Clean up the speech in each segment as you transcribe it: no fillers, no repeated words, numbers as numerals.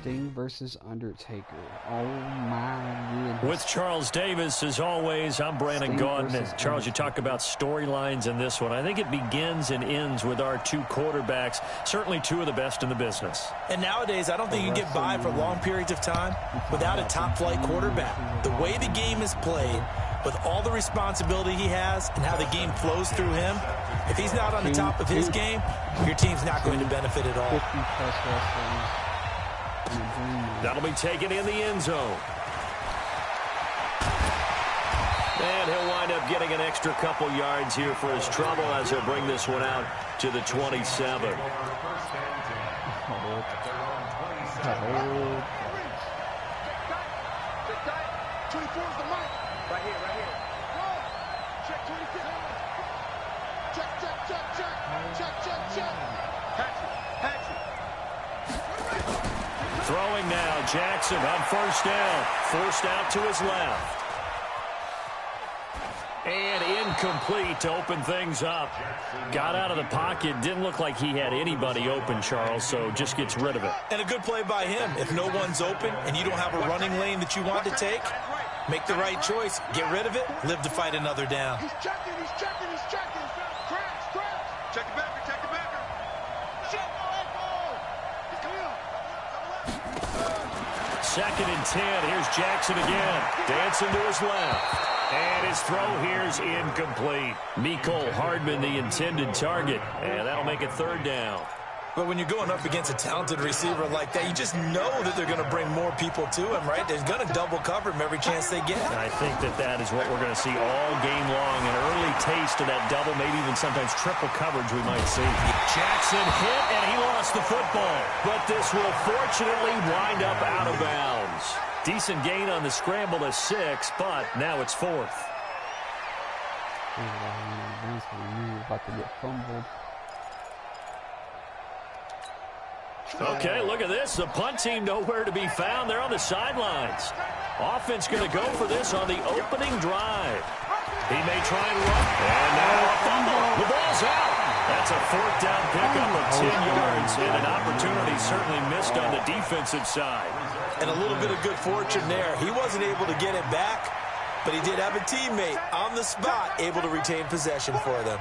Sting versus Undertaker. Oh my goodness. With Charles Davis, as always, I'm Brandon Gaudin. And Charles, you talk about storylines in this one. I think it begins and ends with our two quarterbacks, certainly two of the best in the business. And nowadays, I don't think you can get by for long periods of time without a top-flight quarterback. The way the game is played, with all the responsibility he has and how the game flows through him, if he's not on the top of his game, your team's not going to benefit at all. That'll be taken in the end zone. And he'll wind up getting an extra couple yards here for his trouble as he'll bring this one out to the 27. Throwing now, Jackson on first down. Forced out to his left. And incomplete to open things up. Got out of the pocket. Didn't look like he had anybody open, Charles, so just gets rid of it. And a good play by him. If no one's open and you don't have a running lane that you want to take, make the right choice. Get rid of it. Live to fight another down. He's checking. Crash. Check it back. Second and 10. Here's Jackson again. Dancing to his left. And his throw here's incomplete. Mecole Hardman, the intended target. And that'll make it third down. But when you're going up against a talented receiver like that, you just know that they're going to bring more people to him, right? They're going to double cover him every chance they get. I think that is what we're going to see all game long. An early taste of that double, maybe even sometimes triple coverage we might see. Jackson hit, and he lost the football. But this will fortunately wind up out of bounds. Decent gain on the scramble to 6, but now it's fourth. About to get fumbled. Okay, look at this. The punt team nowhere to be found. They're on the sidelines. Offense going to go for this on the opening drive. He may try and run. And now a fumble. The ball's out. That's a fourth down pickup of 10 yards. And an opportunity certainly missed on the defensive side. And a little bit of good fortune there. He wasn't able to get it back, but he did have a teammate on the spot able to retain possession for them.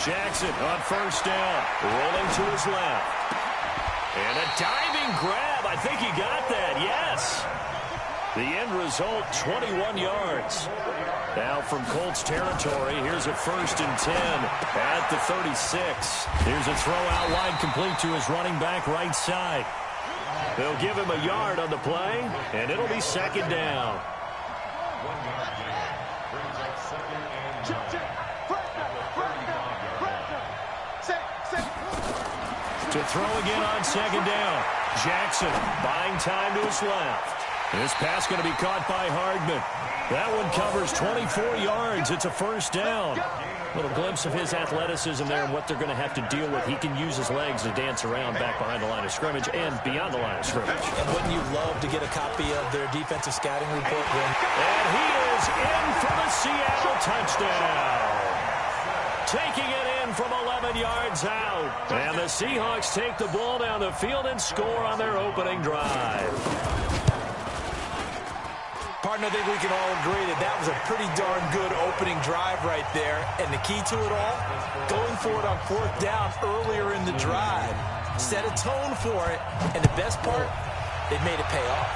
Jackson on first down, rolling to his left. And a diving grab. I think he got that, yes. The end result, 21 yards. Now from Colts territory, here's a first and 10 at the 36. Here's a throw out wide complete to his running back right side. They'll give him a yard on the play, and it'll be second down. To throw again on second down. Jackson buying time to his left. This pass going to be caught by Hardman. That one covers 24 yards. It's a first down. A little glimpse of his athleticism there and what they're going to have to deal with. He can use his legs to dance around back behind the line of scrimmage and beyond the line of scrimmage. And wouldn't you love to get a copy of their defensive scouting report? And he is in for the Seattle touchdown. Taking it in from 11 yards out. And the Seahawks take the ball down the field and score on their opening drive. Partner, I think we can all agree that that was a pretty darn good opening drive right there. And the key to it all, going for it on fourth down earlier in the drive. Set a tone for it. And the best part, they made it pay off.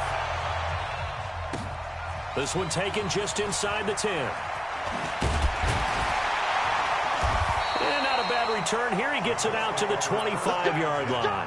This one taken just inside the 10. And not a bad return here. He gets it out to the 25-yard line.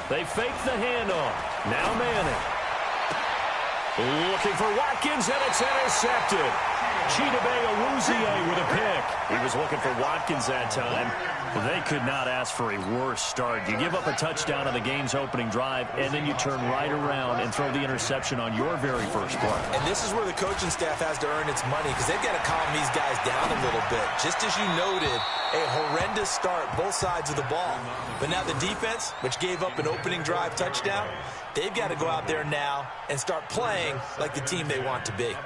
They fake the handoff. Now Manning. Looking for Watkins, and it's intercepted. Chidobe with a pick. He was looking for Watkins that time. They could not ask for a worse start. You give up a touchdown on the game's opening drive, and then you turn right around and throw the interception on your very first play. And this is where the coaching staff has to earn its money because they've got to calm these guys down a little bit. Just as you noted, a horrendous start, both sides of the ball. But now the defense, which gave up an opening drive touchdown, they've got to go out there now and start playing like the team they want to be.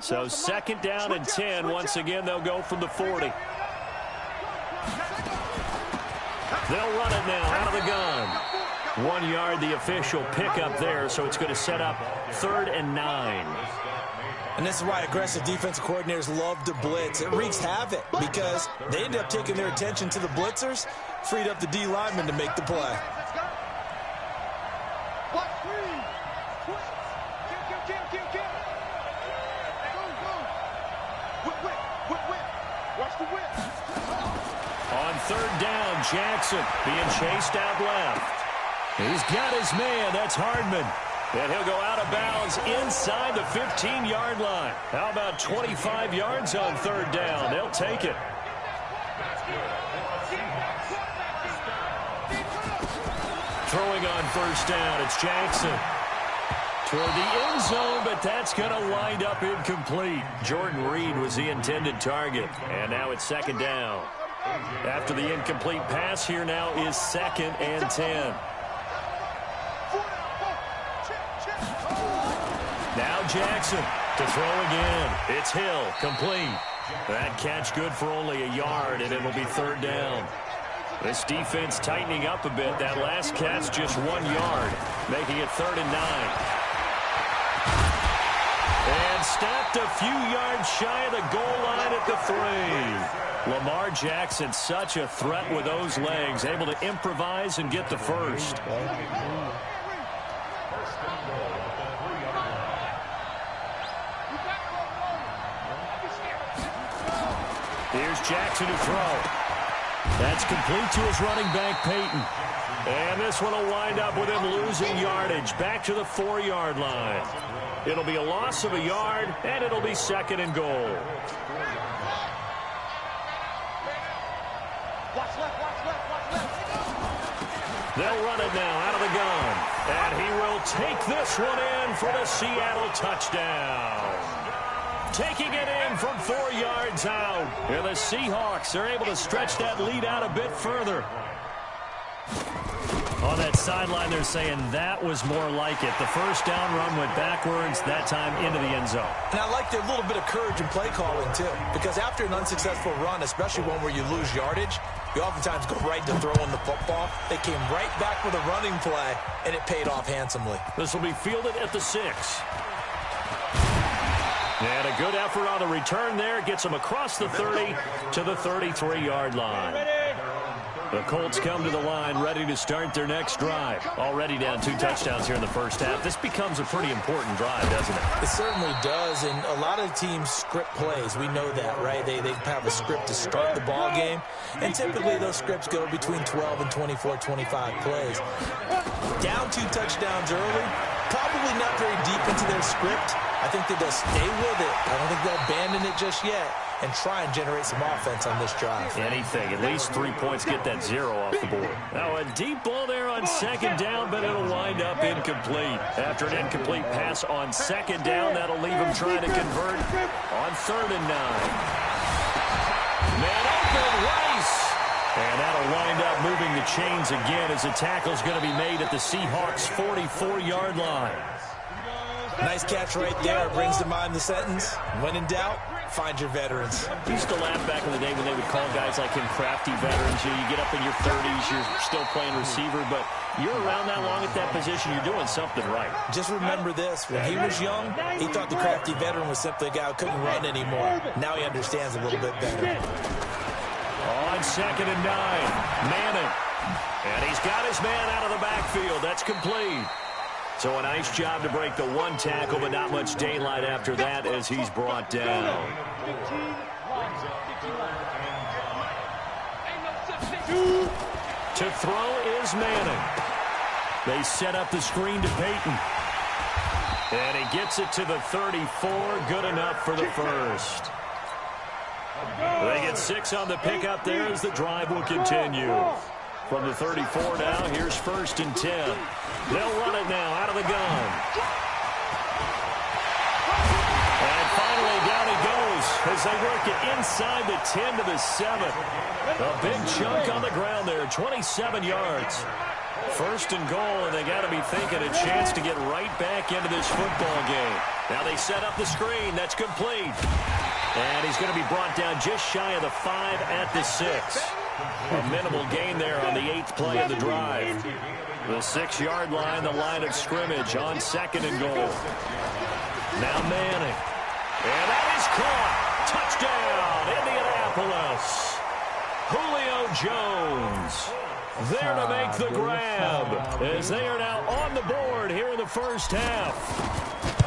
So second down and 10. Once again, they'll go from the 40. They'll run it now out of the gun. 1 yard, the official pickup there, so it's going to set up 3rd and 9. And this is why aggressive defensive coordinators love to blitz. It wreaks havoc because they end up taking their attention to the blitzers, freed up the D lineman to make the play. On 3rd down, Jackson being chased out left. He's got his man. That's Hardman. And he'll go out of bounds inside the 15-yard line. How about 25 yards on 3rd down? They'll take it. Throwing on 1st down, it's Jackson. Toward the end zone, but that's going to wind up incomplete. Jordan Reed was the intended target. And now it's 2nd down. After the incomplete pass, here now is 2nd and 10. Now Jackson to throw again. It's Hill, complete. That catch good for only a yard, and it'll be 3rd down. This defense tightening up a bit. That last catch just 1 yard, making it 3rd and 9. And stopped a few yards shy of the goal line at the 3. Lamar Jackson, such a threat with those legs, able to improvise and get the first. Here's Jackson to throw. That's complete to his running back, Peyton. And this one will wind up with him losing yardage back to the 4-yard line. It'll be a loss of a yard, and it'll be 2nd and goal. They'll run it now out of the gun. And he will take this one in for the Seattle touchdown. Taking it in from 4 yards out. And the Seahawks are able to stretch that lead out a bit further. On that sideline, they're saying that was more like it. The 1st down run went backwards, that time into the end zone. And I like their little bit of courage in play calling, too. Because after an unsuccessful run, especially one where you lose yardage, you oftentimes go right to throwing the football. They came right back with a running play, and it paid off handsomely. This will be fielded at the 6. And a good effort on the return there. Gets them across the 30 to the 33-yard line. The Colts come to the line ready to start their next drive. Already down 2 touchdowns here in the first half. This becomes a pretty important drive, doesn't it? It certainly does, and a lot of teams script plays. We know that, right? They have a script to start the ball game, and typically those scripts go between 12 and 24, 25 plays. Down 2 touchdowns early, probably not very deep into their script. I think that they'll stay with it. I don't think they'll abandon it just yet and try and generate some offense on this drive. Anything. At least 3 points, get that 0 off the board. Now a deep ball there on 2nd down, but it'll wind up incomplete. After an incomplete pass on 2nd down, that'll leave him trying to convert on 3rd and 9. Man open, Rice. And that'll wind up moving the chains again as the tackle's going to be made at the Seahawks' 44-yard line. Nice catch right there. Brings to mind the sentence, when in doubt, find your veterans. I used to laugh back in the day when they would call guys like him crafty veterans. You get up in your 30s, you're still playing receiver, but you're around that long at that position, you're doing something right. Just remember this. When he was young, he thought the crafty veteran was simply a guy who couldn't run anymore. Now he understands a little bit better. On 2nd and 9, Manning. And he's got his man out of the backfield. That's complete. So a nice job to break the 1 tackle, but not much daylight after that as he's brought down. To throw is Manning. They set up the screen to Peyton. And he gets it to the 34. Good enough for the first. They get 6 on the pickup there as the drive will continue. From the 34 now, here's 1st and 10. They'll run it now out of the gun. And finally down he goes as they work it inside the 10 to the 7. A big chunk on the ground there, 27 yards. 1st and goal, and they got to be thinking a chance to get right back into this football game. Now they set up the screen. That's complete. And he's going to be brought down just shy of the 5 at the 6. A minimal gain there on the 8th play of the drive. The 6-yard line, the line of scrimmage on 2nd and goal. Now Manning. And that is caught. Touchdown, Indianapolis. Julio Jones there to make the grab as they are now on the board here in the first half.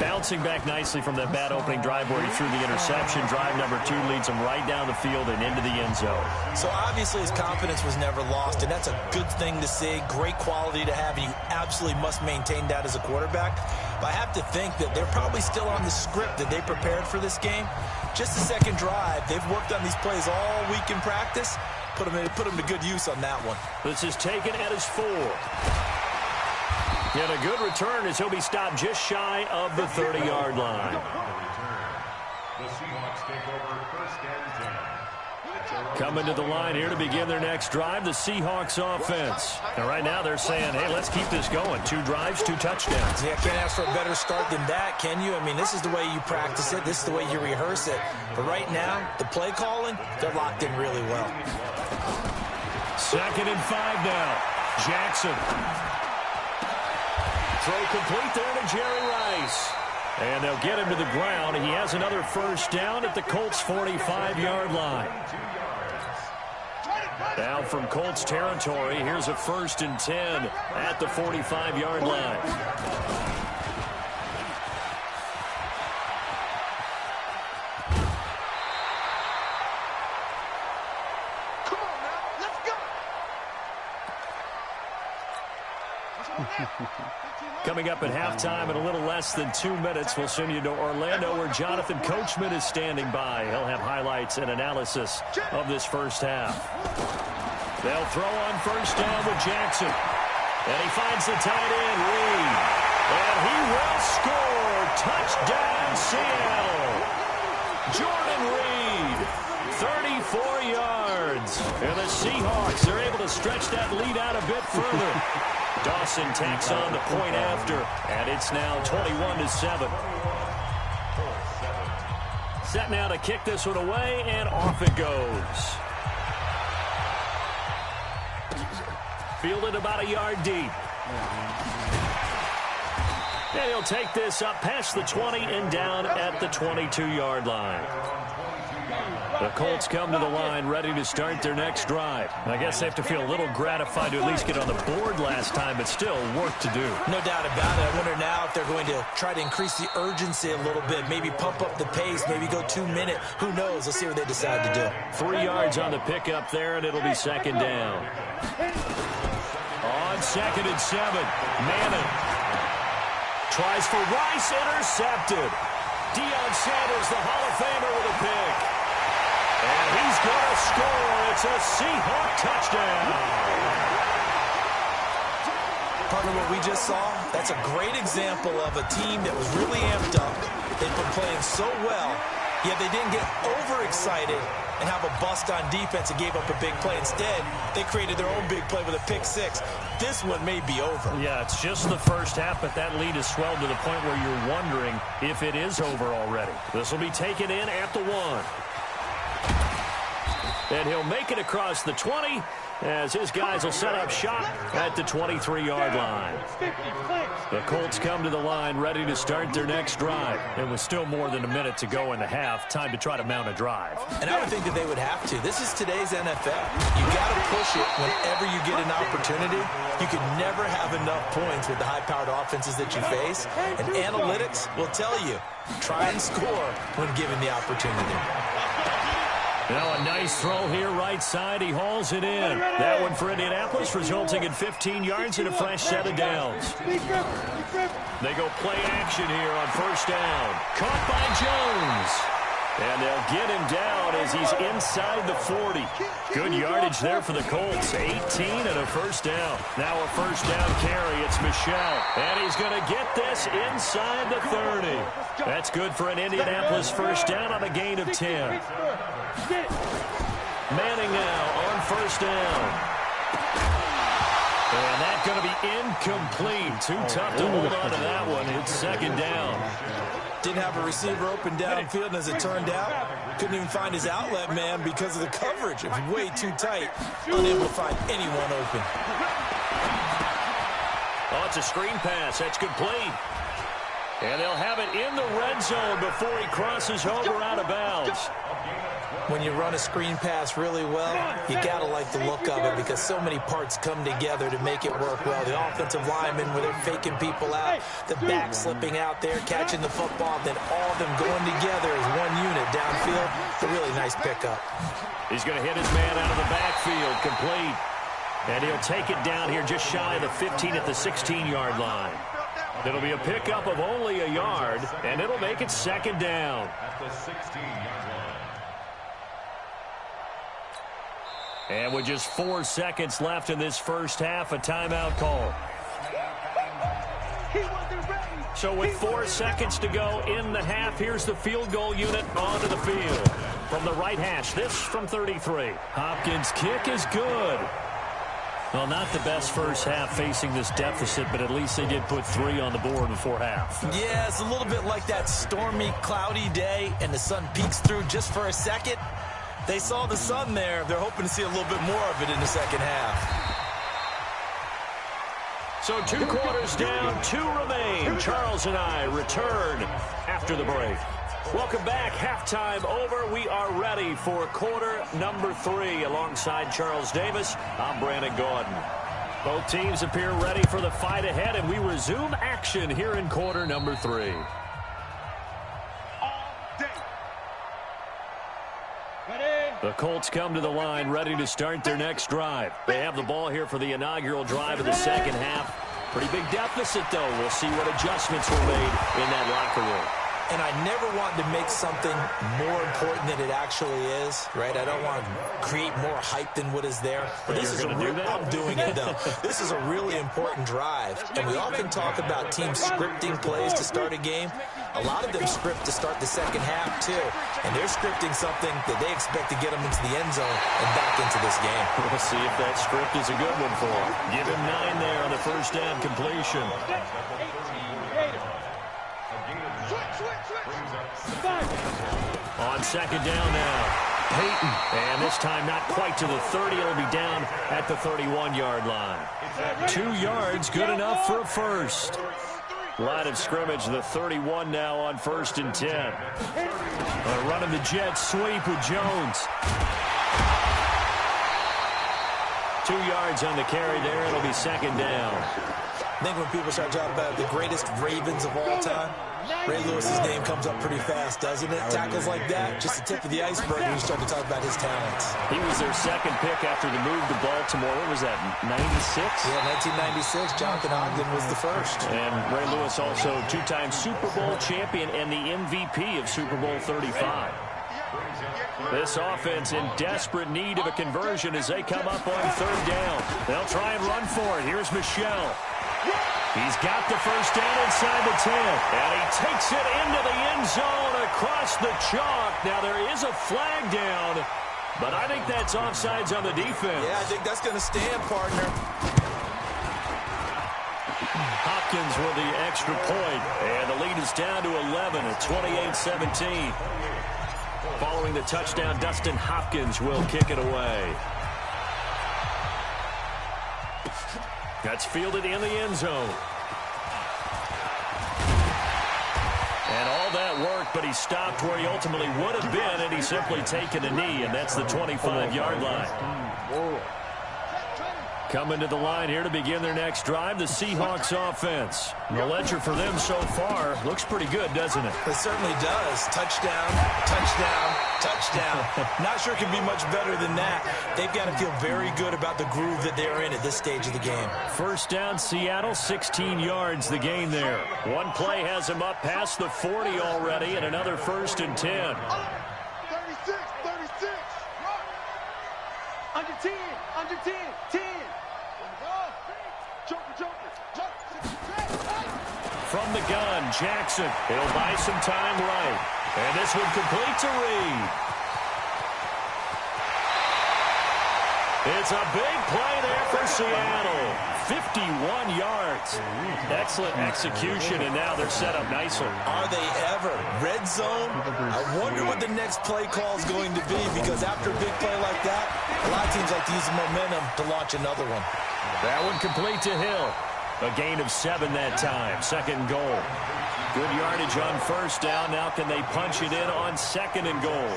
Bouncing back nicely from that bad opening drive where he threw the interception. Drive number 2 leads him right down the field and into the end zone. So obviously his confidence was never lost, and that's a good thing to see. Great quality to have, and you absolutely must maintain that as a quarterback. But I have to think that they're probably still on the script that they prepared for this game. Just the second drive. They've worked on these plays all week in practice. Put him to good use on that one. This is taken at his 4. And a good return as he'll be stopped just shy of the 30-yard line. The Seahawks take over 1st and 10. Coming to the line here to begin their next drive, the Seahawks offense. And right now they're saying, hey, let's keep this going. 2 drives, 2 touchdowns. Yeah, can't ask for a better start than that, can you? I mean, this is the way you practice it. This is the way you rehearse it. But right now, the play calling, they're locked in really well. 2nd and 5 now. Jackson. Throw complete there to Jerry Rice. And they'll get him to the ground. He has another first down at the Colts' 45-yard line. Now from Colts territory, here's a 1st and 10 at the 45-yard line. Coming up at halftime in a little less than 2 minutes, we'll send you to Orlando where Jonathan Coachman is standing by. He'll have highlights and analysis of this first half. They'll throw on first down with Jackson. And he finds the tight end, Reed. And he will score. Touchdown, Seattle. Jordan Reed, 34 yards. And the Seahawks are able to stretch that lead out a bit further. Dawson takes on the point after, and it's now 21-7. Set now to kick this one away, and off it goes. Fielded about a yard deep. And he'll take this up past the 20 and down at the 22-yard line. The Colts come to the line ready to start their next drive. I guess they have to feel a little gratified to at least get on the board last time, but still work to do. No doubt about it. I wonder now if they're going to try to increase the urgency a little bit, maybe pump up the pace, maybe go 2-minute. Who knows? Let's see what they decide to do. 3 yards on the pickup there, and it'll be 2nd down. On 2nd and 7, Madden tries for Rice, intercepted. Deion Sanders, the Hall of Famer, with a pick. And he's going to score. It's a Seahawk touchdown. Partner, what we just saw, that's a great example of a team that was really amped up. They've been playing so well, yet they didn't get overexcited and have a bust on defense and gave up a big play. Instead, they created their own big play with a pick 6. This one may be over. Yeah, it's just the first half, but that lead has swelled to the point where you're wondering if it is over already. This will be taken in at the 1. And he'll make it across the 20 as his guys will set up shop at the 23-yard line. The Colts come to the line ready to start their next drive. And with still more than a minute to go in the half, time to try to mount a drive. And I would think that they would have to. This is today's NFL. You got to push it whenever you get an opportunity. You can never have enough points with the high-powered offenses that you face. And analytics will tell you, try and score when given the opportunity. Now a nice throw here right side. He hauls it in. That one for Indianapolis, resulting in 15 yards and a fresh set of downs. They go play action here on first down. Caught by Jones. And they'll get him down as he's inside the 40. Good yardage there for the Colts. 18 and a first down. Now a first down carry. It's Michel. And he's going to get this inside the 30. That's good for an Indianapolis first down on a gain of 10. Manning now on first down. And that's going to be incomplete. Too tough to hold on to that one. It's second down. Didn't have a receiver open downfield, and as it turned out, couldn't even find his outlet man because of the coverage. It was way too tight. Unable to find anyone open. Oh, it's a screen pass. That's complete. And they'll have it in the red zone before he crosses over out of bounds. When you run a screen pass really well, you got to like the look of it because so many parts come together to make it work well. The offensive linemen, where they're faking people out, the back slipping out there, catching the football, then all of them going together as one unit downfield. It's a really nice pickup. He's going to hit his man out of the backfield, complete. And he'll take it down here just shy of the 15 at the 16-yard line. It'll be a pickup of only a yard, and it'll make it second down. At the 16-yard line. And with just 4 seconds left in this first half, a timeout call. So with 4 seconds to go in the half, here's the field goal unit onto the field. From the right hash, this from 33. Hopkins' kick is good. Well, not the best first half facing this deficit, but at least they did put 3 on the board before half. Yeah, it's a little bit like that stormy, cloudy day, and the sun peeks through just for a second. They saw the sun there. They're hoping to see a little bit more of it in the second half. So 2 quarters down, 2 remain. Charles and I return after the break. Welcome back. Halftime over. We are ready for quarter number 3. Alongside Charles Davis, I'm Brandon Gordon. Both teams appear ready for the fight ahead, and we resume action here in quarter number 3. The Colts come to the line ready to start their next drive. They have the ball here for the inaugural drive of the second half. Pretty big deficit, though. We'll see what adjustments were made in that locker room. And I never want to make something more important than it actually is, right? I don't want to create more hype than what is there. But this is I'm doing it, though. This is a really important drive. And we often talk about teams scripting plays to start a game. A lot of them script to start the second half, too. And they're scripting something that they expect to get them into the end zone and back into this game. We'll see if that script is a good one for them. Give him 9 there on the first down completion. On second down now, Peyton. And this time not quite to the 30. It'll be down at the 31-yard line. 2 yards, good enough for a first. Line of scrimmage, the 31 now on 1st and 10. Running the jet sweep with Jones. 2 yards on the carry there. It'll be second down. I think when people start talking about the greatest Ravens of all time, Ray Lewis's name comes up pretty fast, doesn't it? Tackles like that, just the tip of the iceberg when you start to talk about his talents. He was their second pick after the move to Baltimore. What was that, 96? Yeah, 1996. Jonathan Ogden was the first. And Ray Lewis also 2-time Super Bowl champion and the MVP of Super Bowl 35. This offense in desperate need of a conversion as they come up on 3rd down. They'll try and run for it. Here's Michel. He's got the first down inside the 10. And he takes it into the end zone across the chalk. Now there is a flag down, but I think that's offsides on the defense. Yeah, I think that's going to stand, partner. Hopkins with the extra point. And the lead is down to 11 at 28-17. Following the touchdown, Dustin Hopkins will kick it away. That's fielded in the end zone. And all that work, but he stopped where he ultimately would have been, and he's simply taken a knee, and that's the 25-yard line. Coming to the line here to begin their next drive, the Seahawks offense. The ledger for them so far looks pretty good, doesn't it? It certainly does. Touchdown, touchdown, touchdown. Not sure it can be much better than that. They've got to feel very good about the groove that they're in at this stage of the game. First down, Seattle, 16 yards the gain there. One play has them up past the 40 already, and another 1st and 10. 36, 36. Under 10, under 10, 10. From the gun, Jackson. He'll buy some time right. And this one complete to Reed. It's a big play there for Seattle. 51 yards. Excellent execution, and now they're set up nicely. Are they ever? Red zone? I wonder what the next play call is going to be, because after a big play like that, a lot of teams like to use the momentum to launch another one. That one complete to Hill. A gain of 7 that time. 2nd goal. Good yardage on 1st down. Now can they punch it in on 2nd and goal?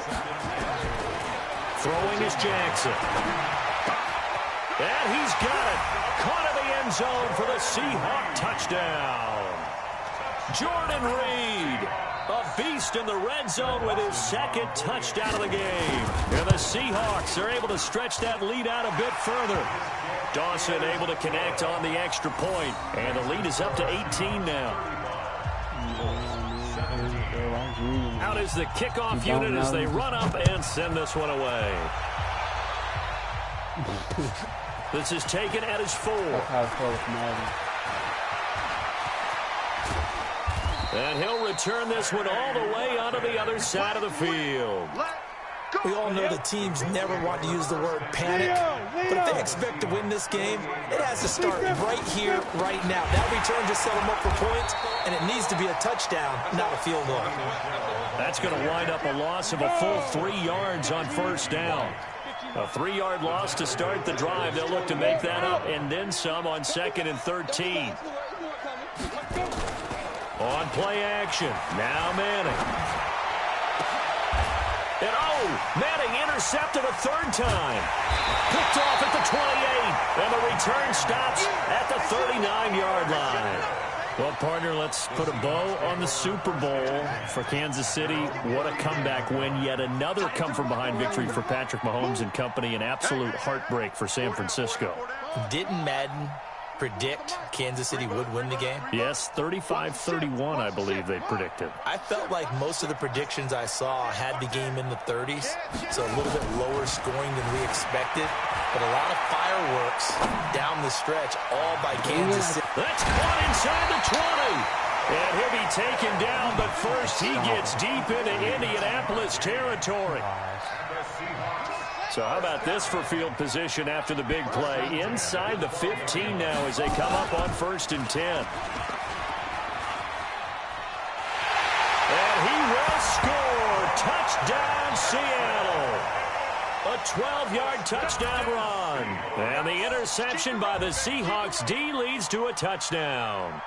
Throwing is Jackson. And he's got it. Caught in the end zone for the Seahawk touchdown. Jordan Reed, a beast in the red zone with his 2nd touchdown of the game. And the Seahawks are able to stretch that lead out a bit further. Dawson able to connect on the extra point, and the lead is up to 18 now. Out is the kickoff unit as they run up and send this one away. This is taken at his 4. And he'll return this one all the way onto the other side of the field. We all know the teams never want to use the word panic, but if they expect to win this game, it has to start right here, right now. That return just set them up for points, and it needs to be a touchdown, not a field goal. That's going to wind up a loss of a full 3 yards on 1st down. A 3-yard loss to start the drive. They'll look to make that up and then some on 2nd and 13. On play action, now Manning. And Manning intercepted a 3rd time. Picked off at the 28. And the return stops at the 39-yard line. Well, partner, let's put a bow on the Super Bowl for Kansas City. What a comeback win. Yet another come-from-behind victory for Patrick Mahomes and company. An absolute heartbreak for San Francisco. Didn't Madden predict Kansas City would win the game? Yes, 35-31, I believe they predicted. I felt like most of the predictions I saw had the game in the 30s, so a little bit lower scoring than we expected, but a lot of fireworks down the stretch, all by Kansas City. That's caught inside the 20. And he'll be taken down, but first he gets deep into Indianapolis territory. So how about this for field position after the big play? Inside the 15 now as they come up on 1st and 10. And he will score. Touchdown, Seattle. A 12-yard touchdown run. And the interception by the Seahawks D leads to a touchdown.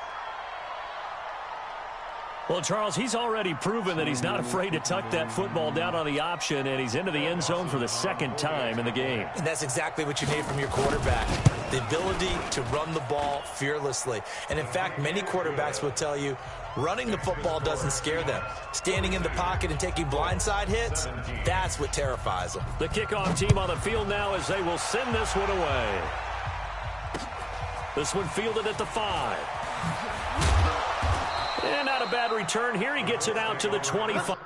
Well, Charles, he's already proven that he's not afraid to tuck that football down on the option, and he's into the end zone for the 2nd time in the game. And that's exactly what you need from your quarterback, the ability to run the ball fearlessly. And, in fact, many quarterbacks will tell you running the football doesn't scare them. Standing in the pocket and taking blindside hits, that's what terrifies them. The kickoff team on the field now as they will send this one away. This one fielded at the 5. And not a bad return here. He gets it out to the 25.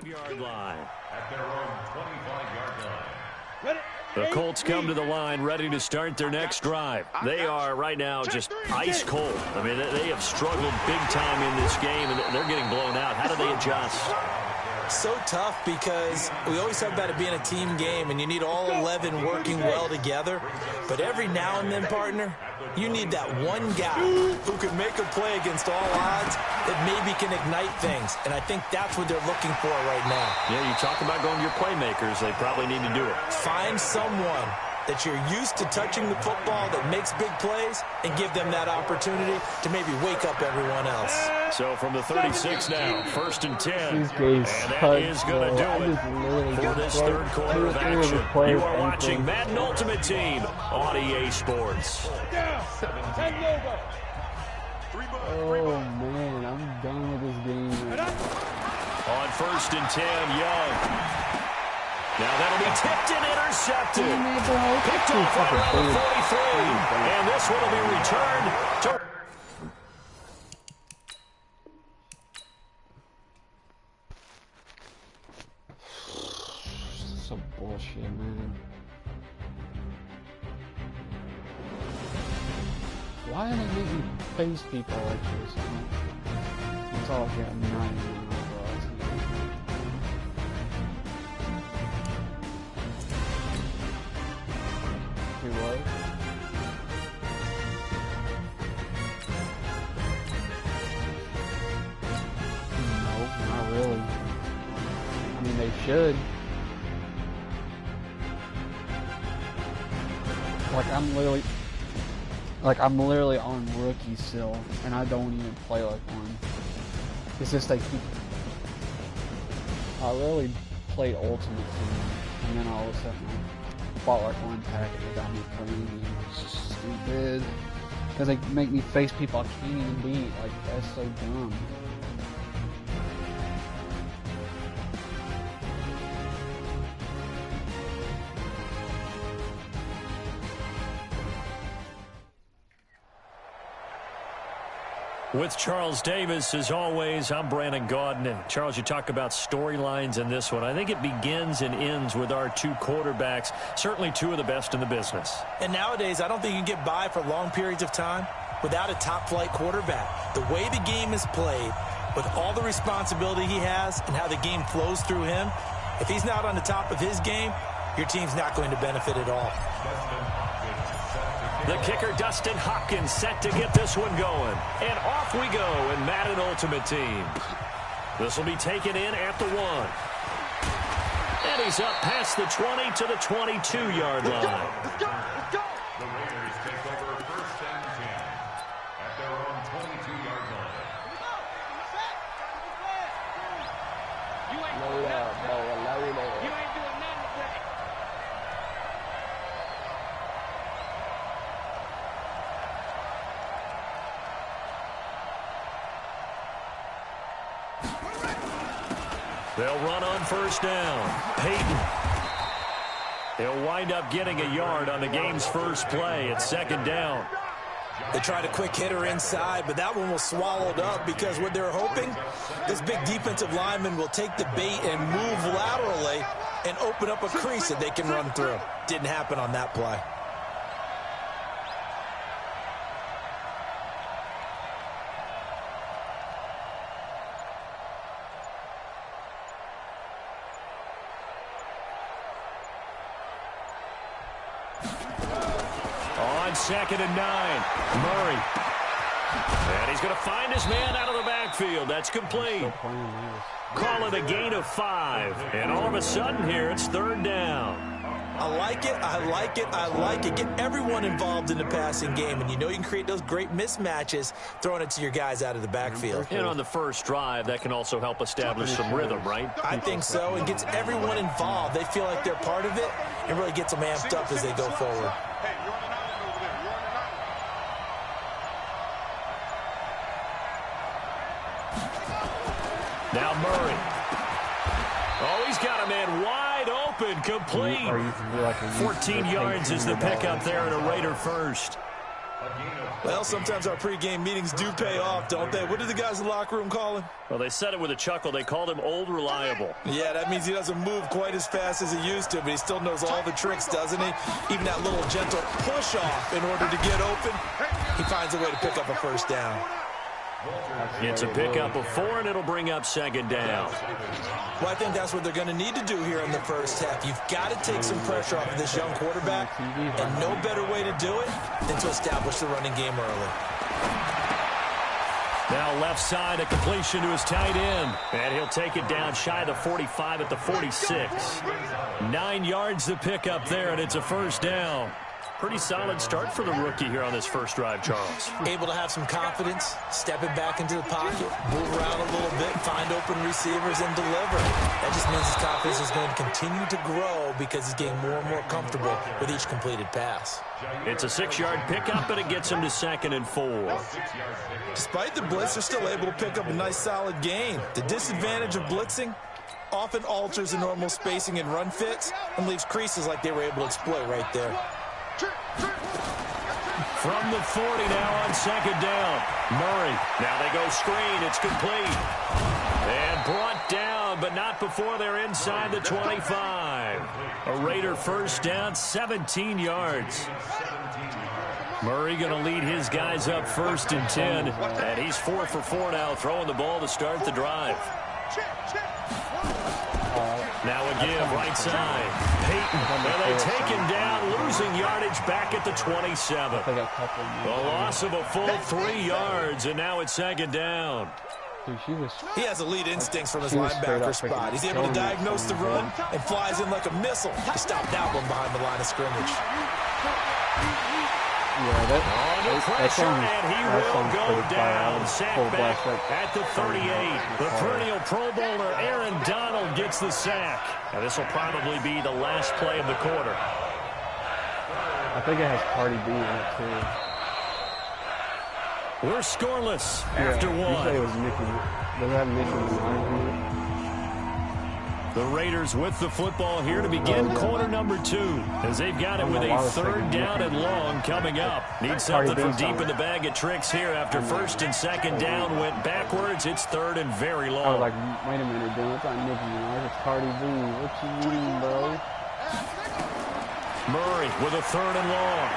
Yard line. At their own 25-yard line. The Colts come to the line ready to start their next drive. They are right now just ice cold. I mean, they have struggled big time in this game, and they're getting blown out. How do they adjust? So tough because we always talk about it being a team game and you need all 11 working well together. But every now and then, partner, you need that one guy who can make a play against all odds that maybe can ignite things. And I think that's what they're looking for right now. Yeah, you talk about going to your playmakers. They probably need to do it. Find someone that you're used to touching the football that makes big plays and give them that opportunity to maybe wake up everyone else. So from the 36 now, 1st and 10. These guys And that suck, is going to bro. do it for this third quarter of action. You are watching Madden Ultimate Team on EA Sports. Oh, man, I'm done with this game right now. On 1st and 10, Young. Now that'll be tipped and intercepted. Picked off right around the 43. And this one will be returned to... So bullshit, man. Why do they make me face people like this? It's all getting 99 overalls. Too low? No, not really. I mean, they should. I'm literally on rookie still, and I don't even play like one. It's just like I really played Ultimate Team, and then all of a sudden I bought like one pack and it got me free. It's just stupid because they make me face people I can't even beat. Like that's so dumb. With Charles Davis, as always, I'm Brandon Gaudin. And Charles, you talk about storylines in this one. I think it begins and ends with our two quarterbacks, certainly two of the best in the business. And nowadays, I don't think you can get by for long periods of time without a top-flight quarterback. The way the game is played, with all the responsibility he has and how the game flows through him, if he's not on the top of his game, your team's not going to benefit at all. The kicker, Dustin Hopkins, set to get this one going. And off we go in Madden Ultimate Team. This will be taken in at the 1. And he's up past the 20 to the 22-yard line. The Raiders take over 1st and 10 at their own 22-yard line. You ain't doing nothing. You ain't doing nothing today. They'll run on 1st down. Peyton. He'll wind up getting a yard on the game's first play at 2nd down. They tried a quick hitter inside, but that one was swallowed up because what they're hoping, this big defensive lineman will take the bait and move laterally and open up a crease that they can run through. Didn't happen on that play. On 2nd and 9, Murray. And he's going to find his man out of the backfield. That's complete. Call it a gain of 5. And all of a sudden here, it's 3rd down. I like it, I like it, I like it. Get everyone involved in the passing game, and you know you can create those great mismatches throwing it to your guys out of the backfield. And on the first drive, that can also help establish some rhythm, right? I think so, and gets everyone involved. They feel like they're part of it, and really gets them amped up as they go forward. Hey, you're on an island over there. You're on an island. Now Murray. Oh, he's got a man wide open, complete. 14 yards is the pickup there and a Raider first. Well, sometimes our pregame meetings do pay off, don't they? What did the guys in the locker room call him? Well, they said it with a chuckle. They called him Old Reliable. Yeah, that means he doesn't move quite as fast as he used to, but he still knows all the tricks, doesn't he? Even that little gentle push-off in order to get open, he finds a way to pick up a 1st down. It's a pickup of 4, and it'll bring up 2nd down. Well, I think that's what they're going to need to do here in the first half. You've got to take some pressure off of this young quarterback, and no better way to do it than to establish the running game early. Now left side, a completion to his tight end. And he'll take it down shy of the 45 at the 46. 9 yards the pickup there, and it's a 1st down. Pretty solid start for the rookie here on this first drive, Charles. Able to have some confidence, stepping back into the pocket, move around a little bit, find open receivers, and deliver. That just means his confidence is going to continue to grow because he's getting more and more comfortable with each completed pass. It's a 6-yard pickup, and it gets him to 2nd and 4. Despite the blitz, they're still able to pick up a nice, solid gain. The disadvantage of blitzing often alters the normal spacing and run fits and leaves creases like they were able to exploit right there. From the 40 now on 2nd down. Murray. Now they go screen. It's complete. And brought down, but not before they're inside the 25. A Raider first down, 17 yards. Murray going to lead his guys up 1st and 10. And he's 4 for 4 now, throwing the ball to start the drive. Now a give, right side. Peyton, and they take him down, losing yardage back at the 27. A loss of a full 3 yards, and now it's 2nd down. He has elite instincts from his linebacker spot. He's able to diagnose the run and flies in like a missile to stop that one behind the line of scrimmage. Under pressure, and he will go down. Sack back at the 38. The perennial Pro Bowler Aaron Donald gets the sack. And this will probably be the last play of the quarter. I think it has Cardi B in it, too. We're scoreless after 1. You say it was Mickey. Does it have Mickey in the line? The Raiders with the football here to begin quarter number 2, as they've got it with a 3rd down and long coming up. Need something from deep in the bag of tricks here after 1st and 2nd down went backwards. It's 3rd and very long. I was like, wait a minute, dude. It's not Nicki Minaj. It's Cardi B. What you mean, bro? Murray with a 3rd and long.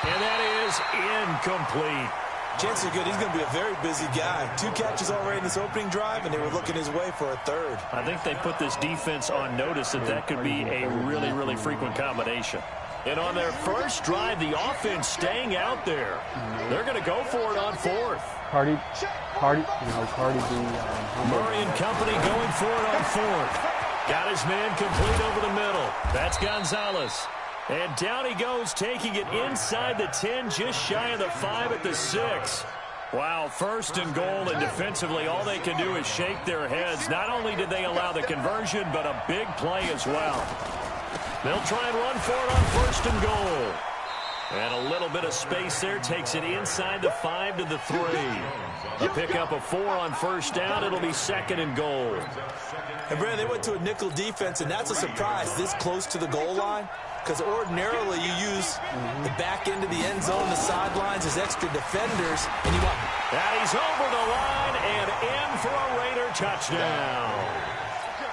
And that is incomplete. Chances are good he's going to be a very busy guy. 2 catches already in this opening drive, and they were looking his way for a 3rd. I think they put this defense on notice that could be a really, really frequent combination. And on their first drive, the offense staying out there. They're going to go for it on 4th. Cardi B. Murray and company going for it on 4th. Got his man complete over the middle. That's Gonzalez. And down he goes, taking it inside the 10, just shy of the 5 at the 6. Wow, 1st and goal, and defensively all they can do is shake their heads. Not only did they allow the conversion, but a big play as well. They'll try and run for it on 1st and goal. And a little bit of space there takes it inside the 5 to the 3. A pickup of 4 on 1st down. It'll be 2nd and goal. And Brandon, they went to a nickel defense, and that's a surprise this close to the goal line. Because ordinarily you use the back end of the end zone, the sidelines as extra defenders, and you want... And he's over the line and in for a Raider touchdown.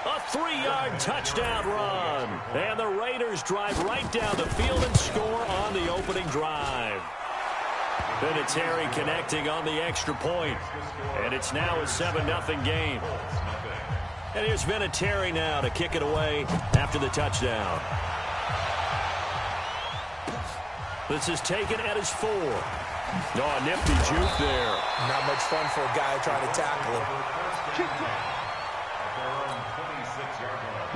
A 3-yard touchdown run. And the Raiders drive right down the field and score on the opening drive. Vinatieri connecting on the extra point. And it's now a 7-0 game. And here's Vinatieri now to kick it away after the touchdown. This is taken at his 4. Oh, a nifty juke there. Not much fun for a guy trying to tackle him.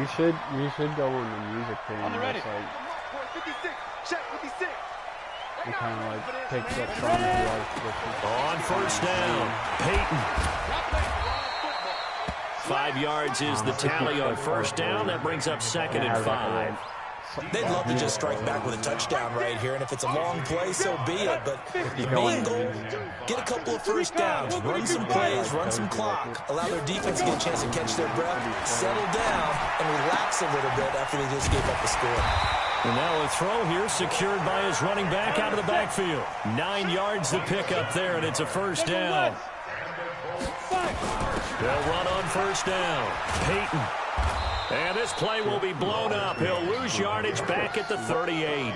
You should go on the music thing. On the ready. Like, 56. Check 56. it kind of like takes that song if you like. On 1st down, Peyton. 5 yards is the tally on 1st down. That brings up 2nd and 5. They'd love to just strike back with a touchdown right here, and if it's a long play, so be it. But the main goal, get a couple of 1st downs, run some plays, run some clock, allow their defense to get a chance to catch their breath, settle down, and relax a little bit after they just gave up a score. And now a throw here secured by his running back out of the backfield. 9 yards to pick up there, and it's a 1st down. They'll run on 1st down. Peyton. And this play will be blown up. He'll lose yardage back at the 38.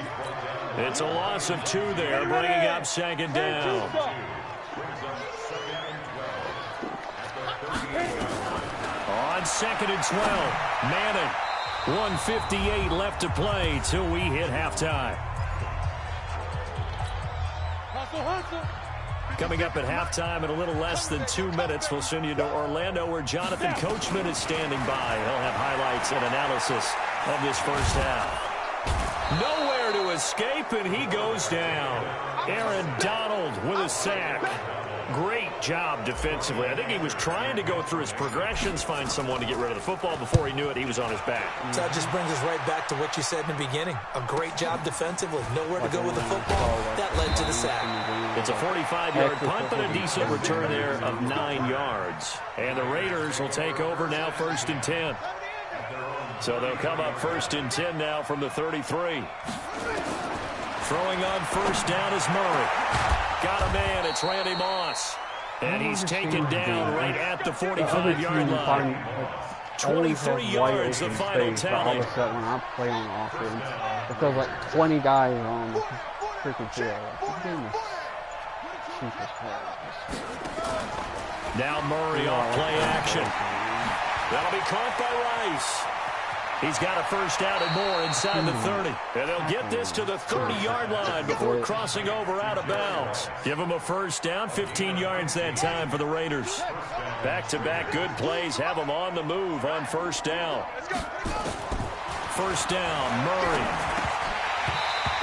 It's a loss of 2 there, bringing up 2nd down. On 2nd and 12, Madden. 1:58 left to play till we hit halftime. Coming up at halftime in a little less than 2 minutes, we'll send you to Orlando where Jonathan Coachman is standing by. He'll have highlights and analysis of this first half. Nowhere to escape, and he goes down. Aaron Donald with a sack. Great job defensively. I think he was trying to go through his progressions, find someone to get rid of the football. Before he knew it, he was on his back. So that just brings us right back to what you said in the beginning. A great job defensively. Nowhere to go with the football. That led to the sack. It's a 45-yard punt, but a decent return there of 9 yards. And the Raiders will take over now, 1st and 10. So they'll come up 1st and 10 now from the 33. Throwing on 1st down is Murray. Got a man. It's Randy Moss. And he's taken down right at the 45-yard line. 23 yards, the final tally. All of a sudden, when I play on offense, it feels like 20 guys on the freaking field. This game is cheap as hell. Now Murray off play action. That'll be caught by Rice. He's got a 1st down and more inside the 30. And they'll get this to the 30-yard line before crossing over out of bounds. Give them a 1st down, 15 yards that time for the Raiders. Back-to-back good plays have them on the move on 1st down. 1st down, Murray.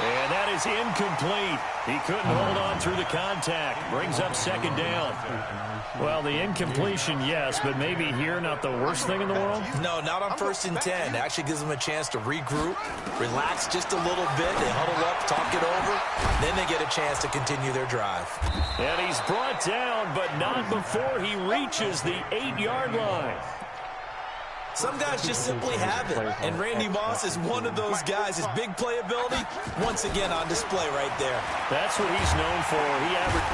And that is incomplete. He couldn't hold on through the contact. Brings up 2nd down. Well, the incompletion, yes, but maybe here not the worst thing in the world? No, not on 1st and 10. It actually gives them a chance to regroup, relax just a little bit. They huddle up, talk it over. Then they get a chance to continue their drive. And he's brought down, but not before he reaches the 8-yard line. Some guys just simply have it, and Randy Moss is one of those guys. His big playability, once again on display right there. That's what he's known for.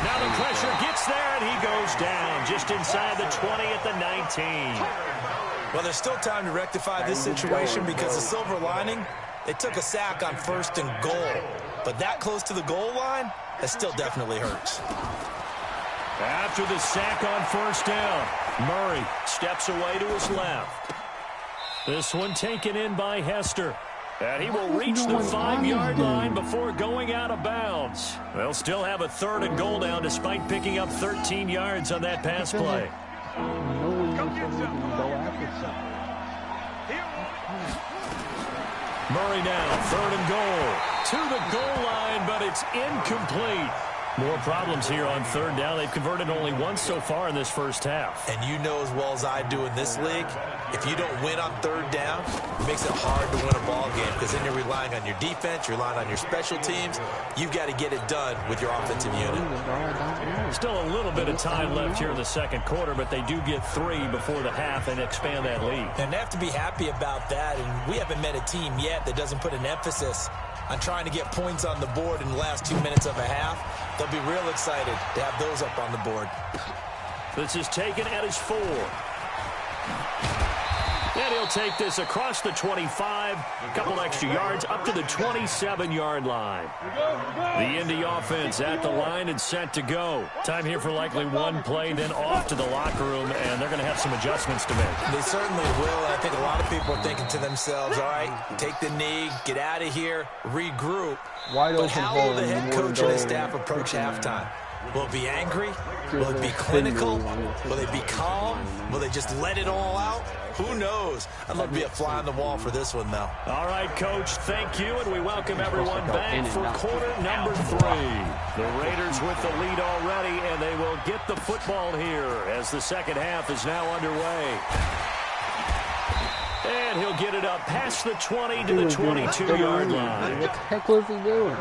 Now the pressure gets there, and he goes down just inside the 20 at the 19. Well, there's still time to rectify this situation because the silver lining, they took a sack on 1st and goal. But that close to the goal line, that still definitely hurts. After the sack on 1st down, Murray steps away to his left. This one taken in by Hester. And he will reach the 5-yard line before going out of bounds. They'll still have a 3rd and goal down despite picking up 13 yards on that pass play. Murray now, 3rd and goal. To the goal line, but it's incomplete. More problems here on 3rd down. They've converted only once so far in this 1st half. And you know as well as I do in this league, if you don't win on 3rd down, it makes it hard to win a ball game because then you're relying on your defense, you're relying on your special teams. You've got to get it done with your offensive unit. Still a little bit of time left here in the 2nd quarter, but they do get 3 before the half and expand that lead. And they have to be happy about that, and we haven't met a team yet that doesn't put an emphasis on trying to get points on the board in the last 2 minutes of a half. They'll be real excited to have those up on the board. This is taken at his 4. And he'll take this across the 25, a couple extra yards, up to the 27-yard line. The Indy offense at the line and set to go. Time here for likely one play, then off to the locker room, and they're going to have some adjustments to make. They certainly will, and I think a lot of people are thinking to themselves, all right, take the knee, get out of here, regroup. But how will the head coach and his staff approach halftime? Will it be angry? Will it be clinical? Will they be calm? Will they just let it all out? Who knows? I'd love to be a fly on the wall for this one, though. All right, Coach, thank you, and we welcome everyone back for quarter number 3. The Raiders with the lead already, and they will get the football here as the 2nd half is now underway. And he'll get it up past the 20 to the 22-yard line. What the heck was he doing?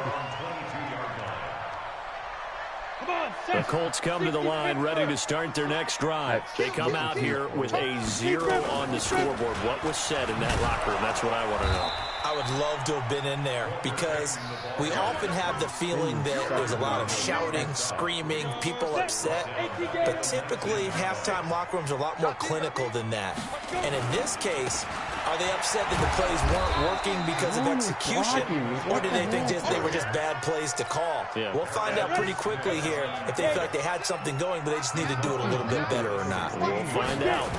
The Colts come to the line ready to start their next drive. They come out here with a 0 on the scoreboard. What was said in that locker room? That's what I want to know. I would love to have been in there because we often have the feeling that there's a lot of shouting, screaming, people upset. But typically, halftime locker rooms are a lot more clinical than that. And in this case, are they upset that the plays weren't working because of execution? Or do they think they were just bad plays to call? Yeah. We'll find out pretty quickly here if they feel like they had something going, but they just need to do it a little bit better or not. We'll find out.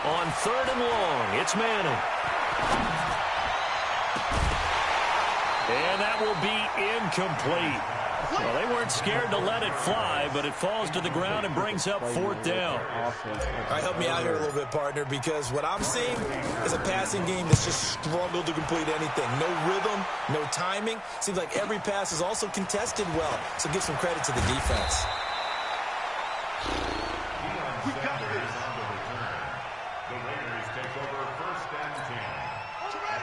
On 3rd and long, it's Manning. And that will be incomplete. Well, they weren't scared to let it fly, but it falls to the ground and brings up 4th down. All right, help me out here a little bit, partner, because what I'm seeing is a passing game that's just struggled to complete anything. No rhythm, no timing. Seems like every pass is also contested well, so give some credit to the defense.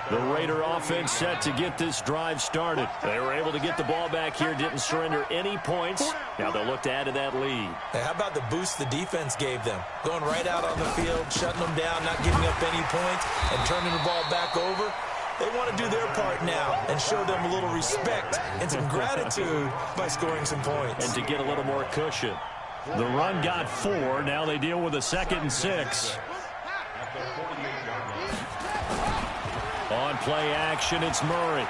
The Raider offense set to get this drive started. They were able to get the ball back here, didn't surrender any points. Now they'll look to add to that lead. Hey, how about the boost the defense gave them? Going right out on the field, shutting them down, not giving up any points, and turning the ball back over. They want to do their part now and show them a little respect and some gratitude by scoring some points. And to get a little more cushion. The run got 4. Now they deal with a 2nd and 6. On play action, it's Murray.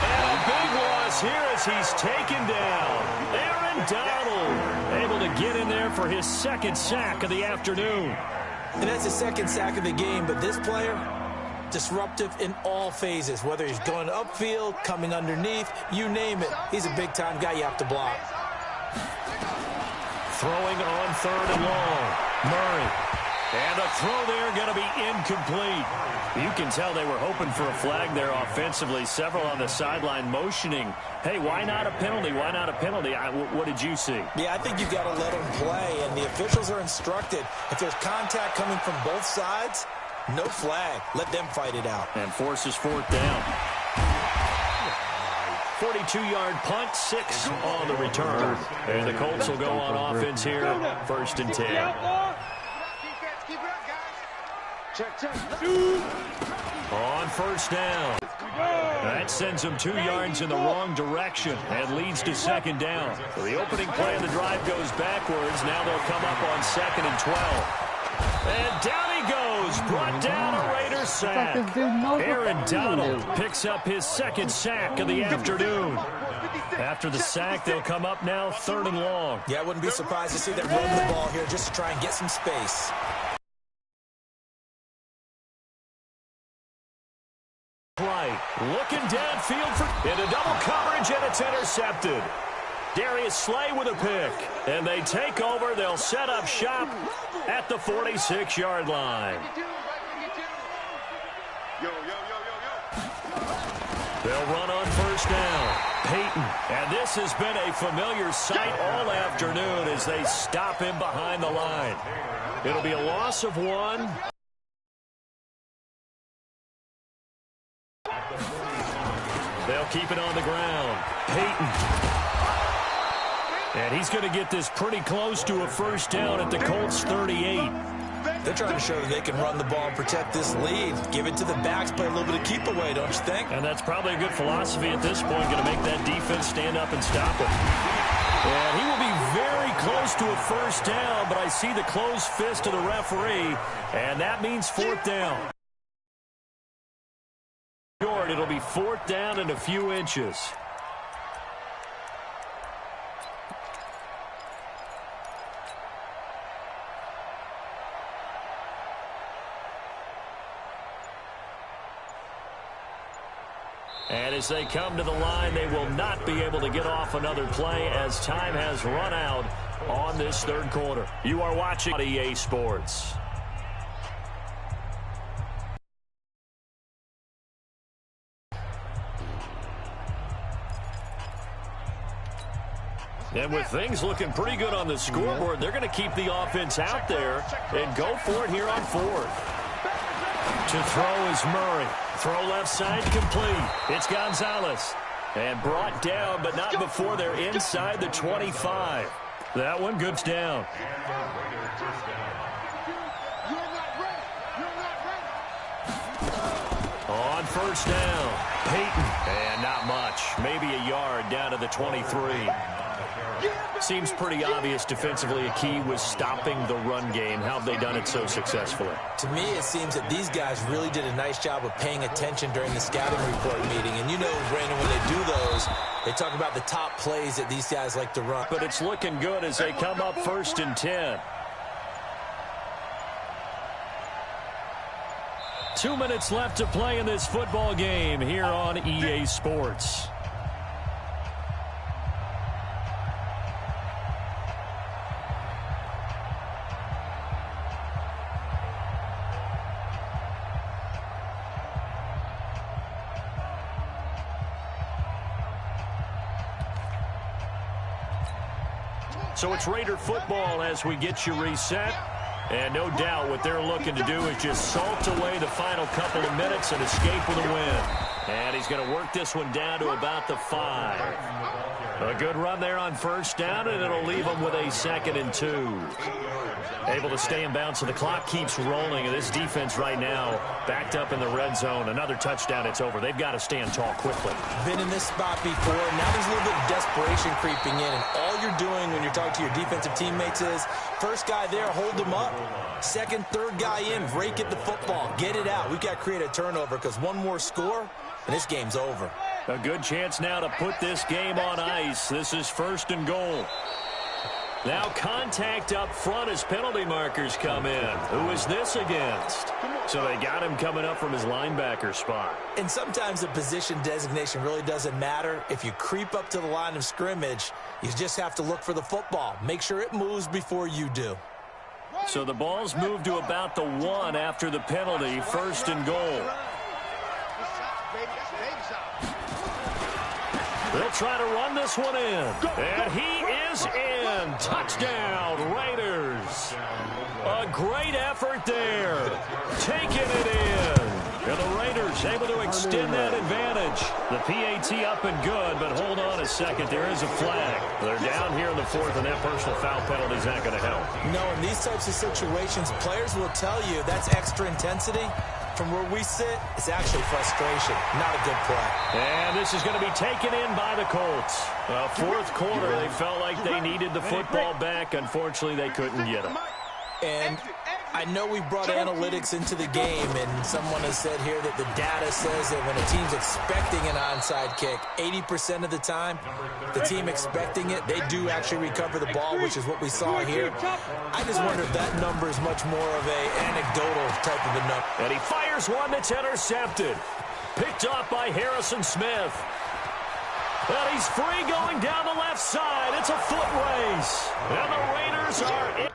And a big loss here as he's taken down. Aaron Donald able to get in there for his 2nd sack of the afternoon. And that's his 2nd sack of the game, but this player, disruptive in all phases, whether he's going upfield, coming underneath, you name it. He's a big-time guy you have to block. Throwing on 3rd and long. Murray. And a throw there going to be incomplete. You can tell they were hoping for a flag there offensively. Several on the sideline motioning, hey, why not a penalty? Why not a penalty? What did you see? Yeah, I think you've got to let them play, and the officials are instructed. If there's contact coming from both sides, no flag. Let them fight it out. And forces 4th down. 42-yard punt, 6 on the return. And the Colts will go on offense here, 1st and 10. On 1st down. That sends them 2 yards in the wrong direction and leads to 2nd down. So the opening play of the drive goes backwards. Now they'll come up on 2nd and 12. And down he goes. Brought down a Raider sack. Aaron Donald picks up his 2nd sack of the afternoon. After the sack, they'll come up now 3rd and long. Yeah, I wouldn't be surprised to see them run the ball here just to try and get some space. Right, looking downfield into double coverage, and it's intercepted. Darius Slay with a pick, and they take over. They'll set up shop at the 46-yard line. They'll run on 1st down. Peyton, and this has been a familiar sight all afternoon as they stop him behind the line. It'll be a loss of 1. They'll keep it on the ground. Peyton. And he's going to get this pretty close to a 1st down at the Colts 38. They're trying to show that they can run the ball and protect this lead. Give it to the backs, play a little bit of keep away, don't you think? And that's probably a good philosophy at this point, going to make that defense stand up and stop it. And he will be very close to a 1st down, but I see the closed fist of the referee, and that means 4th down. It'll be 4th down and a few inches. And as they come to the line, they will not be able to get off another play as time has run out on this 3rd quarter. You are watching EA Sports. And with things looking pretty good on the scoreboard, they're going to keep the offense out there and go for it here on 4th. To throw is Murray. Throw left side complete. It's Gonzalez. And brought down, but not before they're inside the 25. That one goes down. On 1st down, Peyton. And not much. Maybe a yard down to the 23. Seems pretty obvious defensively a key was stopping the run game. How have they done it so successfully? To me, it seems that these guys really did a nice job of paying attention during the scouting report meeting. And you know, Brandon, when they do those, they talk about the top plays that these guys like to run. But it's looking good as they come up 1st and 10. 2 minutes left to play in this football game here on EA Sports. So it's Raider football as we get you reset. And no doubt what they're looking to do is just salt away the final couple of minutes and escape with a win. And he's going to work this one down to about the 5. A good run there on first down, and it'll leave them with a 2nd and 2. Able to stay in bounds, so the clock keeps rolling. And this defense right now backed up in the red zone. Another touchdown, it's over. They've got to stand tall quickly. Been in this spot before. Now there's a little bit of desperation creeping in. And all you're doing when you're talking to your defensive teammates is, first guy there, hold them up. Second, third guy in, rake at the football. Get it out. We've got to create a turnover because one more score, and this game's over. A good chance now to put this game on ice. This is 1st and goal. Now contact up front as penalty markers come in. Who is this against? So they got him coming up from his linebacker spot. And sometimes the position designation really doesn't matter. If you creep up to the line of scrimmage, you just have to look for the football. Make sure it moves before you do. So the ball's moved to about the 1 after the penalty. 1st and goal. They'll try to run this one in. And he is in. Touchdown, Raiders. A great effort there. Taking it in. And the Raiders able to extend that advantage. The PAT up and good, but hold on a second. There is a flag. They're down here in the 4th, and that personal foul penalty is not going to help. No, in these types of situations, players will tell you that's extra intensity. From where we sit, it's actually frustration, not a good play. And this is going to be taken in by the Colts. Well, 4th quarter, they felt like they needed the football back. Unfortunately, they couldn't get it. And I know we brought analytics into the game, and someone has said here that the data says that when a team's expecting an onside kick, 80% of the time, the team expecting it, they do actually recover the ball, which is what we saw here. I just wonder if that number is much more of a anecdotal type of a number. And he fires one that's intercepted. Picked up by Harrison Smith. Well, he's free going down the left side. It's a foot race. And the Raiders are in.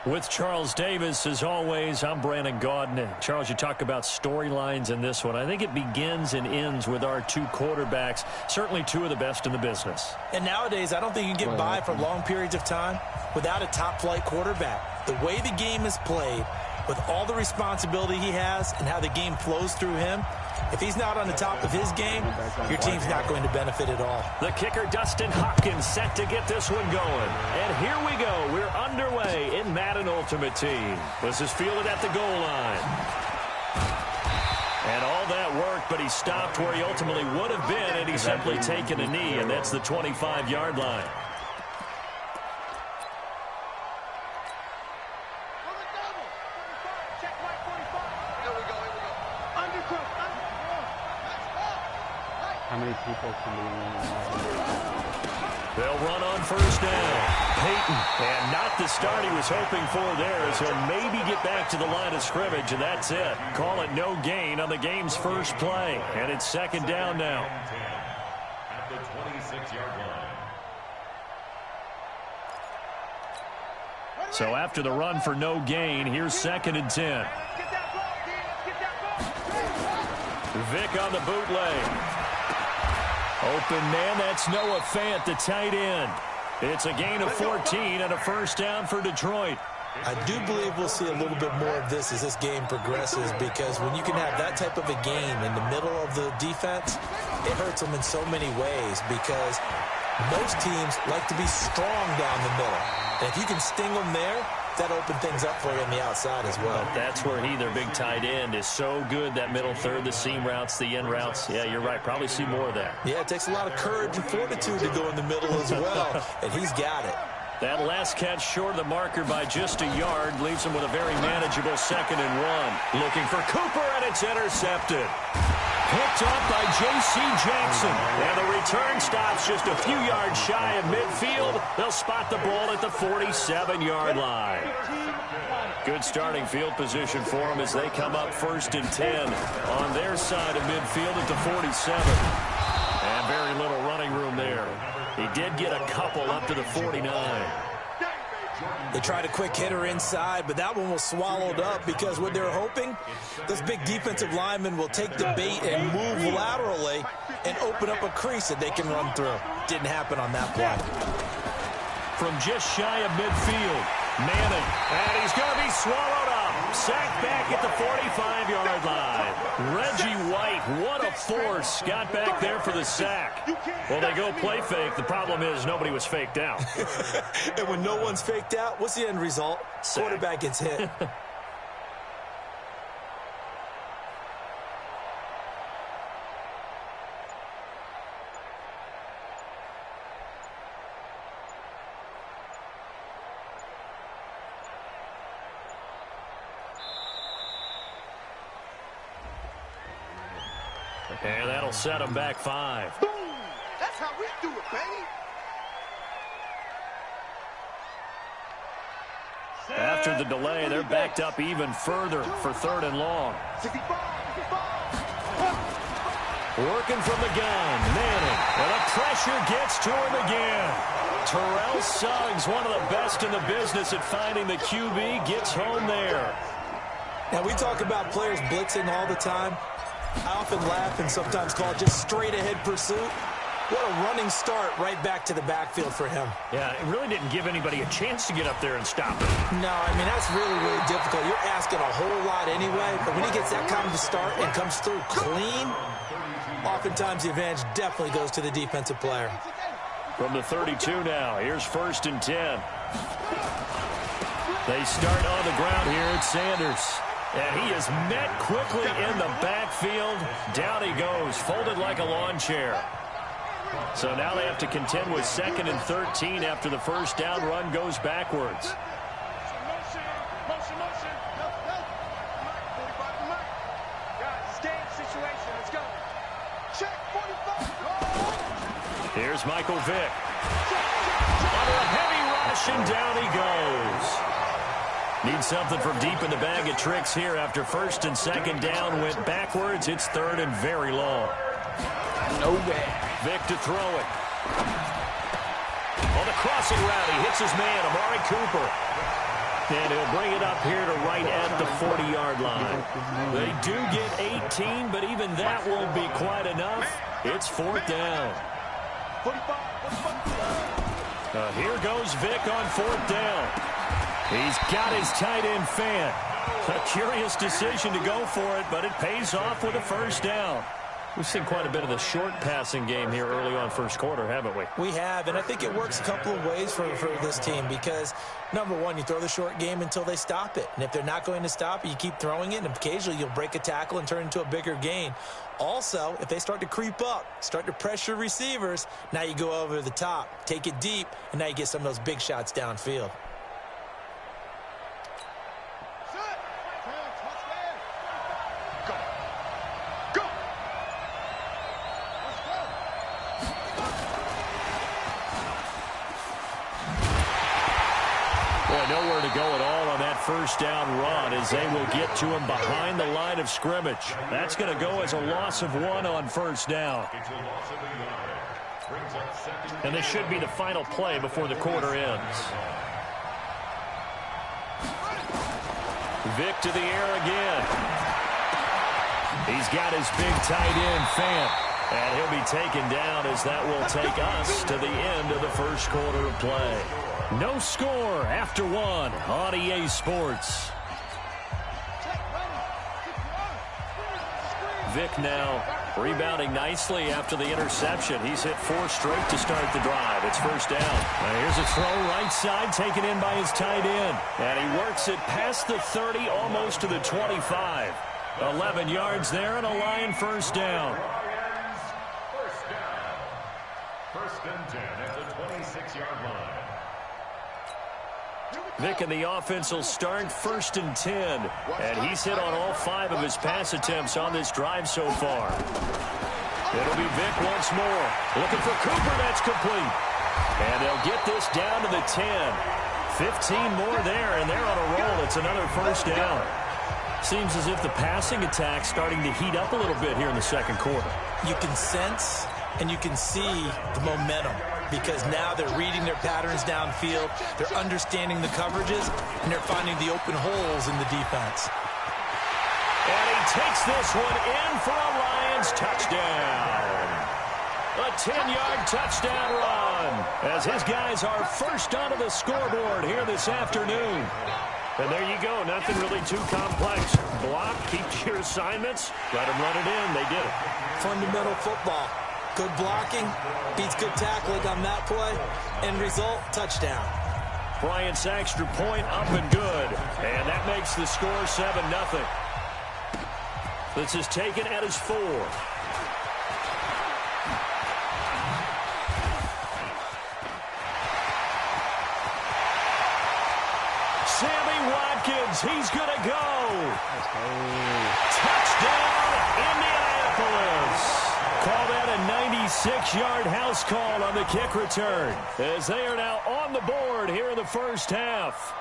With Charles Davis, as always, I'm Brandon Gaudin. Charles, you talk about storylines in this one. I think it begins and ends with our 2 quarterbacks, certainly 2 of the best in the business. And nowadays, I don't think you can get by for long periods of time without a top-flight quarterback. The way the game is played, with all the responsibility he has and how the game flows through him, if he's not on the top of his game, your team's not going to benefit at all. The kicker, Dustin Hopkins, set to get this one going. And here we go. We're underway in Madden Ultimate Team. This is fielded at the goal line. And all that work, but he stopped where he ultimately would have been, and he's simply taken a knee, and that's the 25-yard line. How many people can be in? They'll run on first down. Peyton, and not the start he was hoping for there, as he'll maybe get back to the line of scrimmage, and that's it. Call it no gain on the game's first play, and it's 2nd down now. At the 26-yard line. So after the run for no gain, here's 2nd and 10. Vick on the bootleg. Open man, that's Noah Fant, the tight end. It's a gain of 14 and a first down for Detroit. I do believe we'll see a little bit more of this as this game progresses, because when you can have that type of a game in the middle of the defense, it hurts them in so many ways, because most teams like to be strong down the middle. And if you can sting them there, that opens things up for you on the outside as well. But that's where their big tight end, is so good, that middle third, the seam routes, the in routes. Yeah, you're right. Probably see more of that. Yeah, it takes a lot of courage and fortitude to go in the middle as well, and he's got it. That last catch short of the marker by just a yard leaves him with a very manageable 2nd and 1. Looking for Cooper, and it's intercepted. Picked up by J.C. Jackson. And the return stops just a few yards shy of midfield. They'll spot the ball at the 47-yard line. Good starting field position for them as they come up 1st and 10 on their side of midfield at the 47. And very little running room there. He did get a couple up to the 49. They tried a quick hitter inside, but that one was swallowed up, because what they're hoping, those big defensive linemen will take the bait and move laterally and open up a crease that they can run through. Didn't happen on that play. From just shy of midfield, Manning, and he's going to be swallowed up. Sacked back at the 45-yard line. Reggie White, what a force, got back there for the sack. Well, they go play fake. The problem is nobody was faked out. And when no one's faked out, what's the end result? Sack. Quarterback gets hit. And that'll set him back 5. Boom! That's how we do it, baby. After the delay, they're backed up even further for 3rd and long. 65. Working from the gun, Manning, and the pressure gets to him again. Terrell Suggs, one of the best in the business at finding the QB, gets home there. Now, we talk about players blitzing all the time. I often laugh and sometimes call it just straight-ahead pursuit. What a running start right back to the backfield for him. Yeah, it really didn't give anybody a chance to get up there and stop him. No, I mean, that's really, really difficult. You're asking a whole lot anyway, but when he gets that kind of a start and comes through clean, oftentimes the advantage definitely goes to the defensive player. From the 32 now, here's 1st and 10. They start on the ground here at Sanders. And he is met quickly in the backfield. Down he goes, folded like a lawn chair. So now they have to contend with 2nd and 13 after the first down run goes backwards. Here's Michael Vick. Under a heavy rush, and down he goes. Need something from deep in the bag of tricks here after 1st and 2nd down went backwards. It's 3rd and very long. Nowhere. Vick to throw it. On the crossing route, he hits his man, Amari Cooper. And he'll bring it up here to right at the 40-yard line. They do get 18, but even that won't be quite enough. It's 4th down. Here goes Vick on 4th down. He's got his tight end Fant. A curious decision to go for it, but it pays off with a first down. We've seen quite a bit of the short passing game here early on first quarter, haven't we? We have, and I think it works a couple of ways for this team because, number one, you throw the short game until they stop it. And if they're not going to stop it, you keep throwing it, and occasionally you'll break a tackle and turn it into a bigger gain. Also, if they start to creep up, start to pressure receivers, now you go over the top, take it deep, and now you get some of those big shots downfield. Nowhere to go at all on that first down run as they will get to him behind the line of scrimmage. That's going to go as a loss of 1 on first down. And this should be the final play before the quarter ends. Vick to the air again. He's got his big tight end, Fant. And he'll be taken down as that will take us to the end of the first quarter of play. No score after one on EA Sports. Vic now rebounding nicely after the interception. He's hit 4 straight to start the drive. It's first down. Now here's a throw right side taken in by his tight end. And he works it past the 30, almost to the 25. 11 yards there and a Lion first down. First and 10 at the 26-yard line. Vic and the offense will start first and 10. And he's hit on all 5 of his pass attempts on this drive so far. It'll be Vic once more. Looking for Cooper. That's complete. And they'll get this down to the 10. 15 more there, and they're on a roll. It's another first down. Seems as if the passing attack's starting to heat up a little bit here in the second quarter. You can sense and you can see the momentum because now they're reading their patterns downfield, they're understanding the coverages, and they're finding the open holes in the defense. And he takes this one in for a Lions touchdown. A 10-yard touchdown run as his guys are first onto the scoreboard here this afternoon. And there you go. Nothing really too complex. Block, keep your assignments, let them run it in. They did it. Fundamental football. Good blocking, beats good tackling on that play. End result, touchdown. Bryant's extra point up and good. And that makes the score 7-0. This is taken at his 4. Sammy Watkins, he's going to go. Touchdown, Indianapolis. Call that a 96-yard house call on the kick return as they are now on the board here in the first half.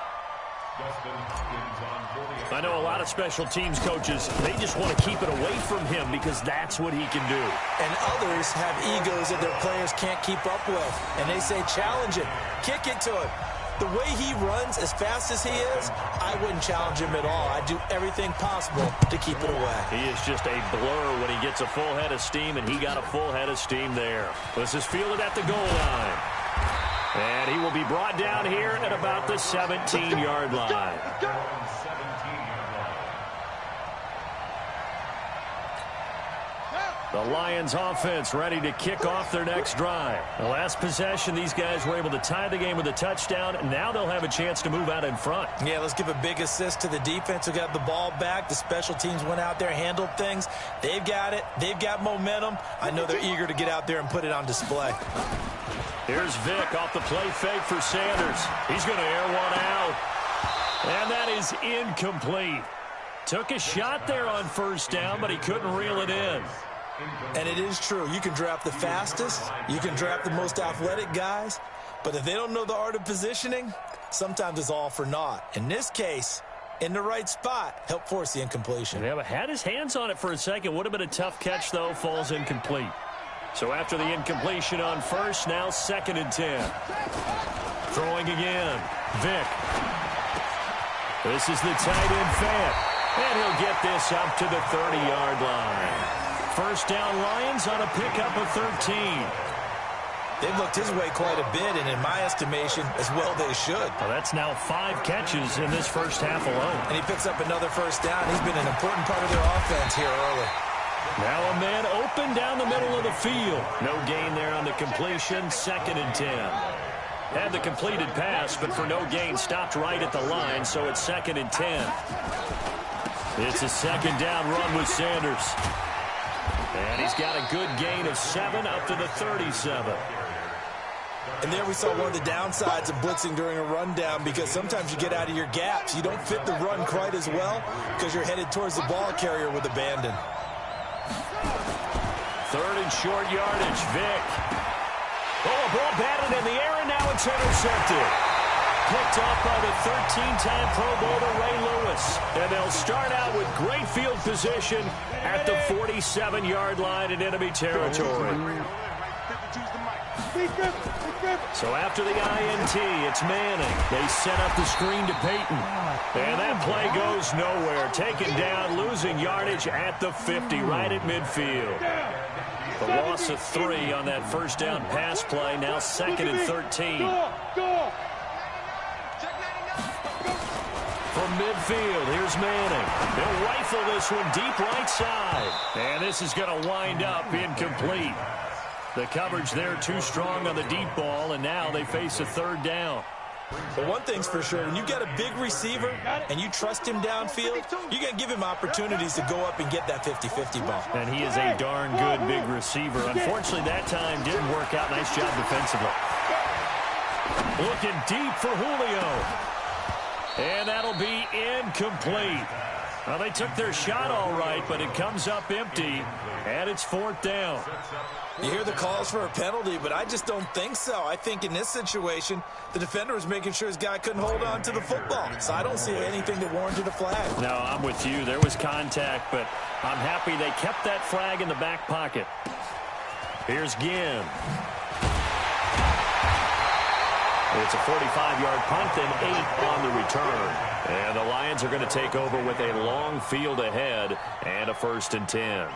I know a lot of special teams coaches, they just want to keep it away from him because that's what he can do. And others have egos that their players can't keep up with. And they say, challenge it, kick it to him. The way he runs as fast as he is, I wouldn't challenge him at all. I'd do everything possible to keep it away. He is just a blur when he gets a full head of steam, and he got a full head of steam there. This is fielded at the goal line. And he will be brought down here at about the 17-yard line. The Lions offense ready to kick off their next drive. The last possession, these guys were able to tie the game with a touchdown. Now they'll have a chance to move out in front. Yeah, let's give a big assist to the defense who got the ball back. The special teams went out there, handled things. They've got it. They've got momentum. I know they're eager to get out there and put it on display. Here's Vic off the play fake for Sanders. He's going to air one out. And that is incomplete. Took a shot there on first down, but he couldn't reel it in. And it is true. You can draft the fastest. You can draft the most athletic guys. But if they don't know the art of positioning, sometimes it's all for naught. In this case, in the right spot, help force the incompletion. Yeah, but had his hands on it for a second. Would have been a tough catch, though. Falls incomplete. So after the incompletion on first, now 2nd and 10. Throwing again. Vic. This is the tight end Fant. And he'll get this up to the 30-yard line. First down Lions on a pickup of 13. They've looked his way quite a bit, and in my estimation, as well they should. Well, that's now 5 catches in this first half alone. And he picks up another first down. He's been an important part of their offense here early. Now a man open down the middle of the field. No gain there on the completion. 2nd and 10. Had the completed pass, but for no gain, stopped right at the line, so it's 2nd and 10. It's a 2nd down run with Sanders. And he's got a good gain of 7 up to the 37. And there we saw one of the downsides of blitzing during a rundown because sometimes you get out of your gaps. You don't fit the run quite as well because you're headed towards the ball carrier with abandon. 3rd and short yardage. Vic. Oh, a ball batted in the air, and now it's intercepted. Picked off by the 13-time Pro Bowler Ray Lewis. And they'll start out with great field position at the 47-yard line in enemy territory. So after the INT, it's Manning. They set up the screen to Peyton. And that play goes nowhere. Taken down, losing yardage at the 50, right at midfield. The loss of 3 on that first down pass play. Now 2nd and 13. From midfield, here's Manning. They'll rifle this one deep right side. And this is going to wind up incomplete. The coverage there too strong on the deep ball, and now they face a 3rd down. But one thing's for sure, when you've got a big receiver and you trust him downfield, you're going to give him opportunities to go up and get that 50-50 ball. And he is a darn good big receiver. Unfortunately, that time didn't work out. Nice job defensively. Looking deep for Julio. And that'll be incomplete. Well, they took their shot all right, but it comes up empty, and it's 4th down. You hear the calls for a penalty, but I just don't think so. I think in this situation, the defender was making sure his guy couldn't hold on to the football. So I don't see anything that warranted a flag. No, I'm with you. There was contact, but I'm happy they kept that flag in the back pocket. Here's Ginn. It's a 45-yard punt and 8 on the return. And the Lions are going to take over with a long field ahead and a 1st and 10.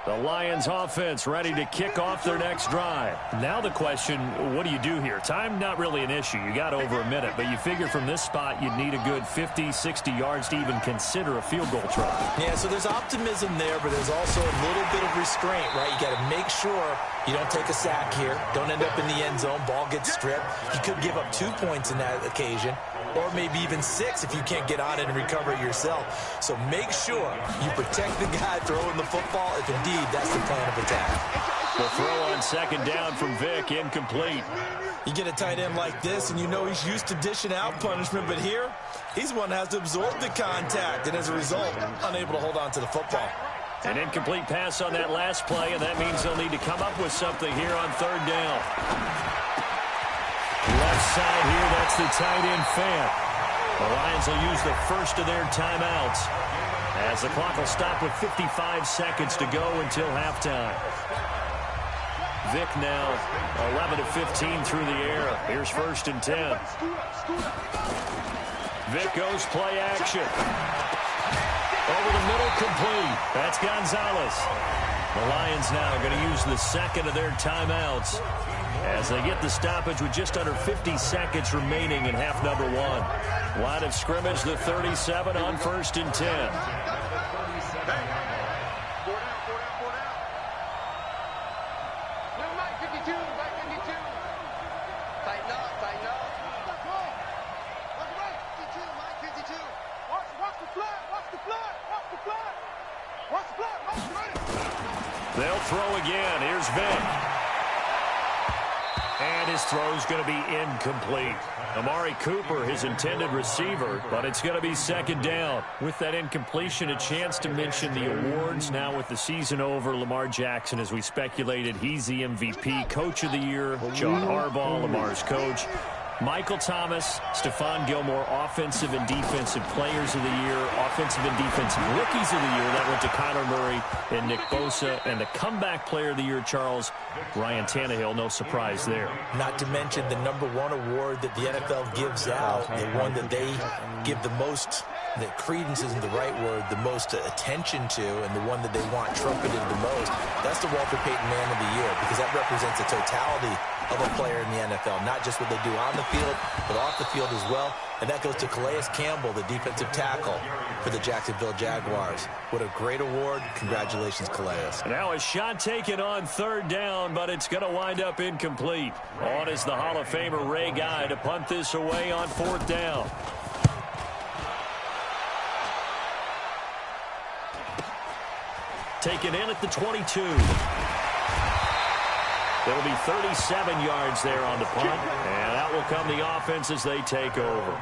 The Lions offense ready to kick off their next drive. Now the question, what do you do here? Time not really an issue. You got over a minute, but you figure from this spot you'd need a good 50, 60 yards to even consider a field goal try. Yeah, so there's optimism there, but there's also a little bit of restraint, right? You got to make sure you don't take a sack here. Don't end up in the end zone. Ball gets stripped. You could give up 2 points in that occasion, or maybe even 6 if you can't get on it and recover it yourself. So make sure you protect the guy throwing the football if indeed that's the plan of attack. The throw on 2nd down from Vick, incomplete. You get a tight end like this, and you know he's used to dishing out punishment, but here, he's one that has to absorb the contact, and as a result, unable to hold on to the football. An incomplete pass on that last play, and that means they'll need to come up with something here on 3rd down. Left side here, that's the tight end fan. The Lions will use the first of their timeouts as the clock will stop with 55 seconds to go until halftime. Vick now 11 of 15 through the air. Here's 1st and 10. Vick goes play action. Over the middle, complete. That's Gonzalez. The Lions now going to use the 2nd of their timeouts as they get the stoppage with just under 50 seconds remaining in half number 1. Line of scrimmage, the 37 on 1st and 10. They'll throw again. Here's Vick. And his throw's going to be incomplete. Amari Cooper, his intended receiver, but it's going to be 2nd down. With that incompletion, a chance to mention the awards. Now with the season over, Lamar Jackson, as we speculated, he's the MVP, Coach of the Year. John Harbaugh, Lamar's coach. Michael Thomas, Stephon Gilmore, Offensive and Defensive Players of the Year, Offensive and Defensive Rookies of the Year. That went to Kyler Murray and Nick Bosa. And the Comeback Player of the Year, Charles, Ryan Tannehill. No surprise there. Not to mention the #1 award that the NFL gives out, the one that they give the most, that credence isn't the right word, the most attention to, and the one that they want trumpeted the most. That's the Walter Payton Man of the Year, because that represents the totality of a player in the NFL, not just what they do on the field, but off the field as well. And that goes to Calais Campbell, the defensive tackle for the Jacksonville Jaguars. What a great award. Congratulations, Calais. Now a shot taken on 3rd down, but it's going to wind up incomplete. On is the Hall of Famer Ray Guy to punt this away on 4th down. Taken in at the 22. It'll be 37 yards there on the punt, and that will come the offense as they take over.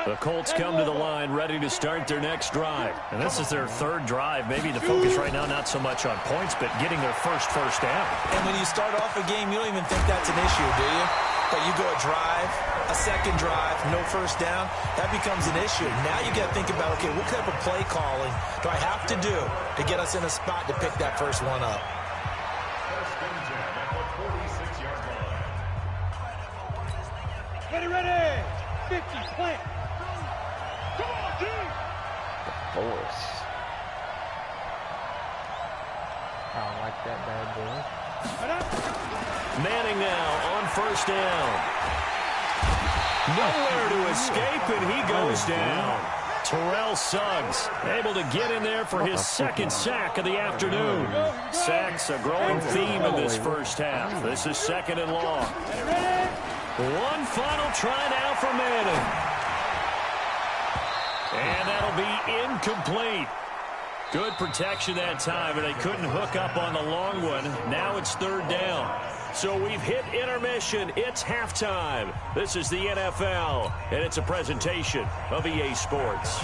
The Colts come to the line ready to start their next drive. And this is their 3rd drive. Maybe the focus right now not so much on points, but getting their first down. And when you start off a game, you don't even think that's an issue, do you? But you go a drive, a 2nd drive, no 1st down, that becomes an issue. Now you got to think about, okay, what type of play calling do I have to do to get us in a spot to pick that first one up? 50, plant. Come on, dude. Force. I don't like that bad boy. Manning now on first down. Nowhere to escape, and he goes down. Terrell Suggs able to get in there for his second sack of the afternoon. Sacks a growing theme in this first half. This is second and long. One final try now for Manning. And that'll be incomplete. Good protection that time, and they couldn't hook up on the long one. Now it's third down. So we've hit intermission. It's halftime. This is the NFL, and it's a presentation of EA Sports.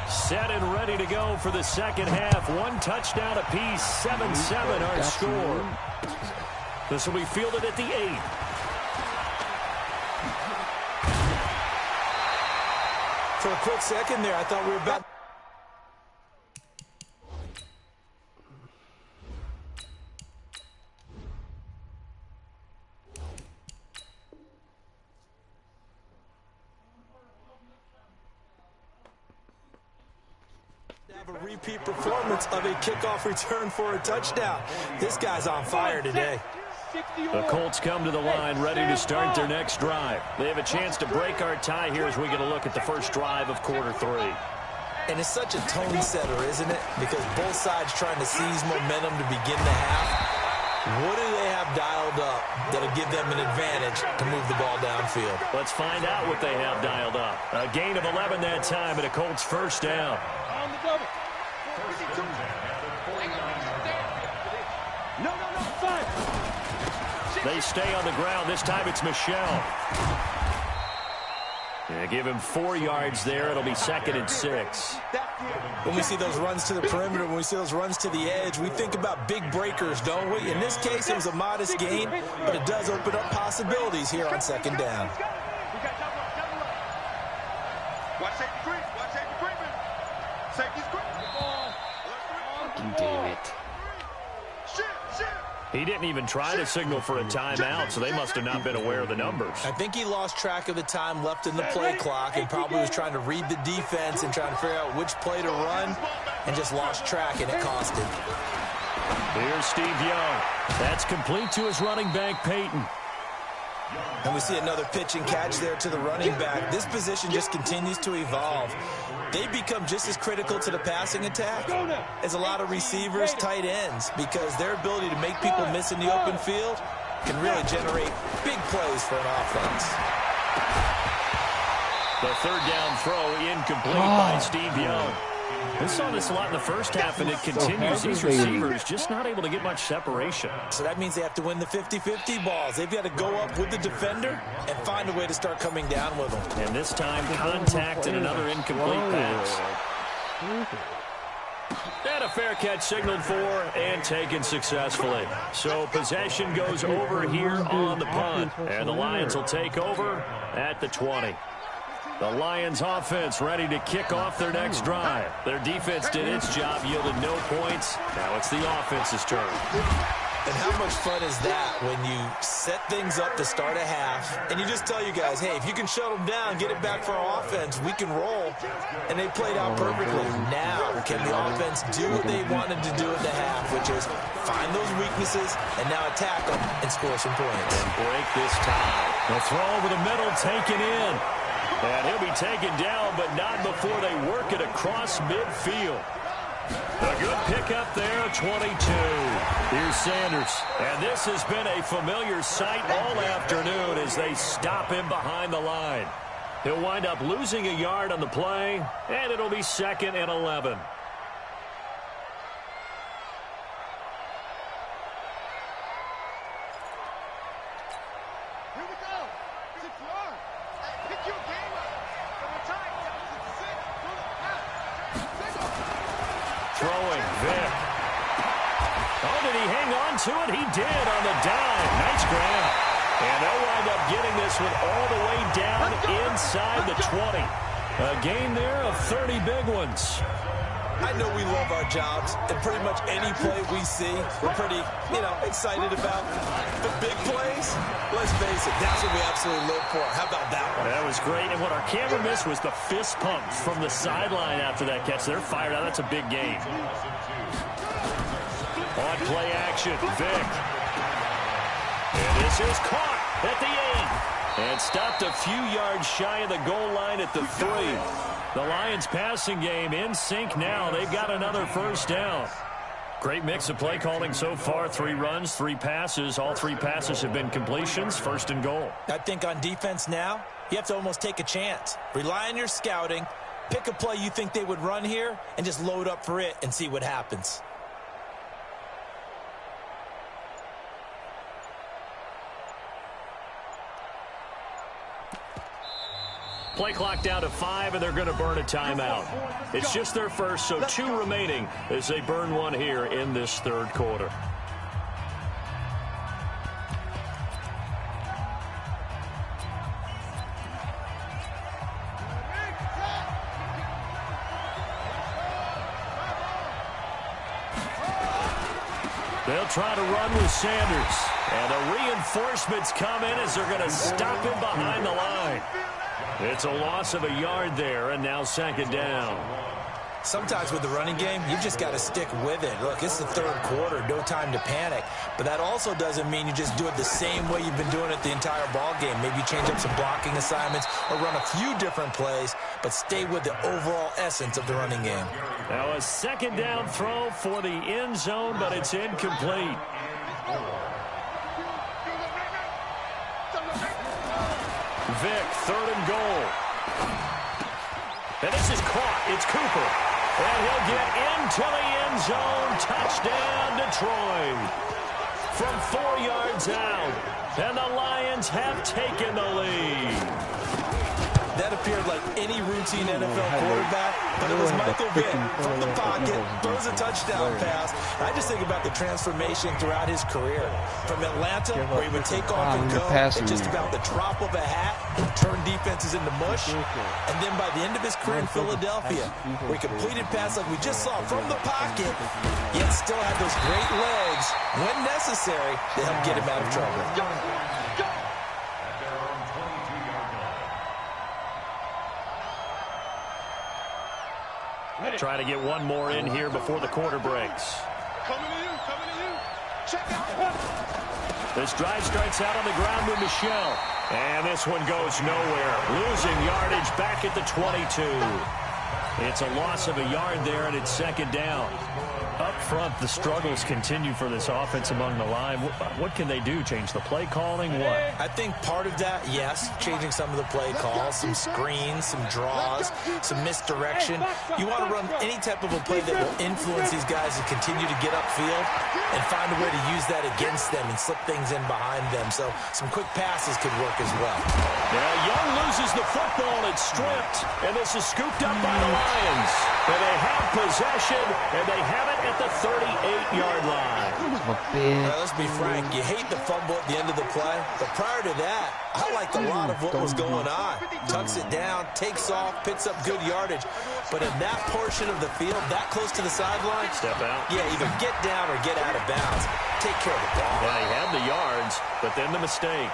Set and ready to go for the second half. One touchdown apiece, 7-7 our score. This will be fielded at the 8. For a quick second there, I thought we were about... have a repeat performance of a kickoff return for a touchdown. This guy's on fire today. The Colts come to the line ready to start their next drive. They have a chance to break our tie here as we get a look at the first drive of quarter 3. And it's such a tone setter, isn't it? Because both sides trying to seize momentum to begin the half. What do they have dialed up that'll give them an advantage to move the ball downfield? Let's find out what they have dialed up. A gain of 11 that time and a Colts first down. On the double. No, fine. They stay on the ground. This time it's Michelle. Yeah, give him 4 yards there. It'll be second and 6. When we see those runs to the perimeter, when we see those runs to the edge, we think about big breakers, don't we? In this case, it was a modest gain, but it does open up possibilities here on second down. Watch safety green. Watch safety green. Safety's green. Damn it. He didn't even try to signal for a timeout, so they must have not been aware of the numbers. I think he lost track of the time left in the play clock and probably was trying to read the defense and trying to figure out which play to run and just lost track, and it cost him. Here's Steve Young. That's complete to his running back, Peyton. And we see another pitch and catch there to the running back. This position just continues to evolve. They become just as critical to the passing attack as a lot of receivers, tight ends, because their ability to make people miss in the open field can really generate big plays for an offense. The third down throw incomplete by Steve Young. We saw this a lot in the first half, and it continues. These receivers just not able to get much separation. So that means they have to win the 50-50 balls. They've got to go up with the defender and find a way to start coming down with them. And this time, contact and another incomplete pass. And a fair catch signaled for and taken successfully. So possession goes over here on the punt. And the Lions will take over at the 20. The Lions offense ready to kick off their next drive. Their defense did its job, yielded no points. Now it's the offense's turn. And how much fun is that when you set things up to start a half and you just tell you guys, hey, if you can shut them down, get it back for our offense, we can roll. And they played out perfectly. Now, can the offense do what they wanted to do at the half, which is find those weaknesses and now attack them and score some points. And break this tie. The throw over the middle taken in. And he'll be taken down, but not before they work it across midfield. A good pickup there, 22. Here's Sanders. And this has been a familiar sight all afternoon as they stop him behind the line. He'll wind up losing a yard on the play, and it'll be second and 11. Throwing, Vic. Oh, did he hang on to it? He did on the dime. Nice grab. And they'll wind up getting this one all the way down inside the 20. A gain there of 30 big ones. I know we love our jobs, and pretty much any play we see, we're pretty, excited about. But big plays, let's face it, that's what we absolutely live for. How about that one? That was great, and what our camera missed was the fist pump from the sideline after that catch. They're fired out. That's a big game. On play action, Vic. And this is caught at the 8. And stopped a few yards shy of the goal line at the 3. The Lions passing game in sync now. They've got another first down. Great mix of play calling so far. 3 runs, 3 passes. All 3 passes have been completions. First and goal. I think on defense now, you have to almost take a chance. Rely on your scouting. Pick a play you think they would run here and just load up for it and see what happens. Play clock down to 5, and they're going to burn a timeout. It's just their first, so 2 remaining as they burn one here in this third quarter. They'll try to run with Sanders. And the reinforcements come in as they're going to stop him behind the line. It's a loss of a yard there, and now second down. Sometimes with the running game, you just got to stick with it. Look, it's the third quarter, no time to panic. But that also doesn't mean you just do it the same way you've been doing it the entire ball game. Maybe change up some blocking assignments or run a few different plays, but stay with the overall essence of the running game. Now a second down throw for the end zone, but it's incomplete. Vic, third and goal. And this is caught. It's Cooper. And he'll get into the end zone. Touchdown, Detroit. From 4 yards out. And the Lions have taken the lead. That appeared like any routine NFL quarterback, but it was Michael Vick from the pocket, throws a touchdown pass. I just think about the transformation throughout his career. From Atlanta, where he would take off and go at just about the drop of a hat, turn defenses into mush. And then by the end of his career in Philadelphia, where he completed passes like we just saw from the pocket, yet still had those great legs, when necessary, to help get him out of trouble. Try to get one more in here before the quarter breaks. Coming to you. Check out. This drive starts out on the ground with Michelle. And this one goes nowhere. Losing yardage back at the 22. It's a loss of a yard there, and it's second down. Up front, the struggles continue for this offense among the line. What can they do? Change the play calling? What? I think part of that, yes, changing some of the play calls, some screens, some draws, some misdirection. You want to run any type of a play that will influence these guys to continue to get upfield and find a way to use that against them and slip things in behind them. So some quick passes could work as well. Now Young loses the football. It's stripped, and this is scooped up by the Lions. And they have possession, and they have it at the 38-yard line. Let's be frank, you hate the fumble at the end of the play, but prior to that, I liked a lot of what was going on. Tucks it down, takes off, picks up good yardage. But in that portion of the field, that close to the sideline, step out. Yeah, either get down or get out of bounds. Take care of the ball. Yeah, he had the yards, but then the mistake.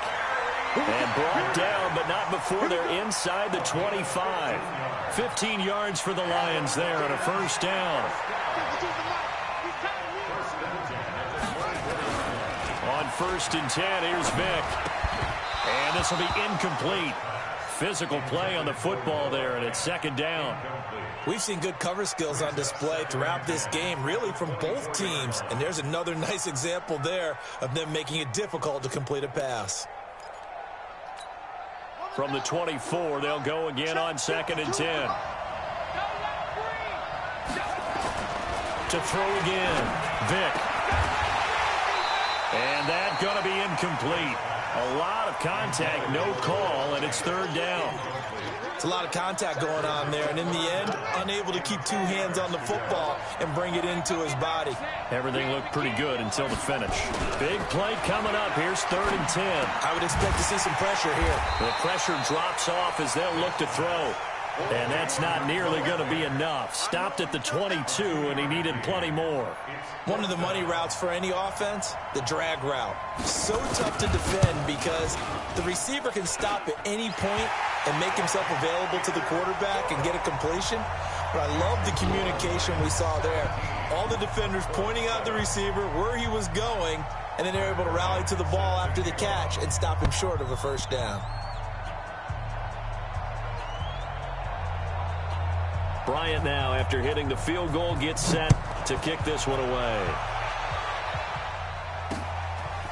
And brought down, but not before they're inside the 25. 15 yards for the Lions there on a first down. On 1st and 10, here's Vic. And this will be incomplete. Physical play on the football there, and it's second down. We've seen good cover skills on display throughout this game, really from both teams. And there's another nice example there of them making it difficult to complete a pass. From the 24, they'll go again on 2nd and 10. To throw again, Vic. And that's going to be incomplete. A lot of contact, no call, and it's third down. It's a lot of contact going on there, and in the end, unable to keep 2 hands on the football and bring it into his body. Everything looked pretty good until the finish. Big play coming up. Here's 3rd and 10. I would expect to see some pressure here. The pressure drops off as they'll look to throw. And that's not nearly going to be enough. Stopped at the 22, and he needed plenty more. One of the money routes for any offense, the drag route. So tough to defend because the receiver can stop at any point and make himself available to the quarterback and get a completion. But I love the communication we saw there. All the defenders pointing out the receiver, where he was going, and then they're able to rally to the ball after the catch and stop him short of a first down. Bryant now, after hitting the field goal, gets set to kick this one away.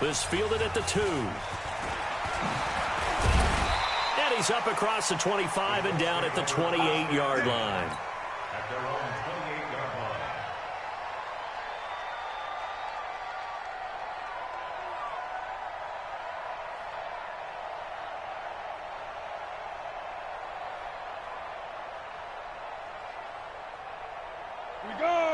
This fielded at the 2. And he's up across the 25 and down at the 28-yard line. At their own 28-yard line.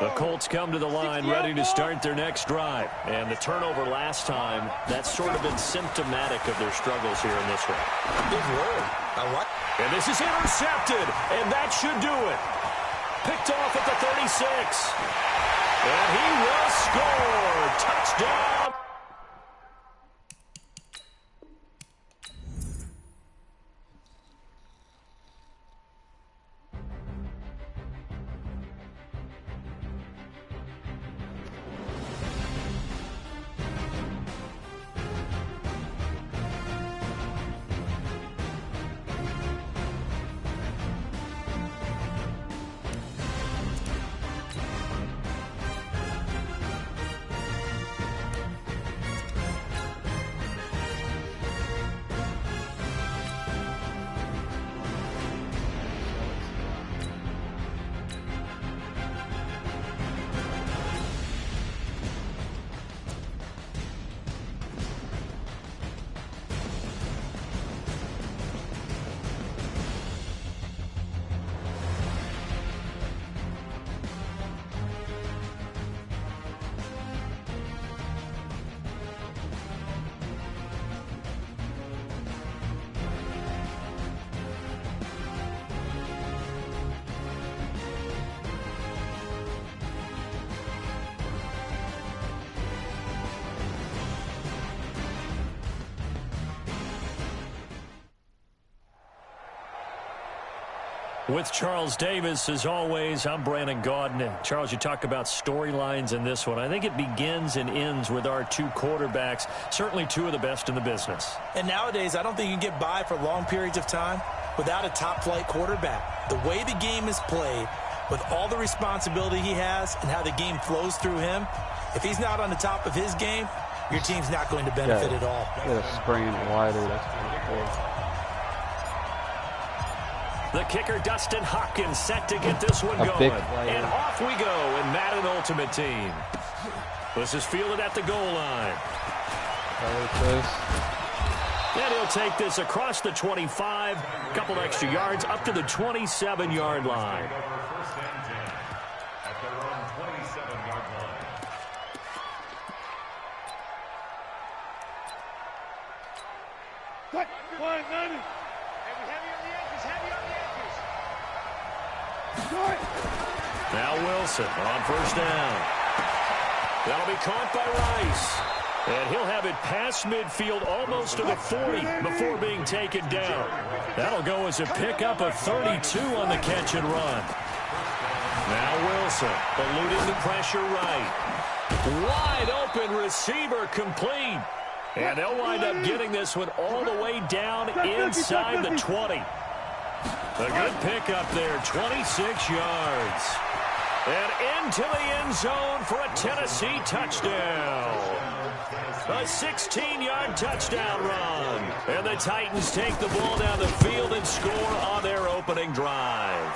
The Colts come to the line ready to start their next drive. And the turnover last time, that's sort of been symptomatic of their struggles here in this one. Big word. And this is intercepted, and that should do it. Picked off at the 36. And he will score. Touchdown. With Charles Davis, as always, I'm Brandon Gaudin. And Charles, you talk about storylines in this one. I think it begins and ends with our two quarterbacks, certainly two of the best in the business. And nowadays, I don't think you can get by for long periods of time without a top-flight quarterback. The way the game is played, with all the responsibility he has and how the game flows through him, if he's not on the top of his game, your team's not going to benefit at all. Yeah, spraying it wider. That's kind of cool. The kicker, Dustin Hopkins, set to get this one going. And off we go in Madden Ultimate Team. This is fielded at the goal line. And he'll take this across the 25, a couple extra yards, up to the 27-yard line. Now Wilson on first down. That'll be caught by Rice. And he'll have it past midfield almost to the 40 before being taken down. That'll go as a pickup of 32 on the catch and run. Now Wilson eluding the pressure right. Wide open receiver complete. And they'll wind up getting this one all the way down inside the 20. A good pickup there, 26 yards. And into the end zone for a Tennessee touchdown. A 16-yard touchdown run. And the Titans take the ball down the field and score on their opening drive.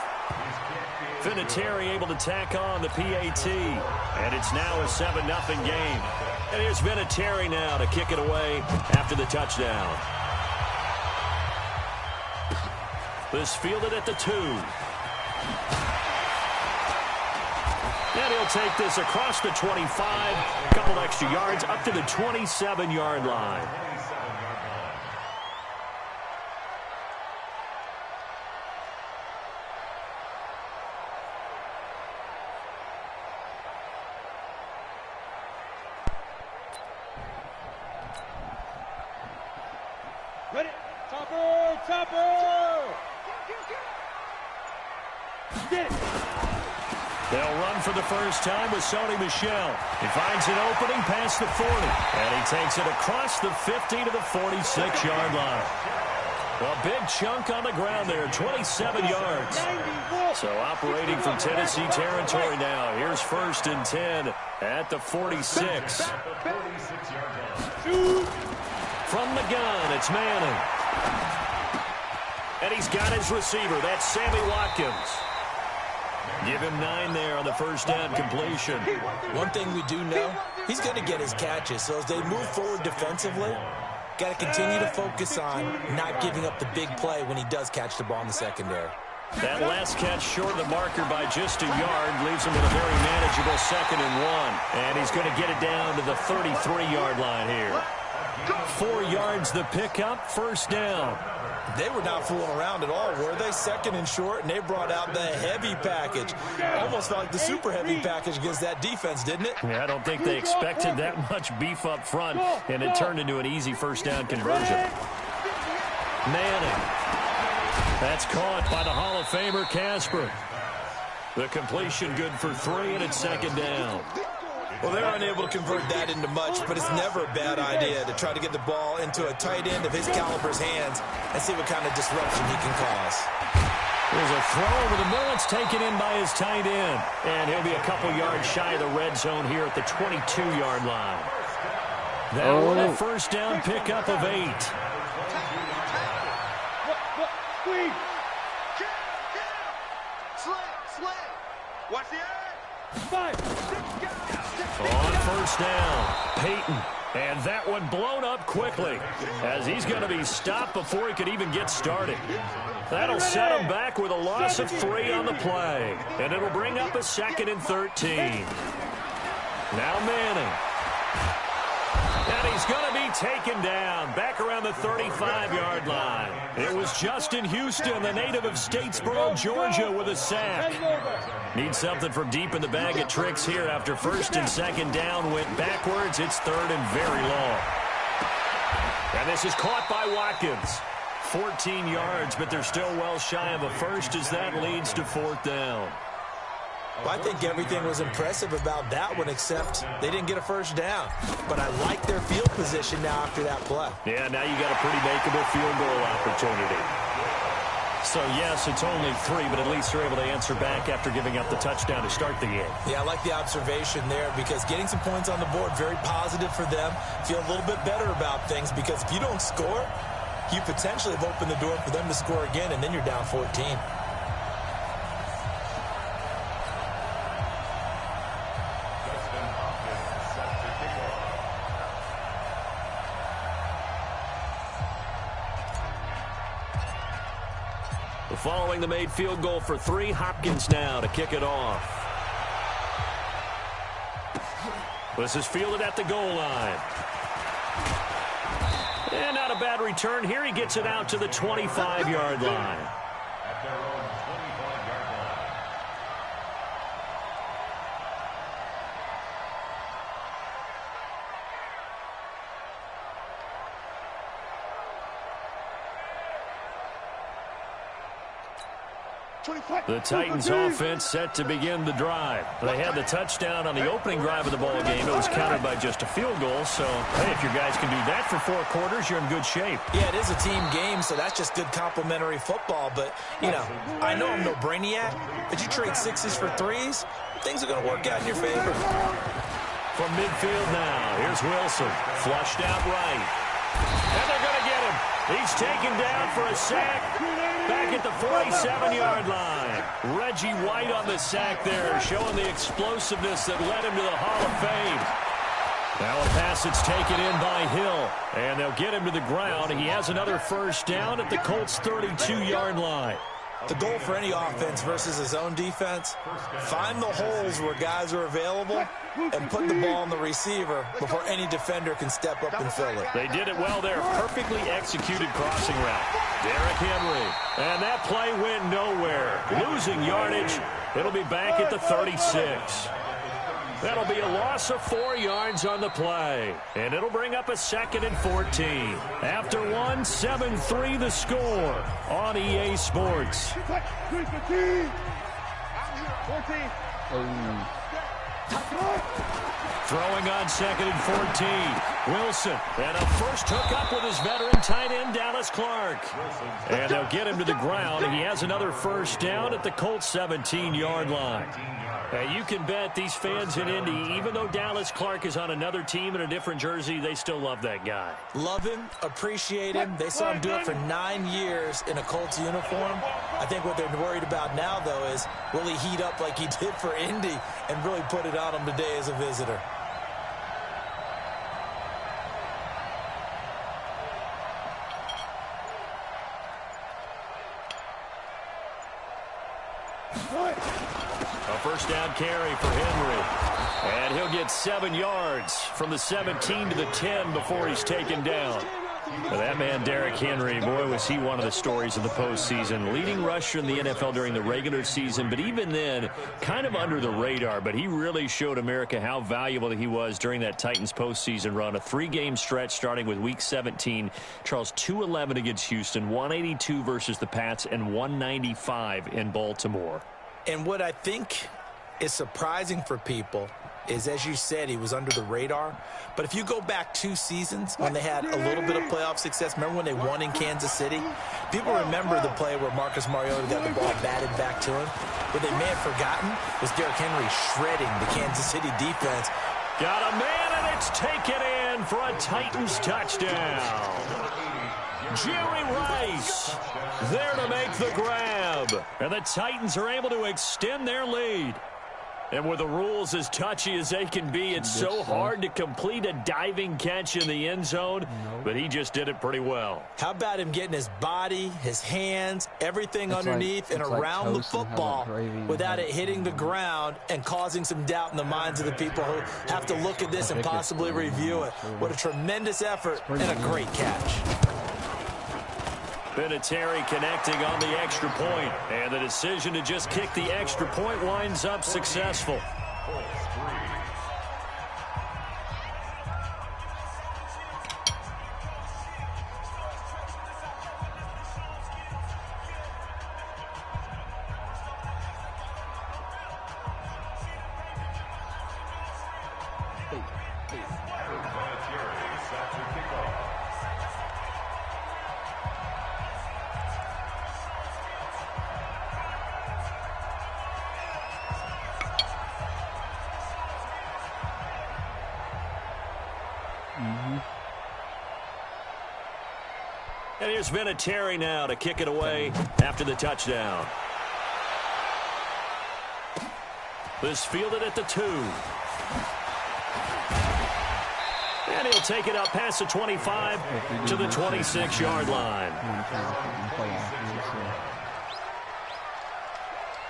Vinatieri able to tack on the PAT. And it's now a 7-0 game. And here's Vinatieri now to kick it away after the touchdown. This fielded at the 2. And he'll take this across the 25, a couple extra yards, up to the 27-yard line. They'll run for the first time with Sony Michel. He finds an opening past the 40, and he takes it across the 50 to the 46-yard line. A big chunk on the ground there, 27 yards. So operating from Tennessee territory now. Here's 1st and 10 at the 46. From the gun, it's Manning. And he's got his receiver. That's Sammy Watkins. Give him 9 there on the first down completion. One thing we do know, he's going to get his catches. So as they move forward defensively, got to continue to focus on not giving up the big play when he does catch the ball in the secondary. That last catch short of the marker by just a yard leaves him with a very manageable 2nd and 1. And he's going to get it down to the 33-yard line here. 4 yards the pickup, first down. They were not fooling around at all, were they? 2nd and short, and they brought out the heavy package. Almost felt like the super heavy package against that defense, didn't it? Yeah, I don't think they expected that much beef up front, and it turned into an easy first down conversion. Manning. That's caught by the Hall of Famer Casper. The completion good for 3, and it's 2nd down. Well, they're unable to convert that into much, but it's never a bad idea to try to get the ball into a tight end of his caliber's hands and see what kind of disruption he can cause. There's a throw over the middle. It's taken in by his tight end. And he'll be a couple yards shy of the red zone here at the 22-yard line. That one a first down pickup of 8. Watch the On first down, Peyton. And that one blown up quickly as he's going to be stopped before he could even get started. That'll set him back with a loss of 3 on the play. And it'll bring up a 2nd and 13. Now Manning. And he's going to be taken down back around the 35-yard line. It was Justin Houston, the native of Statesboro, Georgia, with a sack. Need something from deep in the bag of tricks here after 1st and 2nd down went backwards. It's 3rd and very long. And this is caught by Watkins. 14 yards, but they're still well shy of a first as that leads to 4th down. Well, I think everything was impressive about that one, except they didn't get a first down. But I like their field position now after that play. Yeah, now you got a pretty makeable field goal opportunity. So, yes, it's only 3, but at least they're able to answer back after giving up the touchdown to start the game. Yeah, I like the observation there because getting some points on the board, very positive for them. Feel a little bit better about things because if you don't score, you potentially have opened the door for them to score again, and then you're down 14. Following the made field goal for 3, Hopkins now to kick it off. This is fielded at the goal line. And not a bad return here. He gets it out to the 25-yard line. At their own 25-yard line. The Titans offense set to begin the drive. They had the touchdown on the opening drive of the ball game. It was countered by just a field goal. So, hey, if your guys can do that for 4 quarters, you're in good shape. Yeah, it is a team game, so that's just good complimentary football. But, you know, I know I'm no brainiac, but you trade 6s for 3s, things are going to work out in your favor. From midfield now, here's Wilson. Flushed out right. And they're going to get him. He's taken down for a sack. Back at the 47-yard line. Reggie White on the sack there, showing the explosiveness that led him to the Hall of Fame. Now a pass that's taken in by Hill, and they'll get him to the ground. He has another first down at the Colts' 32-yard line. The goal for any offense versus his own defense, find the holes where guys are available and put the ball on the receiver before any defender can step up and fill it. They did it well there. Perfectly executed crossing route. Derrick Henry. And that play went nowhere. Losing yardage. It'll be back at the 36. That'll be a loss of 4 yards on the play. And it'll bring up a 2nd and 14. After 7-3 the score on EA Sports. 14. Throwing on 2nd and 14. Wilson. And a first hookup with his veteran tight end, Dallas Clark. And they'll get him to the ground. He has another first down at the Colts 17-yard line. And you can bet these fans in Indy, even though Dallas Clark is on another team in a different jersey, they still love that guy. Love him, appreciate him. They saw him do it for 9 years in a Colts uniform. I think what they're worried about now, though, is will he heat up like he did for Indy and really put it on him today as a visitor? A first down carry for Henry. And he'll get 7 yards from the 17 to the 10 before he's taken down. Well, that man, Derrick Henry, boy, was he one of the stories of the postseason. Leading rusher in the NFL during the regular season, but even then, kind of under the radar. But he really showed America how valuable he was during that Titans postseason run. A 3-game stretch starting with Week 17. Charles, 211 against Houston, 182 versus the Pats, and 195 in Baltimore. And what I think is surprising for people is, as you said, he was under the radar. But if you go back 2 seasons when they had a little bit of playoff success, remember when they won in Kansas City? People remember the play where Marcus Mariota got the ball batted back to him. What they may have forgotten was Derrick Henry shredding the Kansas City defense. Got a man, and it's taken in for a Titans touchdown. Jerry Rice there to make the grab. And the Titans are able to extend their lead. And with the rules as touchy as they can be, it's so hard to complete a diving catch in the end zone, but he just did it pretty well. How about him getting his body, his hands, everything underneath and around the football without it hitting the ground and causing some doubt in the minds of the people who have to look at this and possibly review it. What a tremendous effort and a great catch. Vinatieri connecting on the extra point, and the decision to just kick the extra point winds up successful. And here's Vinatieri now to kick it away after the touchdown. This fielded at the 2. And he'll take it up past the 25 to the 26-yard line.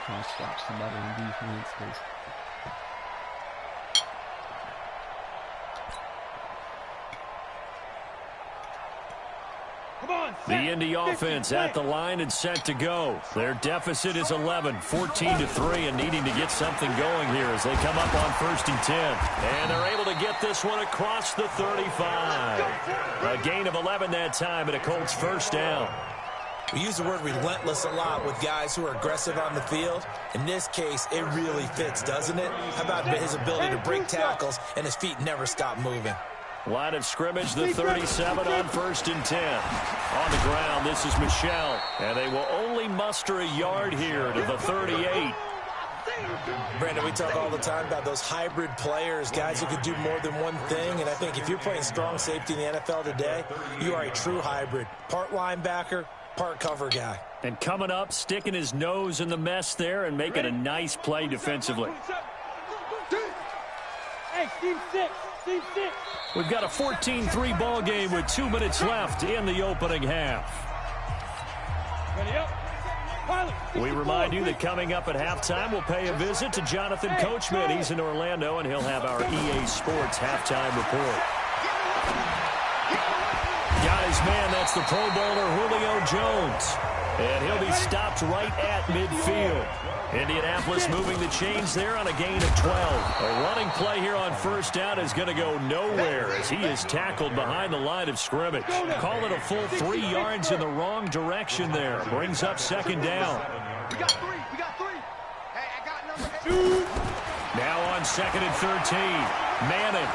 Trying to stop somebody in defense. The Indy offense at the line and set to go. Their deficit is 11, 14-3, and needing to get something going here as they come up on 1st and 10. And they're able to get this one across the 35. A gain of 11 that time and a Colts first down. We use the word relentless a lot with guys who are aggressive on the field. In this case, it really fits, doesn't it? How about his ability to break tackles and his feet never stop moving? Line of scrimmage, the 37 on 1st and 10. On the ground, this is Michel. And they will only muster a yard here to the 38. Brandon, we talk all the time about those hybrid players, guys who could do more than one thing. And I think if you're playing strong safety in the NFL today, you are a true hybrid. Part linebacker, part cover guy. And coming up, sticking his nose in the mess there and making a nice play defensively. Hey, Steve 6. Steve 6. We've got a 14-3 ball game with 2 minutes left in the opening half. Ready up. We remind you that coming up at halftime, we'll pay a visit to Jonathan Coachman. He's in Orlando, and he'll have our EA Sports halftime report. Got his man, that's the Pro Bowler Julio Jones. And he'll be stopped right at midfield. Indianapolis moving the chains there on a gain of 12. A running play here on first down is going to go nowhere as he is tackled behind the line of scrimmage. Call it a full 3 yards in the wrong direction there. Brings up second down. We got 3. We got 3. Hey, I got number 8. Now on 2nd and 13. Manning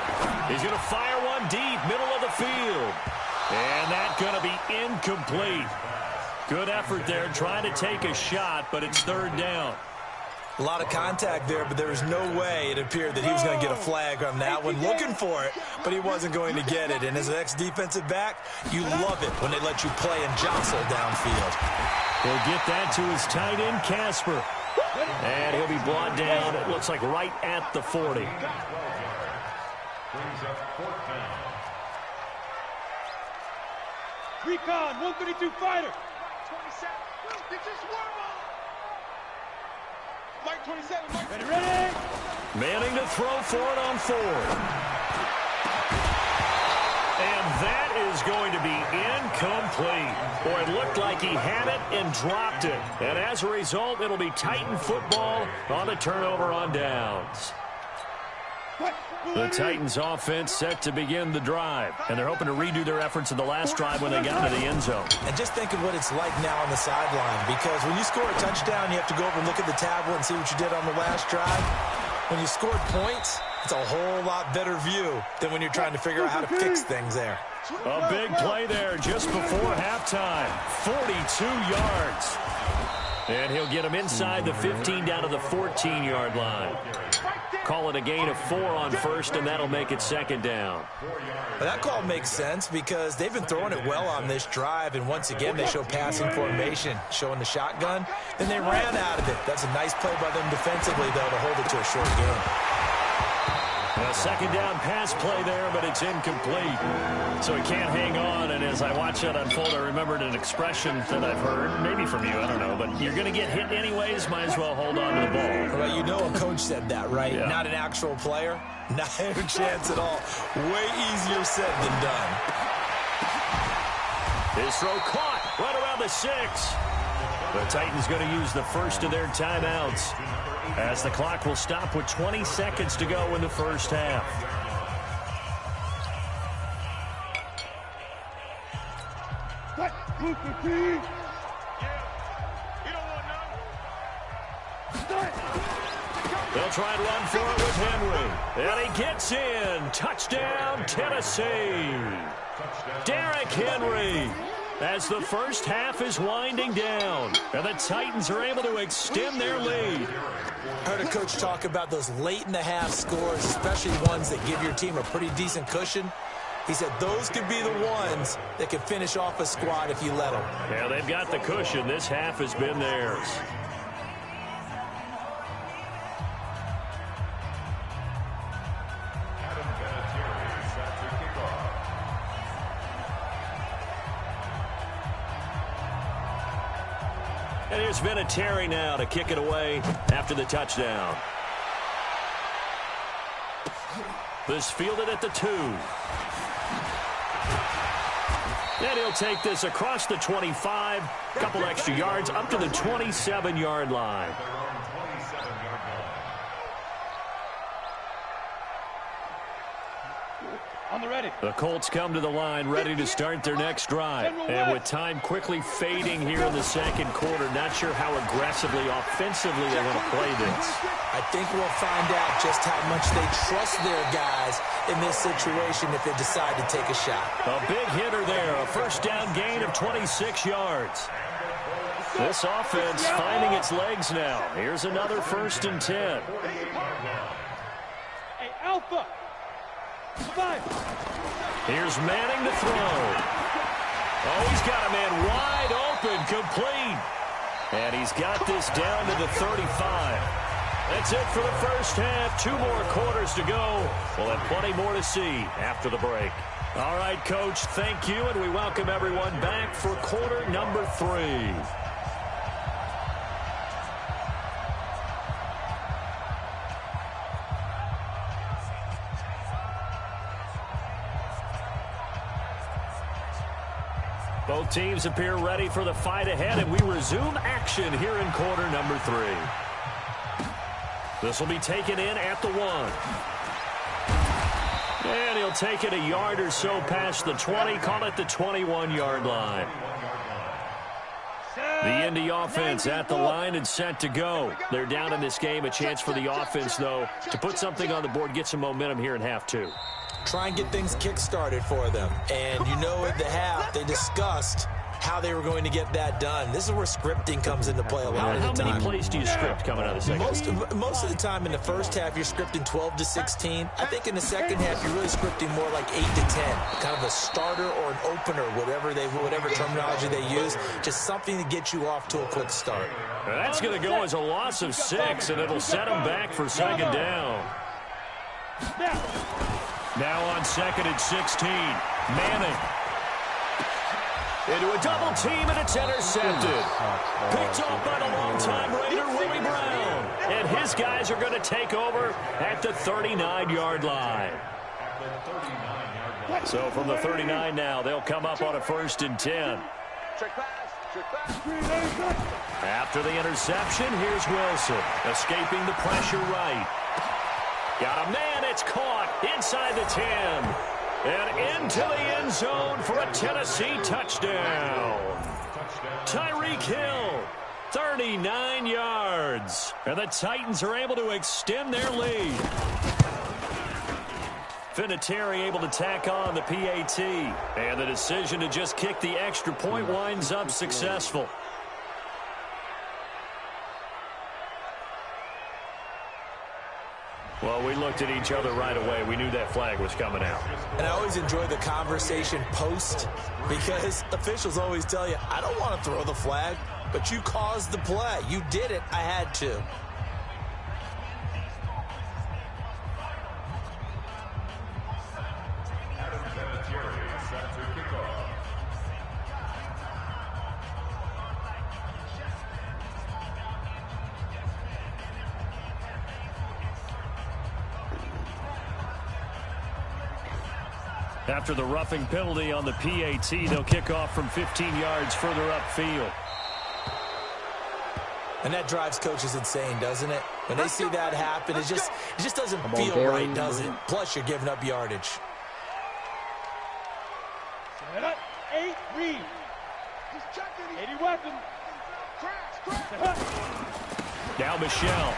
is going to fire one deep, middle of the field. And that's going to be incomplete. Good effort there, trying to take a shot, but it's 3rd down. A lot of contact there, but there was no way it appeared that he was going to get a flag on that one. Looking for it, but he wasn't going to get it. And as an ex-defensive back, you love it when they let you play and jostle downfield. He'll get that to his tight end, Casper. And he'll be brought down, it looks like right at the 40. Brings up 4th down. Recon, 132 fighter. 27. This is warm up. Mike 27. Mike. Ready? Manning to throw for it on 4th. And that is going to be incomplete. Boy, it looked like he had it and dropped it. And as a result, it'll be Titan football on a turnover on downs. The Titans offense set to begin the drive. And they're hoping to redo their efforts in the last drive when they got into the end zone. And just think of what it's like now on the sideline. Because when you score a touchdown, you have to go over and look at the tablet and see what you did on the last drive. When you scored points, it's a whole lot better view than when you're trying to figure out how to fix things there. A big play there just before halftime. 42 yards. And he'll get him inside the 15 down to the 14-yard line. Call it a gain of 4 on 1st, and that'll make it 2nd down. That call makes sense because they've been throwing it well on this drive, and once again they show passing formation, showing the shotgun. Then they ran out of it. That's a nice play by them defensively, though, to hold it to a short game. A 2nd down pass play there, but it's incomplete. So he can't hang on, and as I watch that unfold, I remembered an expression that I've heard, maybe from you, I don't know, but you're going to get hit anyways, might as well hold on to the ball. Well, you know a coach said that, right? Yeah. Not an actual player. Not a chance at all. Way easier said than done. His throw caught right around the 6. The Titans going to use the first of their timeouts as the clock will stop with 20 seconds to go in the first half. They'll try and run for it with Henry. And he gets in. Touchdown, Tennessee. Derrick Henry. As the first half is winding down, and the Titans are able to extend their lead. I heard a coach talk about those late-in-the-half scores, especially ones that give your team a pretty decent cushion. He said those could be the ones that could finish off a squad if you let them. Yeah, they've got the cushion. This half has been theirs. And here's Vinatieri now to kick it away after the touchdown. This fielded at the 2. And he'll take this across the 25, a couple extra yards, up to the 27-yard line. On the ready. The Colts come to the line ready to start their next drive. And with time quickly fading here in the second quarter, not sure how aggressively, offensively they want to play this. I think we'll find out just how much they trust their guys in this situation if they decide to take a shot. A big hitter there, a first down gain of 26 yards. This offense finding its legs now. Here's another 1st and 10. Hey, Alpha. 5. Here's Manning to throw. Oh, he's got a man wide open, complete. And he's got this down to the 35. That's it for the first half. 2 more quarters to go. We'll have plenty more to see after the break. All right, Coach, thank you, and we welcome everyone back for quarter number 3. Both teams appear ready for the fight ahead, and we resume action here in quarter number 3. This will be taken in at the 1. And he'll take it a yard or so past the 20, call it the 21-yard line. The Indy offense at the line and set to go. They're down in this game. A chance for the offense, though, to put something on the board, get some momentum here in half 2. Try and get things kick-started for them. And you know at the half, they discussed how they were going to get that done. This is where scripting comes into play a lot of the time. How many plays do you script coming out of the second? Most of the time in the first half, you're scripting 12 to 16. I think in the second half, you're really scripting more like 8 to 10. Kind of a starter or an opener, whatever terminology they use. Just something to get you off to a quick start. That's going to go as a loss of 6, and it'll set them back for second down. Now on second and 16, Manning. Into a double team, and it's intercepted. Picked off by the longtime Raider, Willie Brown. And his guys are going to take over at the 39-yard line. So from the 39 now, they'll come up on a 1st and 10. After the interception, here's Wilson. Escaping the pressure right. Got a man, it's caught inside the 10. And into the end zone for a Tennessee touchdown. Tyreek Hill, 39 yards. And the Titans are able to extend their lead. Vinatieri able to tack on the PAT. And the decision to just kick the extra point winds up successful. Well, we looked at each other right away. We knew that flag was coming out. And I always enjoy the conversation post because officials always tell you, I don't want to throw the flag, but you caused the play. You did it. I had to. After the roughing penalty on the PAT, they'll kick off from 15 yards further upfield. And that drives coaches insane, doesn't it? When they see that happen, it just doesn't feel right, does it? Plus, you're giving up yardage. 8 read. 80 weapon. Now Michelle.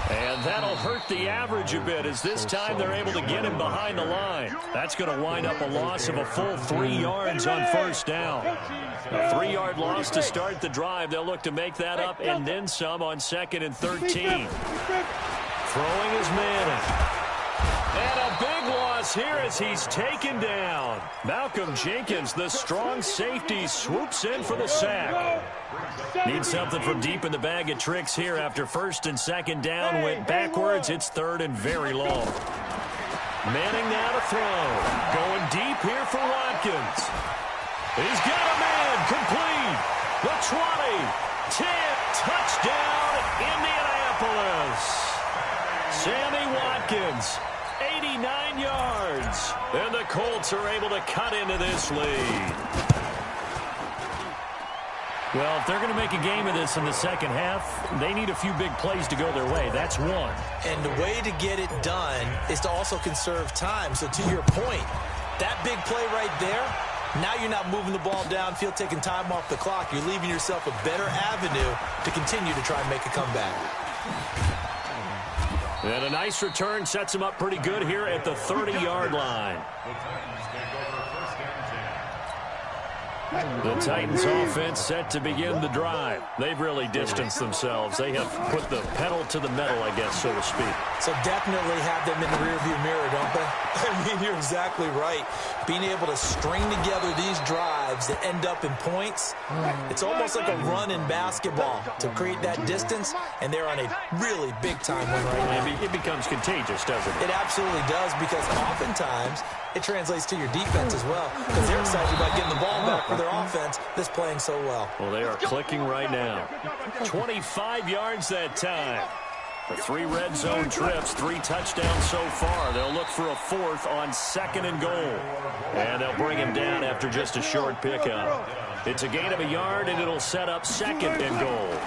And that'll hurt the average a bit as this time they're able to get him behind the line. That's going to wind up a loss of a full 3 yards on 1st down. A 3-yard loss to start the drive. They'll look to make that up and then some on 2nd and 13. Throwing his man. And a big loss here as he's taken down. Malcolm Jenkins, the strong safety, swoops in for the sack. Needs something from deep in the bag of tricks here after 1st and 2nd down. Went backwards. It's 3rd and very long. Manning now to throw. Going deep here for Watkins. He's got a man. Complete. The 20. 10. Touchdown, Indianapolis. Sammy Watkins. 89 yards. And the Colts are able to cut into this lead. Well, if they're going to make a game of this in the second half, they need a few big plays to go their way. That's one. And the way to get it done is to also conserve time. So to your point, that big play right there, now you're not moving the ball downfield, taking time off the clock. You're leaving yourself a better avenue to continue to try and make a comeback. And a nice return sets him up pretty good here at the 30-yard line. The Titans offense set to begin the drive. They've really distanced themselves. They have put the pedal to the metal, I guess, so to speak. So definitely have them in the rearview mirror, don't they? I mean, you're exactly right. Being able to string together these drives that end up in points, it's almost like a run in basketball to create that distance, and they're on a really big-time one right now. It becomes contagious, doesn't it? It absolutely does, because oftentimes it translates to your defense as well, because they're excited about getting the ball back for their offense that's playing so well. Well, they are clicking right now. 25 yards that time. The 3 red zone trips, 3 touchdowns so far. They'll look for a 4th on 2nd and goal. And they'll bring him down after just a short pickup. It's a gain of a yard, and it'll set up 2nd and goal.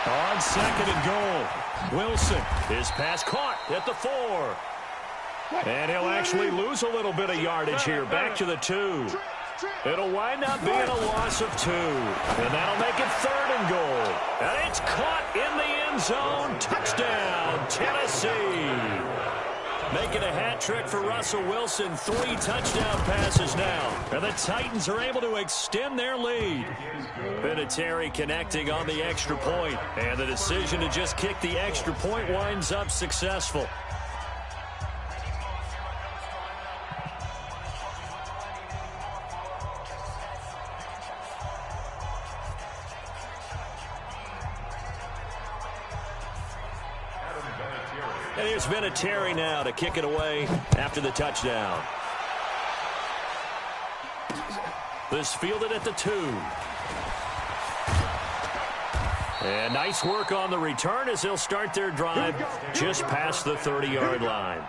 On 2nd and goal, Wilson, his pass caught at the 4. And he'll actually lose a little bit of yardage here, back to the 2. It'll wind up being a loss of 2. And that'll make it 3rd and goal. And it's caught in the end zone. Touchdown, Tennessee. Making a hat trick for Russell Wilson. 3 touchdown passes now. And the Titans are able to extend their lead. Vinatieri connecting on the extra point. And the decision to just kick the extra point winds up successful. And here's Vinatieri now to kick it away after the touchdown. This fielded at the 2. And nice work on the return as they'll start their drive just past the 30-yard line.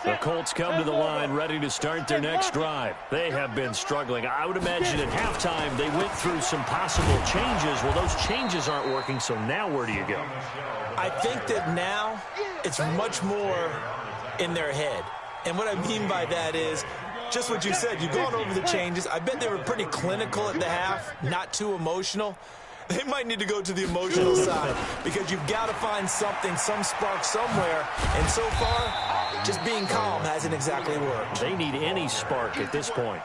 The Colts come to the line ready to start their next drive. They have been struggling. I would imagine at halftime they went through some possible changes. Well, those changes aren't working, so now where do you go? I think that now it's much more in their head. And what I mean by that is just what you said. You've gone over the changes. I bet they were pretty clinical at the half, not too emotional. They might need to go to the emotional side because you've got to find something, some spark somewhere. And so far, just being calm hasn't exactly worked. They need any spark at this point.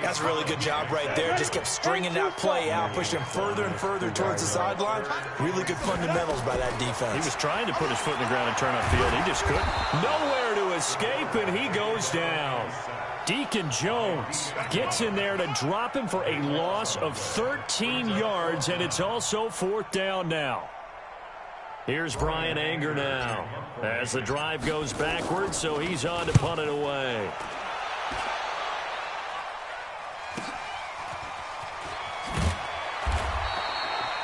That's a really good job right there. Just kept stringing that play out, pushing him further and further towards the sideline. Really good fundamentals by that defense. He was trying to put his foot in the ground and turn upfield. He just couldn't. Nowhere to escape, and he goes down. Deacon Jones gets in there to drop him for a loss of 13 yards, and it's also 4th down now. Here's Brian Anger now as the drive goes backwards, so he's on to punt it away.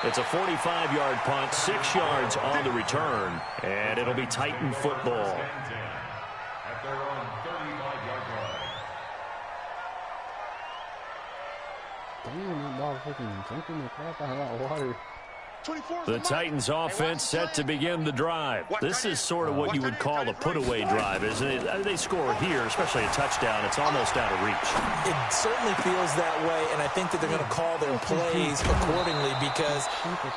It's a 45-yard punt, 6 yards on the return, and it'll be Titan football. Damn, that ball freaking drinking the crap out of that water. The Titans offense set to begin the drive. This is sort of what you would call a put-away drive, isn't it? They score here, especially a touchdown. It's almost out of reach. It certainly feels that way, and I think that they're going to call their plays accordingly because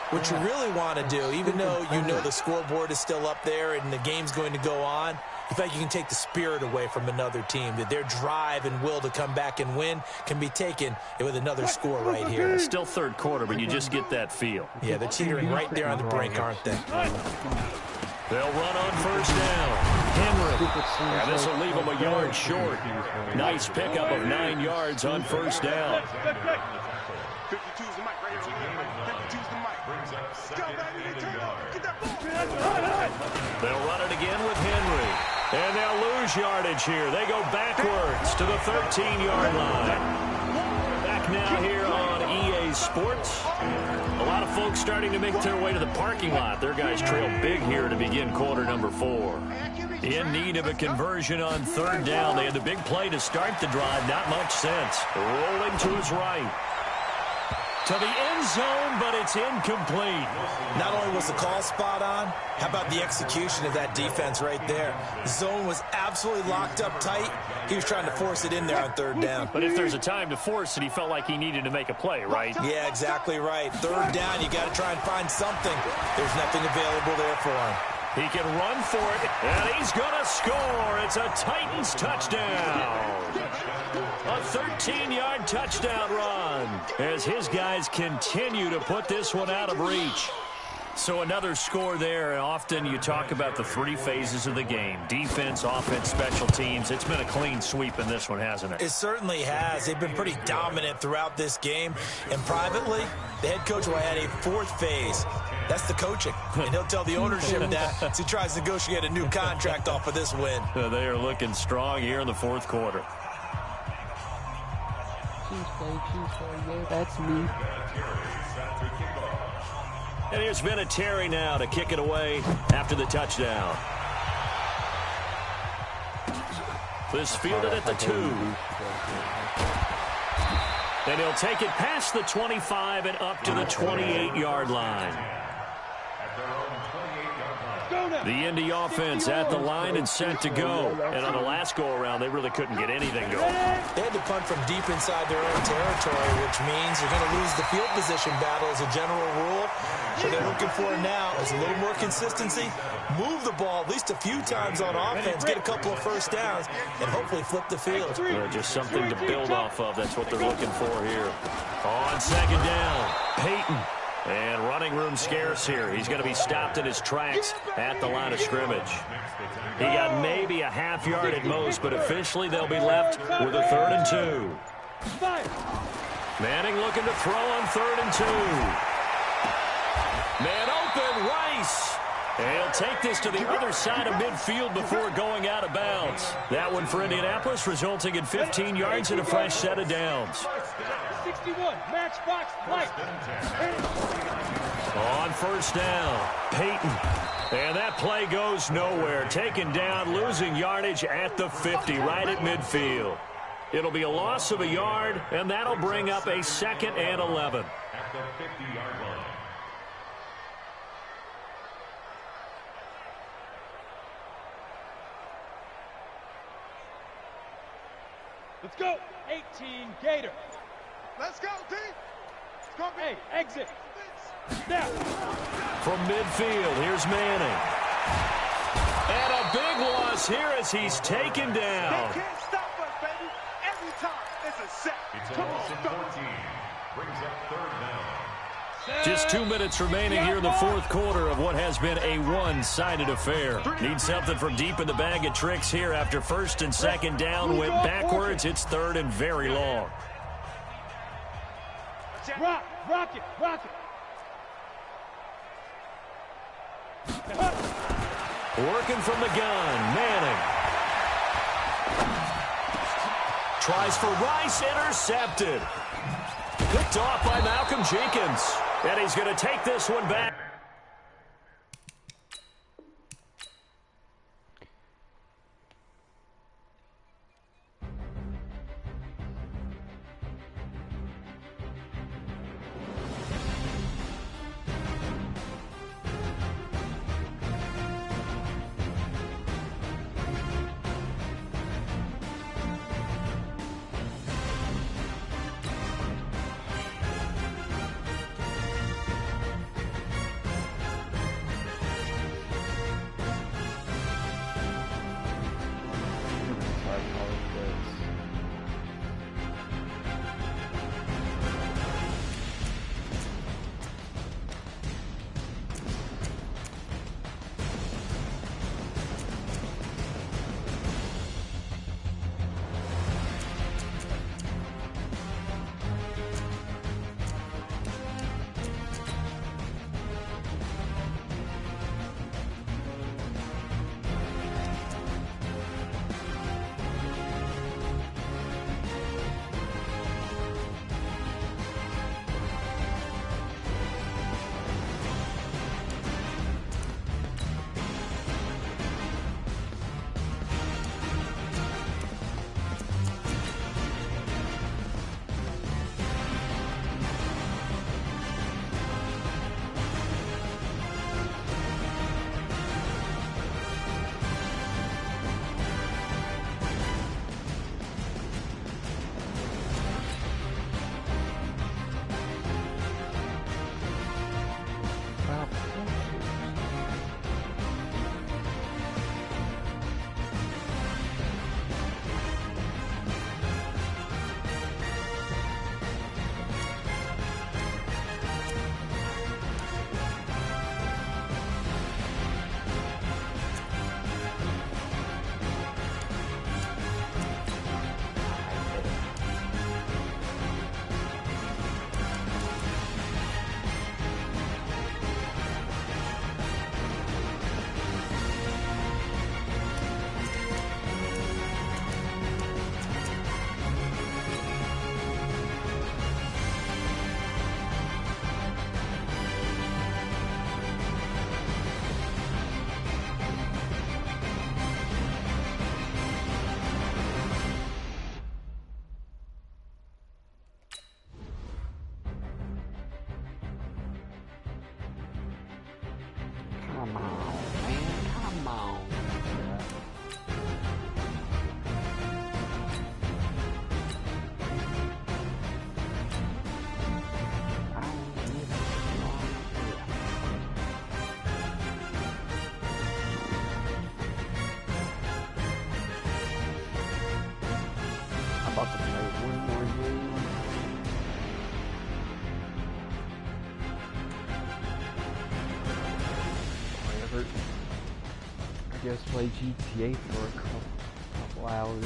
what you really want to do, even though you know the scoreboard is still up there and the game's going to go on, in fact, you can take the spirit away from another team, that their drive and will to come back and win can be taken with another score right here. It's still 3rd quarter, but you just get that feel. Yeah, they're teetering right there on the brink, aren't they? They'll run on 1st down. Henry. And this will leave him a yard short. Nice pickup of 9 yards on 1st down. They'll run it again with Henry. And they'll lose yardage here. They go backwards to the 13-yard line. Back now here on EA Sports. A lot of folks starting to make their way to the parking lot. Their guys trail big here to begin quarter number 4. In need of a conversion on 3rd down. They had the big play to start the drive. Not much sense. Rolling to his right. To the end zone, but it's incomplete. Not only was the call spot on, how about the execution of that defense right there? The zone was absolutely locked up tight. He was trying to force it in there on 3rd down. But if there's a time to force it, he felt like he needed to make a play, right? Yeah, exactly right. 3rd down, you got to try and find something. There's nothing available there for him. He can run for it, and he's going to score. It's a Titans touchdown. A 13-yard touchdown run as his guys continue to put this one out of reach. So another score there. Often you talk about the 3 phases of the game. Defense, offense, special teams. It's been a clean sweep in this one, hasn't it? It certainly has. They've been pretty dominant throughout this game. And privately, the head coach will add a 4th phase. That's the coaching. And he'll tell the ownership that as he tries to negotiate a new contract off of this win. They are looking strong here in the 4th quarter. Yeah, that's me. And here's Vinatieri now to kick it away after the touchdown. This fielded at the 2. And he'll take it past the 25 and up to the 28-yard line. The Indy offense at the line and set to go. And on the last go-around, they really couldn't get anything going. They had to punt from deep inside their own territory, which means you're going to lose the field position battle as a general rule. What they're looking for now is a little more consistency, move the ball at least a few times on offense, get a couple of first downs, and hopefully flip the field. Just something to build off of. That's what they're looking for here. On second down, Peyton. And running room scarce here. He's going to be stopped in his tracks at the line of scrimmage. He got maybe a half yard at most, but officially they'll be left with a 3rd and 2. Manning looking to throw on 3rd and 2. Man open, Rice. And he'll take this to the other side of midfield before going out of bounds. That one for Indianapolis, resulting in 15 yards and a fresh set of downs. 61, matchbox, right. On first down, Peyton. And that play goes nowhere. Taken down, losing yardage at the 50, right at midfield. It'll be a loss of a yard, and that'll bring up a 2nd and 11. At the 50-yard line. Let's go. 18, Gator. Let's go, D. Hey, exit. Now. From midfield, here's Manning. And a big loss here as he's taken down. They can't stop us, baby. Every time it's a set. It's a loss of 14. Brings up 3rd down. Just 2 minutes remaining here in the 4th quarter of what has been a one-sided affair. Need something from deep in the bag of tricks here after 1st and 2nd down. Went backwards. It's 3rd and very long. Rock it. Working from the gun, Manning. Tries for Rice, intercepted. Picked off by Malcolm Jenkins. And he's going to take this one back. Come on, man. Come on. I'm about to play one more game. Whatever. I guess play GTA for a couple hours.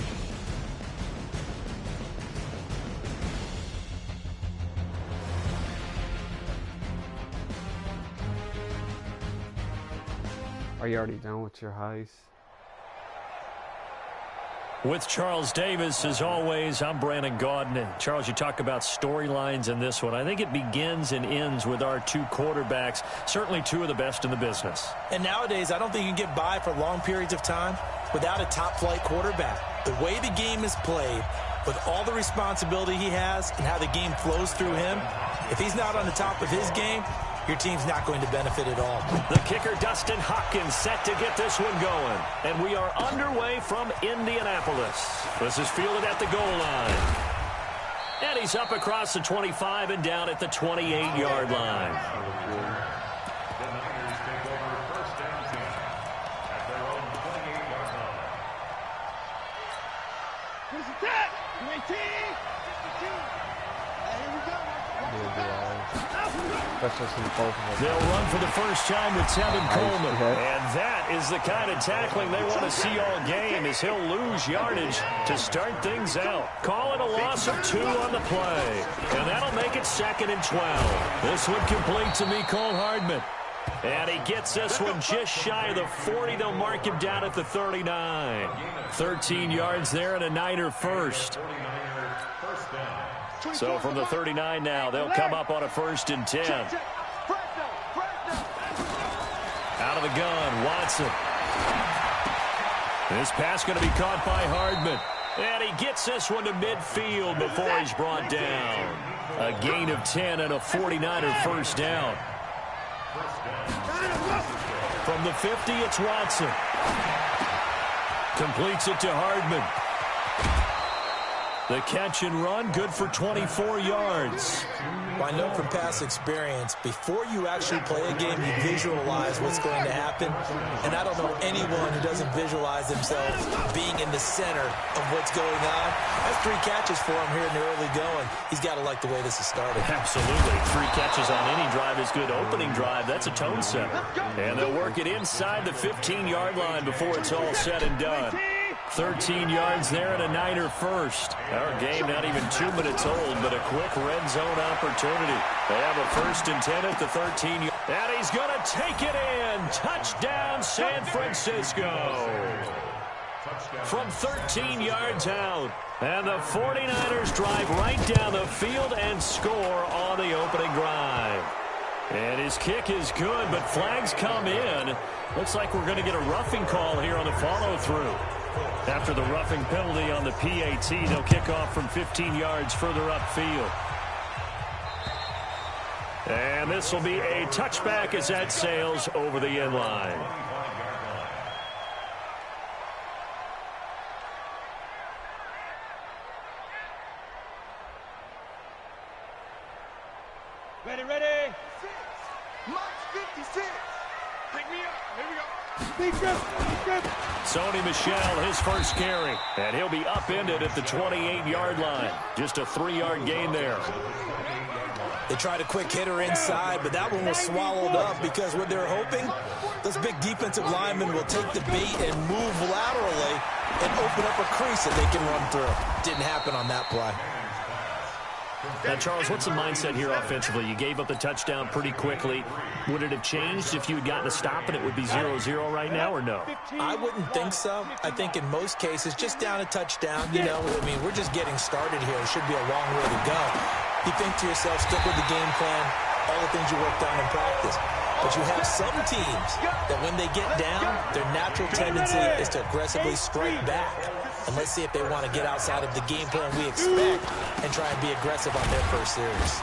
Are you already done with your heist? With Charles Davis, as always, I'm Brandon Gaudin. And Charles, you talk about storylines in this one. I think it begins and ends with our two quarterbacks, certainly two of the best in the business. And nowadays, I don't think you can get by for long periods of time without a top-flight quarterback. The way the game is played, with all the responsibility he has and how the game flows through him, if he's not on the top of his game, your team's not going to benefit at all. The kicker, Dustin Hopkins, set to get this one going. And we are underway from Indianapolis. This is fielded at the goal line. And he's up across the 25 and down at the 28-yard line. The Niners take over first and 10 at their own 28-yard line. Who's the tap? 19, 52. Here we go. They'll run for the first time with Tevin Coleman. And that is the kind of tackling they want to see all game, as he'll lose yardage to start things out. Calling a loss of 2 on the play. And that'll make it 2nd and 12. This one complete to Mecole Hardman. And he gets this one just shy of the 40. They'll mark him down at the 39. 13 yards there and a Niner first. So from the 39 now, they'll come up on a 1st and 10. Out of the gun, Watson. This pass going to be caught by Hardman. And he gets this one to midfield before he's brought down. A gain of 10 and a 49er first down. From the 50, it's Watson. Completes it to Hardman. The catch and run, good for 24 yards. Well, I know from past experience, before you actually play a game, you visualize what's going to happen. And I don't know anyone who doesn't visualize themselves being in the center of what's going on. That's 3 catches for him here in the early going. He's got to like the way this has started. Absolutely. 3 catches on any drive is good. Opening drive, that's a tone setter. And they'll work it inside the 15-yard line before it's all said and done. 13 yards there and a Niner first. Our game not even 2 minutes old, but a quick red zone opportunity. They have a 1st and 10 at the 13. And he's going to take it in. Touchdown, San Francisco. From 13 yards out. And the 49ers drive right down the field and score on the opening drive. And his kick is good, but flags come in. Looks like we're going to get a roughing call here on the follow-through. After the roughing penalty on the PAT, they'll kick off from 15 yards further upfield. And this will be a touchback as that sails over the end line. Ready, ready. 6. March 56. Pick me up. Here we go. Big grip. Big grip. Sony Michel, his first carry. And he'll be upended at the 28-yard line. Just a 3-yard gain there. They tried a quick hitter inside, but that one was swallowed up because what they're hoping, those big defensive linemen will take the bait and move laterally and open up a crease that they can run through. Didn't happen on that play. Now, Charles, what's the mindset here offensively? You gave up the touchdown pretty quickly. Would it have changed if you had gotten a stop and it would be 0-0 right now, or no? I wouldn't think so. I think in most cases, just down a touchdown, you know, I mean, we're just getting started here. It should be a long way to go. You think to yourself, stick with the game plan, all the things you worked on in practice. But you have some teams that when they get down, their natural tendency is to aggressively strike back. And let's see if they want to get outside of the game plan we expect and try and be aggressive on their first series.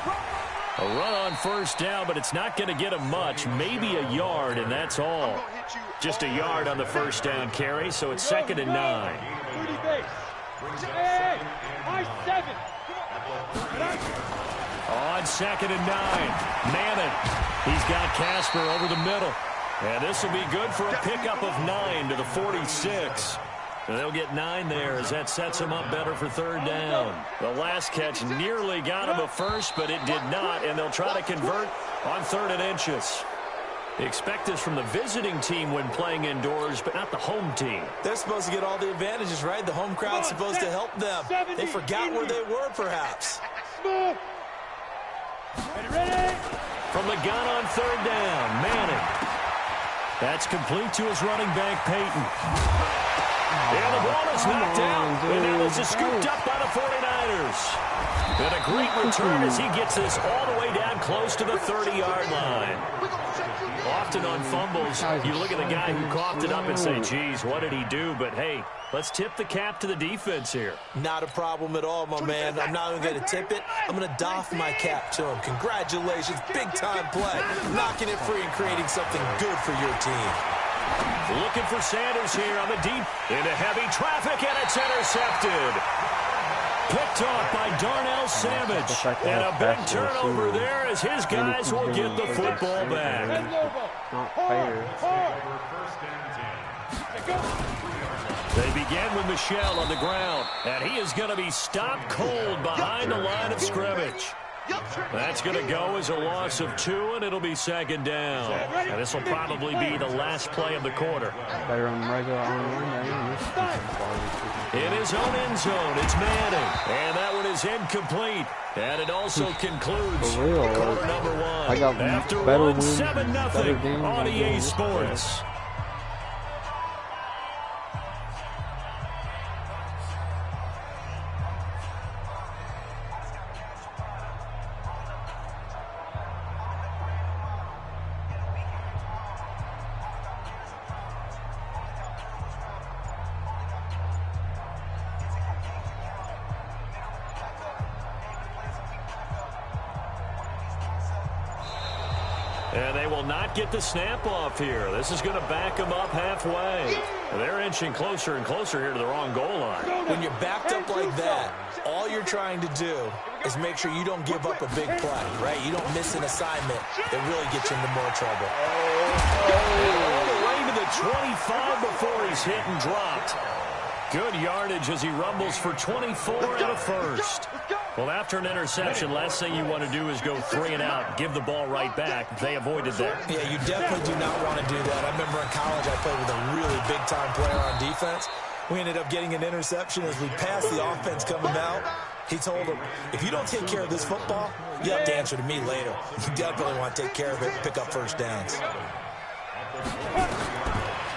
A run on first down, but it's not going to get him much. Maybe a yard, and that's all. Just a yard on the first down carry, so it's 2nd and 9. On 2nd and 9, Madden. He's got Casper over the middle. And this will be good for a pickup of 9 to the 46. And they'll get 9 there as that sets him up better for 3rd down. The last catch nearly got him a first, but it did not, and they'll try to convert on 3rd and inches. They expect this from the visiting team when playing indoors, but not the home team. They're supposed to get all the advantages, right? The home crowd's supposed to help them. They forgot where they were, perhaps. From the gun on 3rd down, Manning. That's complete to his running back, Peyton. And the ball is knocked out. And now this is scooped up by the 49ers. And a great return as he gets this all the way down close to the 30-yard line. Often on fumbles, you look at the guy who coughed it up and say, geez, what did he do? But, hey, let's tip the cap to the defense here. Not a problem at all, my man. I'm not even going to tip it. I'm going to doff my cap to him. Congratulations. Big-time play. Knocking it free and creating something good for your team. Looking for Sanders here on the deep. Into heavy traffic, and it's intercepted. Picked off by Darnell Savage. And a big turnover there as his guys will get the football back. Not fair. They begin with Michel on the ground. And he is going to be stopped cold behind the line of scrimmage. That's going to go as a loss of 2, and it'll be 2nd down. And this will probably be the last play of the quarter. Better on regular online. In his own end zone, it's Manning. And that one is incomplete. And it also concludes quarter number 1. I got after better 1, wins, 7-0 on EA Sports. And they will not get the snap off here. This is going to back them up halfway. They're inching closer and closer here to the wrong goal line. When you're backed up like that, all you're trying to do is make sure you don't give up a big play, right? You don't miss an assignment that really gets you into more trouble. All the way to the 25 before he's hit and dropped. Good yardage as he rumbles for 24 and a first. Well, after an interception, last thing you want to do is go 3 and out, give the ball right back. They avoided that. Yeah, you definitely do not want to do that. I remember in college I played with a really big-time player on defense. We ended up getting an interception as we passed the offense coming out. He told him, if you don't take care of this football, you have to answer to me later. You definitely want to take care of it and pick up first downs.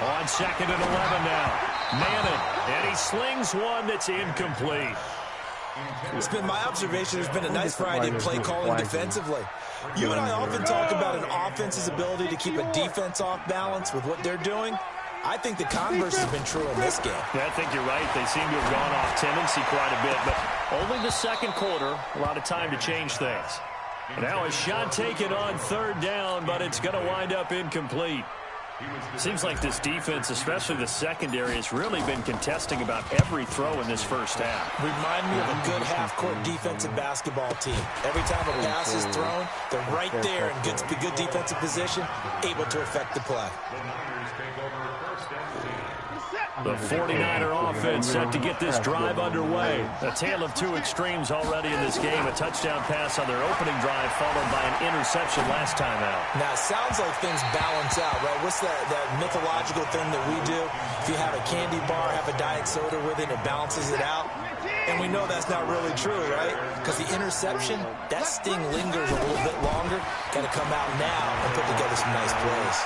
On 2nd and 11 now. Manning, and he slings one that's incomplete. It's been my observation there's been a nice variety of play calling defensively. You and I often talk about an offense's ability to keep a defense off balance with what they're doing. I think the converse has been true in this game. Yeah, I think you're right. They seem to have gone off tendency quite a bit, but only the second quarter, a lot of time to change things. Now a shot taken on 3rd down, but it's going to wind up incomplete. Seems like this defense, especially the secondary, has really been contesting about every throw in this first half. Remind me of a good half-court defensive basketball team. Every time a pass is thrown, they're right there in good defensive position, able to affect the play. The 49er offense set to get this drive underway. A tale of 2 extremes already in this game. A touchdown pass on their opening drive followed by an interception last time out. Now, it sounds like things balance out, right? What's that mythological thing that we do? If you have a candy bar, have a diet soda with it, it balances it out. And we know that's not really true, right? Because the interception, that sting lingers a little bit longer. Got to come out now and put together some nice plays.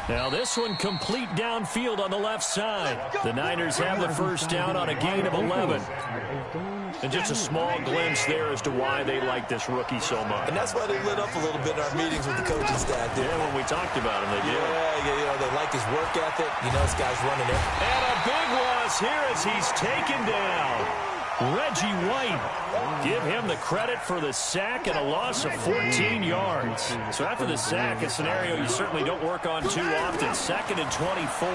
Now this one complete downfield on the left side. The Niners have the first down on a gain of 11. And just a small glimpse there as to why they like this rookie so much. And that's why they lit up a little bit in our meetings with the coaching staff. Yeah, when we talked about him, they did. Yeah, you know, they like his work ethic. You know, this guy's running it. And a big loss here as he's taken down. Reggie White. Give him the credit for the sack and a loss of 14 yards. So after the sack, a scenario you certainly don't work on too often. 2nd and 24.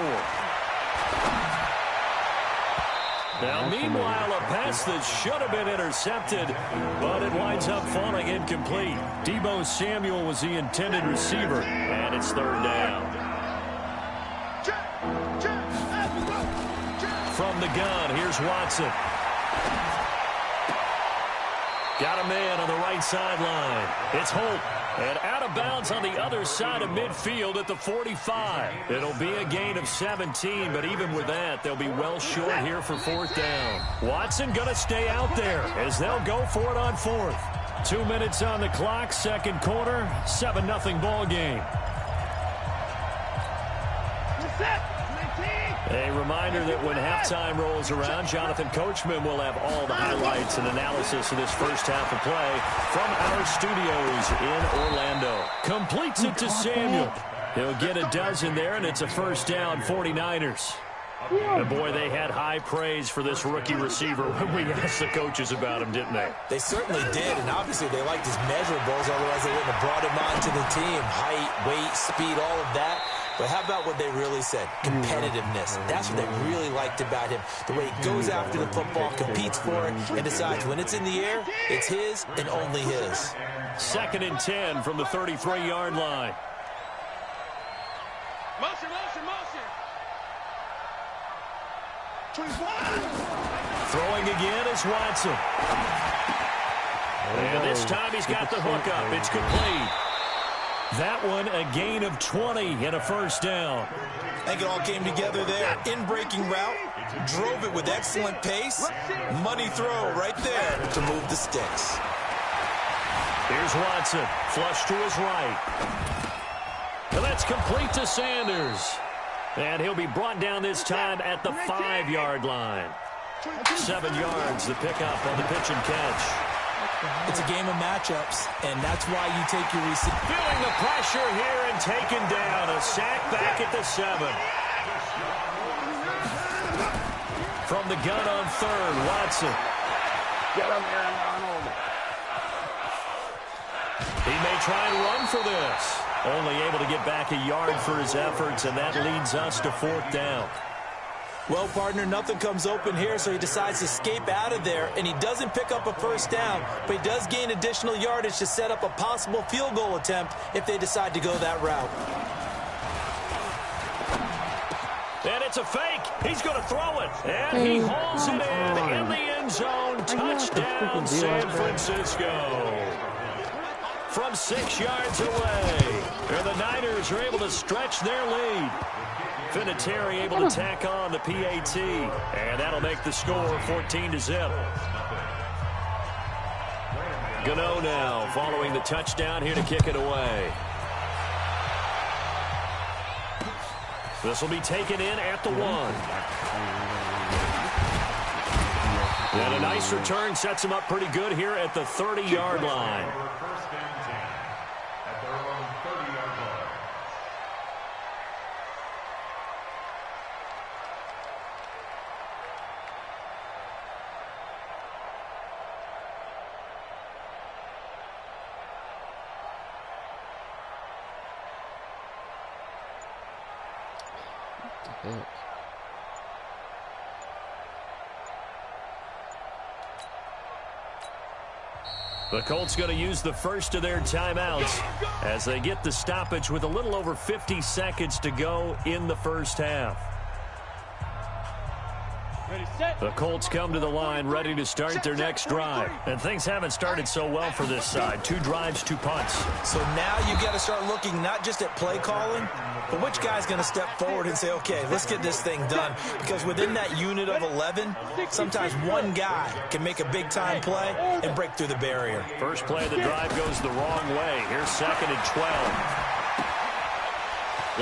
Now, meanwhile, a pass that should have been intercepted, but it winds up falling incomplete. Deebo Samuel was the intended receiver, and it's 3rd down. From the gun, here's Watson. Got a man on the right sideline. It's Holt. And out of bounds on the other side of midfield at the 45. It'll be a gain of 17, but even with that, they'll be well short here for 4th down. Watson going to stay out there as they'll go for it on 4th. 2 minutes on the clock, 2nd quarter, 7-0 ball game. A reminder that when halftime rolls around, Jonathan Coachman will have all the highlights and analysis of this first half of play from our studios in Orlando. Completes it to Samuel. He'll get a dozen there, and it's a 1st down, 49ers. And boy, they had high praise for this rookie receiver when we asked the coaches about him, didn't they? They certainly did, and obviously they liked his measurables, otherwise they wouldn't have brought him onto the team. Height, weight, speed, all of that. But how about what they really said? Competitiveness. That's what they really liked about him. The way he goes after the football, competes for it, and decides when it's in the air, it's his and only his. 2nd and 10 from the 33-yard line. Motion, motion, motion. 25. Throwing again is Watson. And this time he's got the hook up. It's complete. That one a gain of 20 and a 1st down. I think it all came together there. In-breaking route, drove it with excellent pace. Money throw right there to move the sticks. Here's Watson, flush to his right. And that's complete to Sanders. And he'll be brought down this time at the 5-yard line. 7 yards, the pickup on the pitch and catch. It's a game of matchups, and that's why you take your receiver. Feeling the pressure here and taken down. A sack back at the 7. From the gun on 3rd, Watson. Get him, Aaron Donald. He may try and run for this. Only able to get back a yard for his efforts, and that leads us to 4th down. Well, partner, nothing comes open here, so he decides to escape out of there, and he doesn't pick up a 1st down, but he does gain additional yardage to set up a possible field goal attempt if they decide to go that route. And it's a fake. He's going to throw it, and he hauls it in the end zone. Touchdown, San Francisco. From 6 yards away, and the Niners are able to stretch their lead. Vinatieri able to tack on the PAT, and that'll make the score 14-0. Gano now following the touchdown here to kick it away. This will be taken in at the 1. And a nice return sets him up pretty good here at the 30-yard line. The Colts going to use the first of their timeouts as they get the stoppage with a little over 50 seconds to go in the first half. The Colts come to the line ready to start their next drive. And things haven't started so well for this side. 2 drives, 2 punts. So now you got to start looking not just at play calling, but which guy's going to step forward and say, okay, let's get this thing done. Because within that unit of 11, sometimes one guy can make a big-time play and break through the barrier. First play of the drive goes the wrong way. Here's 2nd and 12.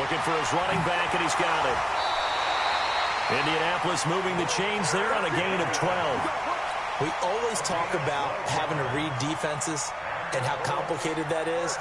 Looking for his running back, and he's got it. Indianapolis moving the chains there on a gain of 12. We always talk about having to read defenses and how complicated that is.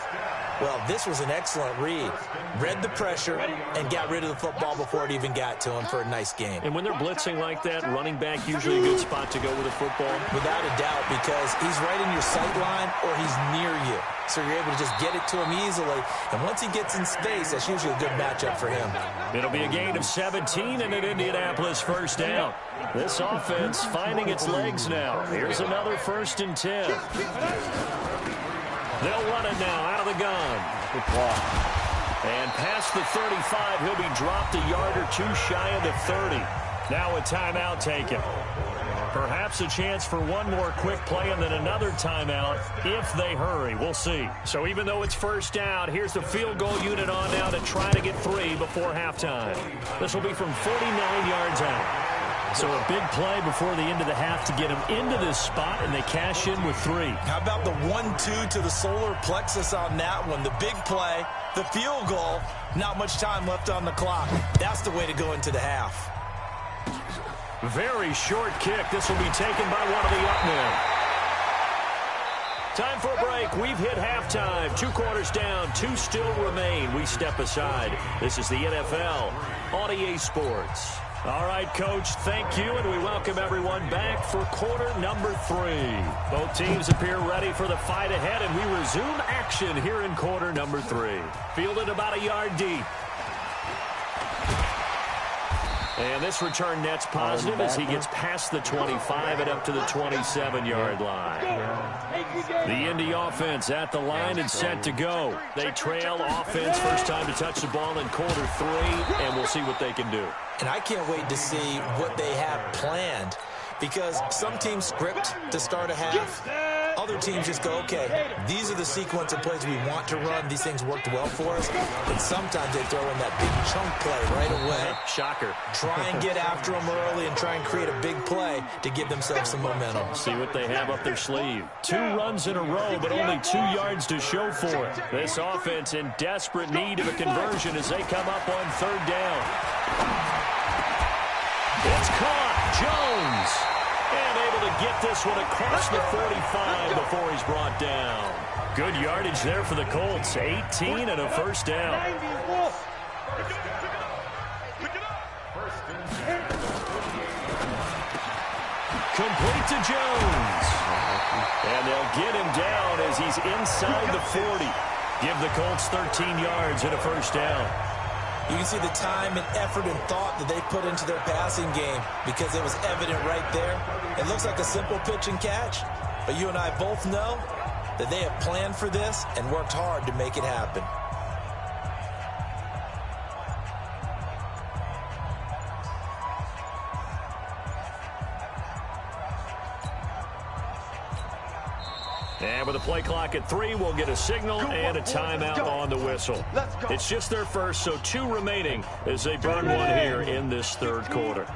Well, this was an excellent read. Read the pressure and got rid of the football before it even got to him for a nice game. And when they're blitzing like that, running back usually a good spot to go with a football. Without a doubt, because he's right in your sight line or he's near you. So you're able to just get it to him easily. And once he gets in space, that's usually a good matchup for him. It'll be a gain of 17 and an Indianapolis first down. This offense finding its legs now. Here's another 1st and 10. They'll run it now out of the gun. Good block. And past the 35, he'll be dropped a yard or two shy of the 30. Now a timeout taken. Perhaps a chance for one more quick play and then another timeout if they hurry. We'll see. So even though it's first down, here's the field goal unit on now to try to get 3 before halftime. This will be from 49 yards out. So a big play before the end of the half to get them into this spot, and they cash in with 3. How about the 1-2 to the solar plexus on that one? The big play, the field goal, not much time left on the clock. That's the way to go into the half. Very short kick. This will be taken by one of the up men. Time for a break. We've hit halftime. 2 quarters down. 2 still remain. We step aside. This is the NFL on EA Sports. All right, Coach, thank you, and we welcome everyone back for quarter number 3. Both teams appear ready for the fight ahead, and we resume action here in quarter number 3. Fielded about a yard deep. And this return net's positive as he gets past the 25 and up to the 27-yard line. The Indy offense at the line and set to go. They trail offense, first time to touch the ball in quarter 3, and we'll see what they can do. And I can't wait to see what they have planned, because some teams script to start a half. Other teams just go, okay, these are the sequence of plays we want to run. These things worked well for us. But sometimes they throw in that big chunk play right away. Shocker. Try and get after them early and try and create a big play to give themselves some momentum. See what they have up their sleeve. 2 runs in a row, but only 2 yards to show for it. This offense in desperate need of a conversion as they come up on 3rd down. It's caught. Jones. And able to get this one across the 45 before he's brought down. Good yardage there for the Colts. 18 and a first down. Complete to Jones. And they'll get him down as he's inside the 40. Give the Colts 13 yards and a first down. You can see the time and effort and thought that they put into their passing game because it was evident right there. It looks like a simple pitch and catch, but you and I both know that they have planned for this and worked hard to make it happen. And with a play clock at 3, we'll get a signal and a timeout on the whistle. It's just their first, so 2 remaining as they burn one here in this 3rd quarter.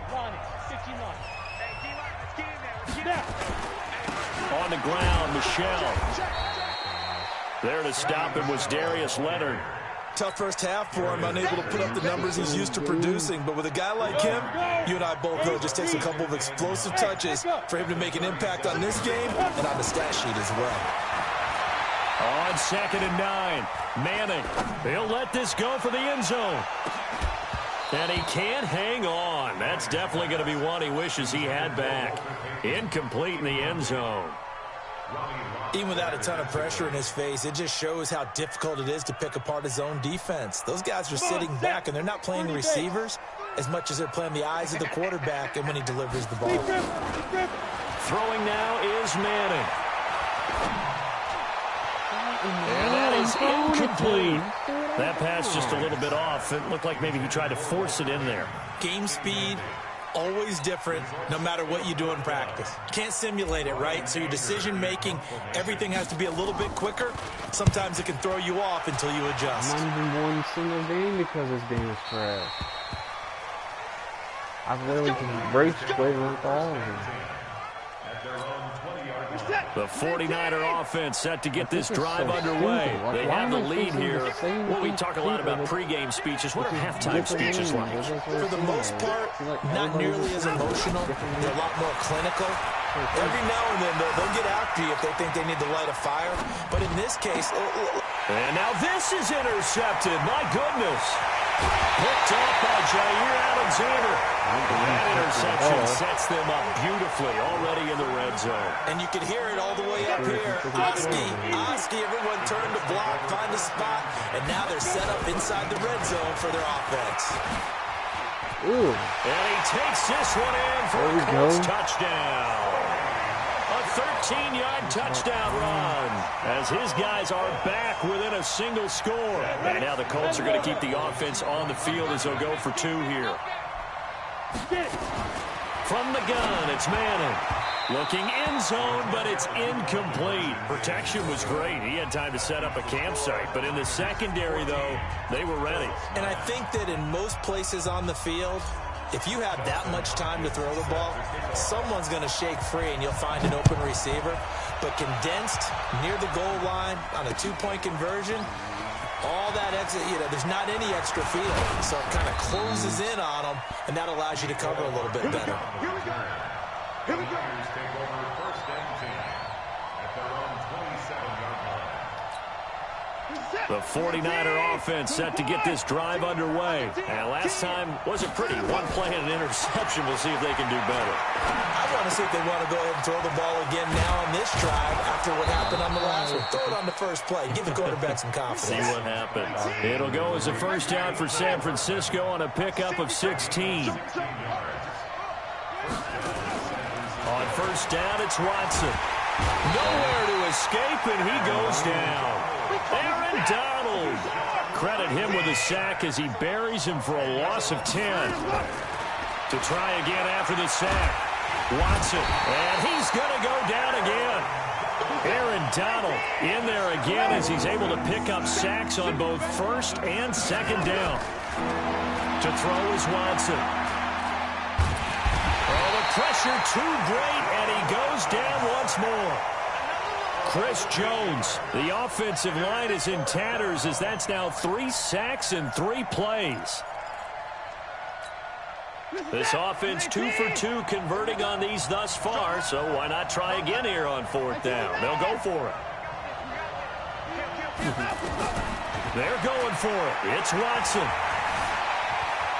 On the ground, Michelle. There to stop him was Darius Leonard. Tough first half for him, unable to put up the numbers he's used to producing. But with a guy like him, you and I both know it just takes a couple of explosive touches for him to make an impact on this game and on the stat sheet as well. On 2nd and 9, Manning. He'll let this go for the end zone. And he can't hang on. That's definitely going to be one he wishes he had back. Incomplete in the end zone. Even without a ton of pressure in his face, it just shows how difficult it is to pick apart his own defense. Those guys are sitting back, and they're not playing receivers as much as they're playing the eyes of the quarterback and when he delivers the ball. Throwing now is Manning. And that is incomplete. That pass just a little bit off. It looked like maybe he tried to force it in there. Game speed, always different, no matter what you do in practice. Can't simulate it, right? So your decision-making, everything has to be a little bit quicker. Sometimes it can throw you off until you adjust. Not even one single game because this game is trash. I've literally just rage quit with all of them. The 49er offense set to get this drive underway. They have the lead here. Well, we talk a lot about pregame speeches. What are halftime speeches like? For the most part, not nearly as emotional. They're a lot more clinical. Every now and then, they'll get after you if they think they need to light a fire. But in this case... And now this is intercepted. My goodness. Picked off by Jair Alexander. That interception sets them up beautifully already in the red zone. And you can hear it all the way up here. Oski, everyone turned to block, find a spot, and now they're set up inside the red zone for their offense. Ooh. And he takes this one in for a Colts touchdown. A 13-yard touchdown run as his guys are back within a single score. And now the Colts are going to keep the offense on the field as they'll go for 2 here. From the gun, it's Madden. Looking end zone, but it's incomplete. Protection was great. He had time to set up a campsite. But in the secondary, though, they were ready. And I think that in most places on the field, if you have that much time to throw the ball, someone's going to shake free and you'll find an open receiver. But condensed near the goal line on a 2-point conversion, all that extra, there's not any extra field. So it kind of closes in on them, and that allows you to cover a little bit better. Here we go. The Raiders take over first and 10 at their own 27-yard line. The 49er offense set to get this drive underway. And last time wasn't pretty. One play and an interception. We'll see if they can do better. I want to see if they want to go ahead and throw the ball again now on this drive after what happened on the last one. Throw it on the first play. Give the quarterback some confidence. See what happens. It'll go as a first down for San Francisco on a pickup of 16. On first down, it's Watson. Nowhere to escape, and he goes down. Aaron Donald. Credit him with a sack as he buries him for a loss of 10. To try again after the sack. Watson, and he's going to go down again. Aaron Donald in there again as he's able to pick up sacks on both first and second down. To throw is Watson. Oh, the pressure too great, and he goes down once more. Chris Jones, the offensive line is in tatters as that's now 3 sacks in 3 plays. This offense 2 for 2 converting on these thus far, so why not try again here on 4th down? They'll go for it. They're going for it. It's Watson.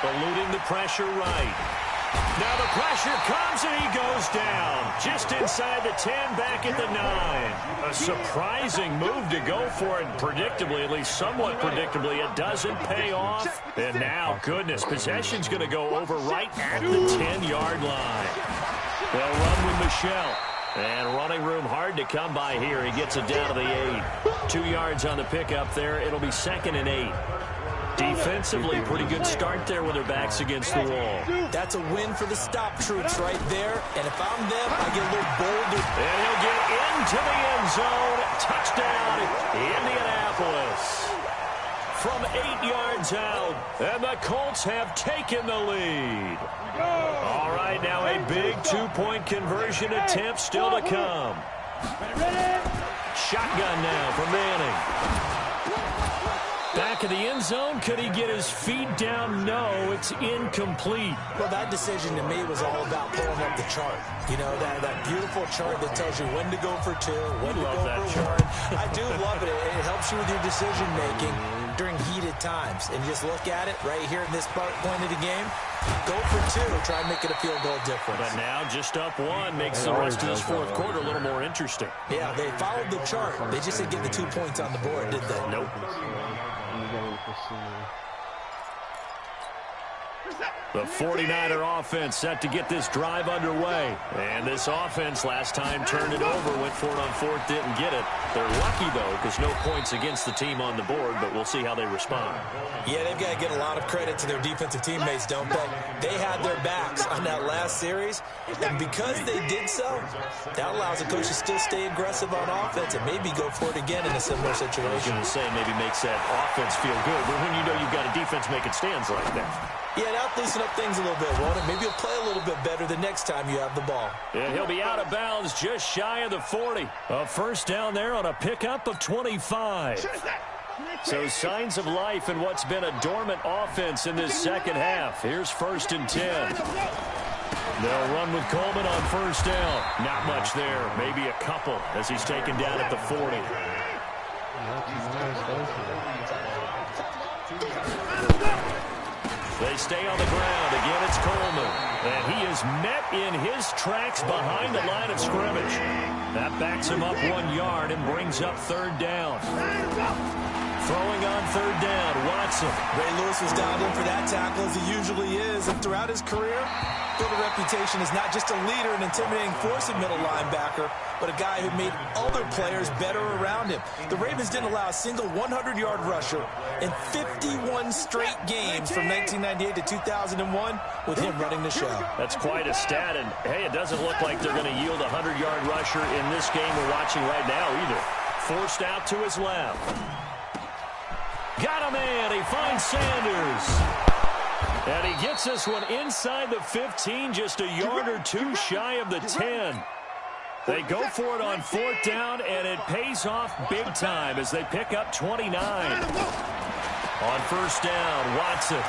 Eluding the pressure right. Now the pressure comes and he goes down. Just inside the 10, back at the 9. A surprising move to go for it. Predictably, at least somewhat predictably, it doesn't pay off. And now, goodness, possession's going to go over right at the 10-yard line. They'll run with Michelle. And running room hard to come by here. He gets it down to the 8. 2 yards on the pickup there. It'll be 2nd and 8. Defensively, pretty good start there with their backs against the wall. That's a win for the stop troops right there. And if I'm them, I get a little bolder. And he'll get into the end zone. Touchdown, Indianapolis. From 8 yards out. And the Colts have taken the lead. All right, now a big 2-point conversion attempt still to come. Shotgun now from Manning. Back in the end zone, could he get his feet down? No, it's incomplete. Well, that decision to me was all about pulling up the chart. You know, that beautiful chart that tells you when to go for 2, when to go for 1. I do love it. It helps you with your decision-making during heated times. And you just look at it right here in this point of the game. Go for 2. Try and make it a field goal difference. But now just up 1 makes the rest of this 4th quarter a little more interesting. Yeah, they followed the chart. They just didn't get the 2 points on the board, did they? Nope. The 49er offense set to get this drive underway. And this offense last time turned it over, went for it on 4th, didn't get it. They're lucky, though, because no points against the team on the board, but we'll see how they respond. Yeah, they've got to get a lot of credit to their defensive teammates, don't they? They had their backs on that last series, and because they did so, that allows the coach to still stay aggressive on offense and maybe go for it again in a similar situation. I was going to say maybe makes that offense feel good, but when you know you've got a defense making stands like that. Yeah, that'll loosen up things a little bit, won't it? Maybe you'll play a little bit better the next time you have the ball. Yeah, he'll be out of bounds just shy of the 40. A first down there on a pickup of 25. So signs of life in what's been a dormant offense in this second half. Here's 1st and 10. They'll run with Coleman on first down. Not much there. Maybe a couple as he's taken down at the 40. They stay on the ground. Again, it's Coleman. And he is met in his tracks behind the line of scrimmage. That backs him up 1 yard and brings up third down. Throwing on third down, Watson. Ray Lewis was dialed in for that tackle as he usually is. And throughout his career, built a reputation as not just a leader and intimidating force at middle linebacker, but a guy who made other players better around him. The Ravens didn't allow a single 100-yard rusher in 51 straight games from 1998 to 2001 with him running the show. That's quite a stat, and hey, it doesn't look like they're going to yield a 100-yard rusher in this game we're watching right now either. Forced out to his left. Got a man. He finds Sanders. And he gets this one inside the 15, just a yard or two shy of the 10. They go for it on fourth down, and it pays off big time as they pick up 29. On first down, Watson.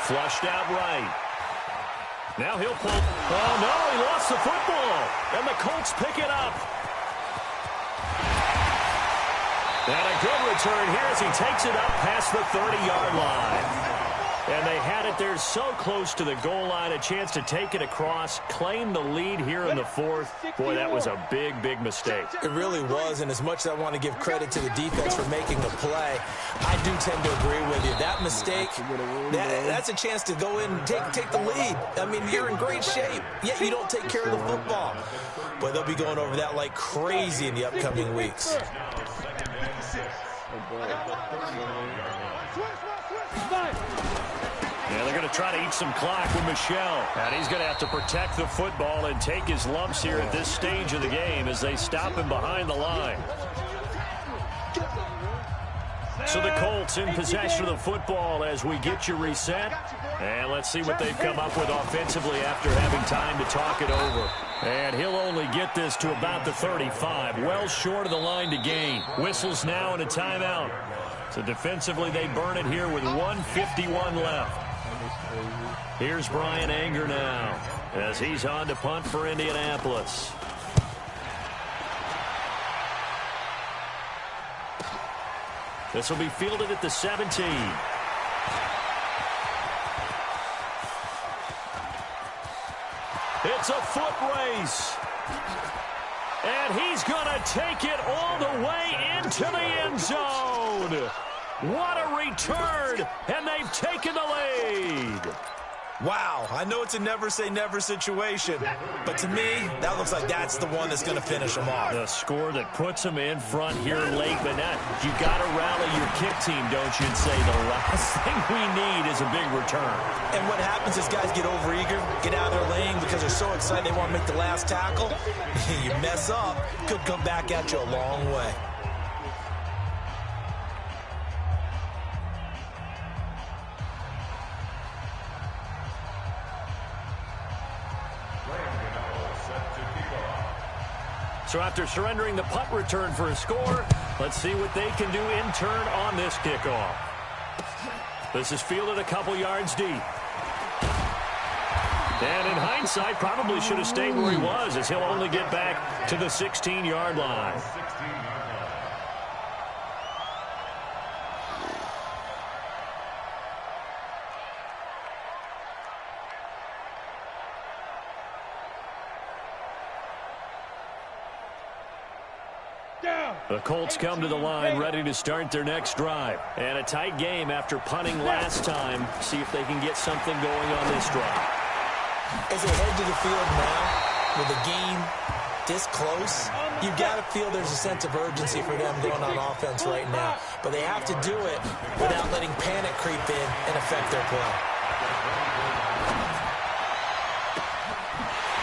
Flushed out right. Now he'll pull. Oh, no, he lost the football. And the Colts pick it up. And a good return here as he takes it up past the 30-yard line. And they had it there so close to the goal line, a chance to take it across, claim the lead here in the fourth. Boy, that was a big, big mistake. It really was, and as much as I want to give credit to the defense for making the play, I do tend to agree with you. That mistake, that's a chance to go in and take the lead. I mean, you're in great shape, yet you don't take care of the football. But they'll be going over that like crazy in the upcoming weeks. Yeah, they're going to try to eat some clock with Michelle. And he's going to have to protect the football and take his lumps here at this stage of the game as they stop him behind the line. So the Colts in possession of the football as we get you reset. And let's see what they've come up with offensively after having time to talk it over. And he'll only get this to about the 35. Well short of the line to gain. Whistles now and a timeout. So defensively they burn it here with 1:51 left. Here's Brian Anger now as he's on to punt for Indianapolis. This will be fielded at the 17. It's a foot race. And he's going to take it all the way into the end zone. What a return, and they've taken the lead. Wow, I know it's a never-say-never situation, but to me, that looks like that's the one that's going to finish them off. The score that puts them in front here late, but now you got to rally your kick team, don't you, and say the last thing we need is a big return. And what happens is guys get overeager, get out of their lane because they're so excited they want to make the last tackle. You mess up, could come back at you a long way. So after surrendering the punt return for a score, let's see what they can do in turn on this kickoff. This is fielded a couple yards deep. And in hindsight, probably should have stayed where he was as he'll only get back to the 16-yard line. The Colts come to the line ready to start their next drive. And a tight game after punting last time. See if they can get something going on this drive. As they head to the field now, with the game this close, you've got to feel there's a sense of urgency for them going on offense right now. But they have to do it without letting panic creep in and affect their play.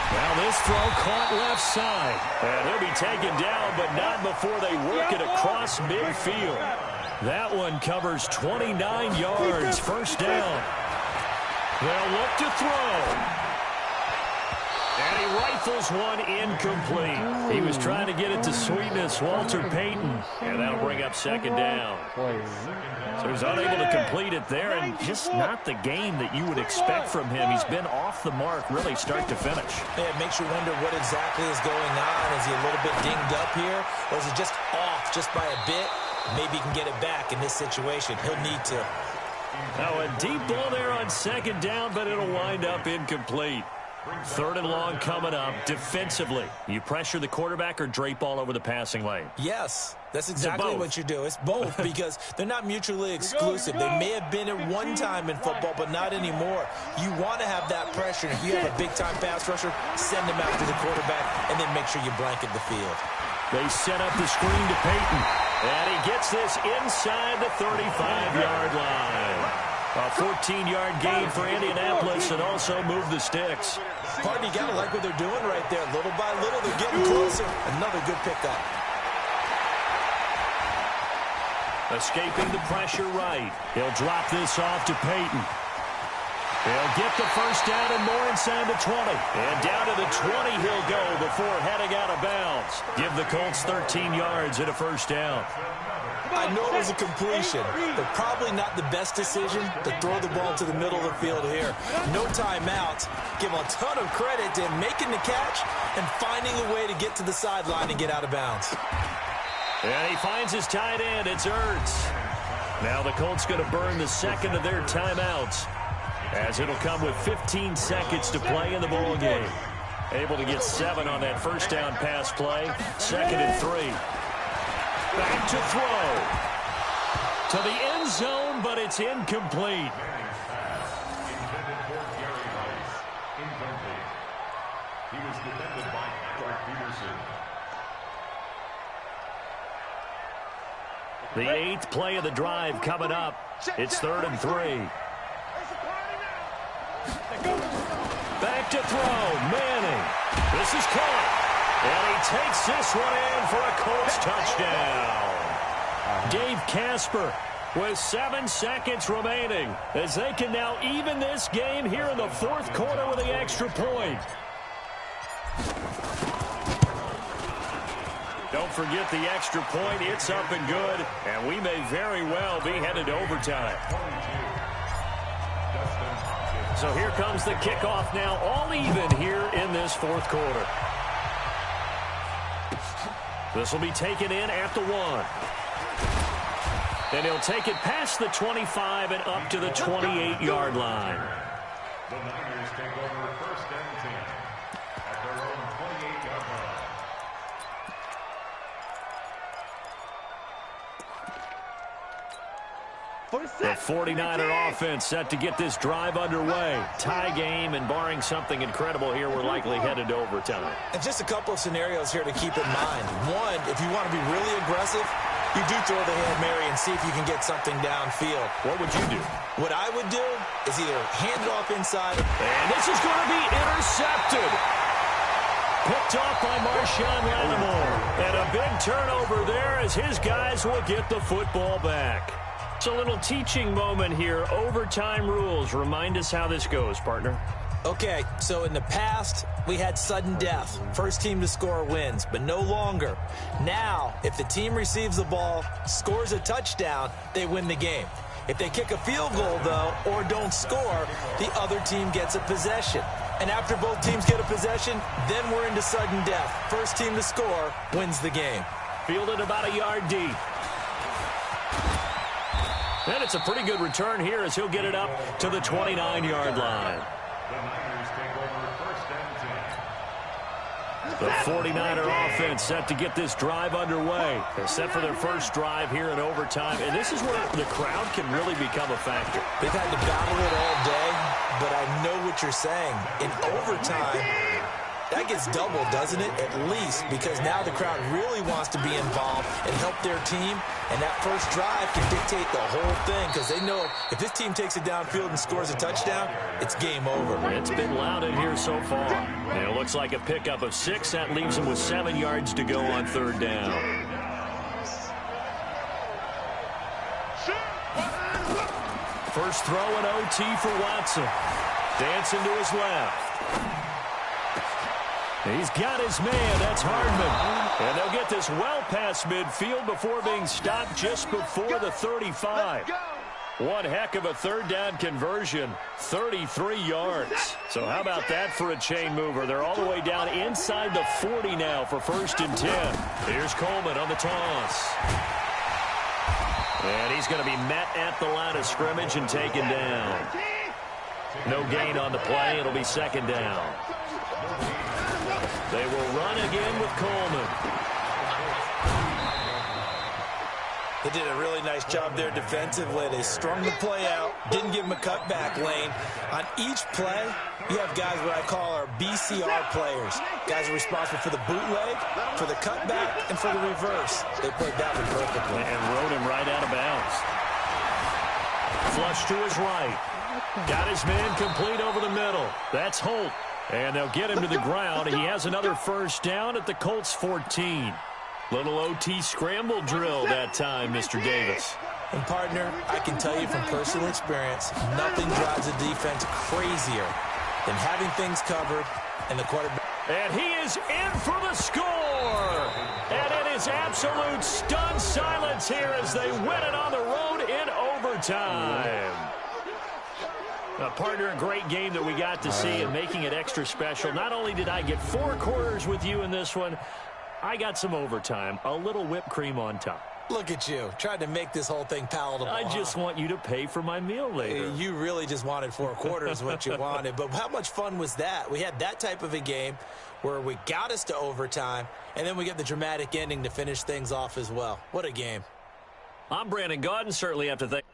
Now this throw caught left side. And he'll be taken down, but not before they work it across midfield. That one covers 29 yards. First down. They'll look to throw. And he rifles one incomplete. He was trying to get it to sweetness, Walter Payton. And that'll bring up second down. So he's unable to complete it there, and just not the game that you would expect from him. He's been off the mark, really, start to finish. Yeah, it makes you wonder what exactly is going on. Is he a little bit dinged up here, or is it just off just by a bit? Maybe he can get it back in this situation. He'll need to. Now a deep ball there on second down, but it'll wind up incomplete. Third and long coming up. Defensively, you pressure the quarterback or drape all over the passing lane? Yes, that's exactly what you do. It's both because they're not mutually exclusive. They may have been at one time in football, but not anymore. You want to have that pressure. If you have a big-time pass rusher, send him after the quarterback, and then make sure you blanket the field. They set up the screen to Payton, and he gets this inside the 35-yard line. A 14-yard gain for Indianapolis, and also move the sticks. Pardon, you got to like what they're doing right there. Little by little, they're getting closer. Another good pickup. Escaping the pressure right. He'll drop this off to Payton. He'll get the first down and more inside the 20. And down to the 20 he'll go before heading out of bounds. Give the Colts 13 yards and a first down. I know it was a completion, but probably not the best decision to throw the ball to the middle of the field here. No timeouts. Give a ton of credit to him making the catch and finding a way to get to the sideline and get out of bounds. And he finds his tight end. It's Ertz. Now the Colts going to burn the second of their timeouts, as it'll come with 15 seconds to play in the ball game. Able to get 7 on that first down pass play. Second and 3. Back to throw. To the end zone, but it's incomplete. Intended for Gary Rice. Incomplete. He was defended by Patrick Peterson. The 8th play of the drive coming up. It's 3rd and 3. Back to throw. Manning. This is caught. And he takes this one in for a Colts touchdown. Dave Casper with 7 seconds remaining, as they can now even this game here in the 4th quarter with the extra point. Don't forget the extra point. It's up and good, and we may very well be headed to overtime. So here comes the kickoff now, all even here in this 4th quarter. This will be taken in at the 1. And he'll take it past the 25 and up to the 28-yard line. The Niners take over 1st and 10 at their own 28-yard line. The 49er offense set to get this drive underway. Tie game, and barring something incredible here, we're likely headed to overtime. And just a couple of scenarios here to keep in mind. One, if you want to be really aggressive, you do throw the Hail Mary and see if you can get something downfield. What would you do? What I would do is either hand it off inside. And this is going to be intercepted. Picked off by Marshawn Lattimore. And a big turnover there as his guys will get the football back. It's a little teaching moment here. Overtime rules. Remind us how this goes, partner. Okay, so in the past, we had sudden death. First team to score wins, but no longer. Now, if the team receives the ball, scores a touchdown, they win the game. If they kick a field goal, though, or don't score, the other team gets a possession. And after both teams get a possession, then we're into sudden death. First team to score wins the game. Fielded about a yard deep. And it's a pretty good return here as he'll get it up to the 29-yard line. The Niners take over 1st and 10. The 49er offense set to get this drive underway. They're set for their first drive here in overtime. And this is where the crowd can really become a factor. They've had to battle it all day, but I know what you're saying. In overtime, that gets doubled, doesn't it? At least, because now the crowd really wants to be involved and help their team. And that first drive can dictate the whole thing, because they know if this team takes it downfield and scores a touchdown, it's game over. It's been loud in here so far. And it looks like a pickup of 6. That leaves them with 7 yards to go on 3rd down. First throw in OT for Watson. Dancing to his left. He's got his man. That's Hardman. And they'll get this well past midfield before being stopped just before the 35. One heck of a third down conversion, 33 yards. So how about that for a chain mover? They're all the way down inside the 40 now for 1st and 10. Here's Coleman on the toss. And he's going to be met at the line of scrimmage and taken down. No gain on the play. It'll be 2nd down. They will run again with Coleman. They did a really nice job there defensively. They strung the play out, didn't give him a cutback lane. On each play, you have guys what I call our BCR players. Guys are responsible for the bootleg, for the cutback, and for the reverse. They played that one perfectly. And rode him right out of bounds. Flush to his right. Got his man complete over the middle. That's Holt. And they'll get him to the ground. He has another 1st down at the Colts 14. Little OT scramble drill that time, Mr. Davis. And, partner, I can tell you from personal experience, nothing drives a defense crazier than having things covered and the quarterback. And he is in for the score. And it is absolute stunned silence here as they win it on the road in overtime. Partner, a great game that we got to see and making it extra special. Not only did I get 4 quarters with you in this one, I got some overtime, a little whipped cream on top. Look at you, trying to make this whole thing palatable. I just want you to pay for my meal later. You really just wanted 4 quarters what you wanted. But how much fun was that? We had that type of a game where we got us to overtime, and then we get the dramatic ending to finish things off as well. What a game. I'm Brandon Gaudin. Certainly have to thank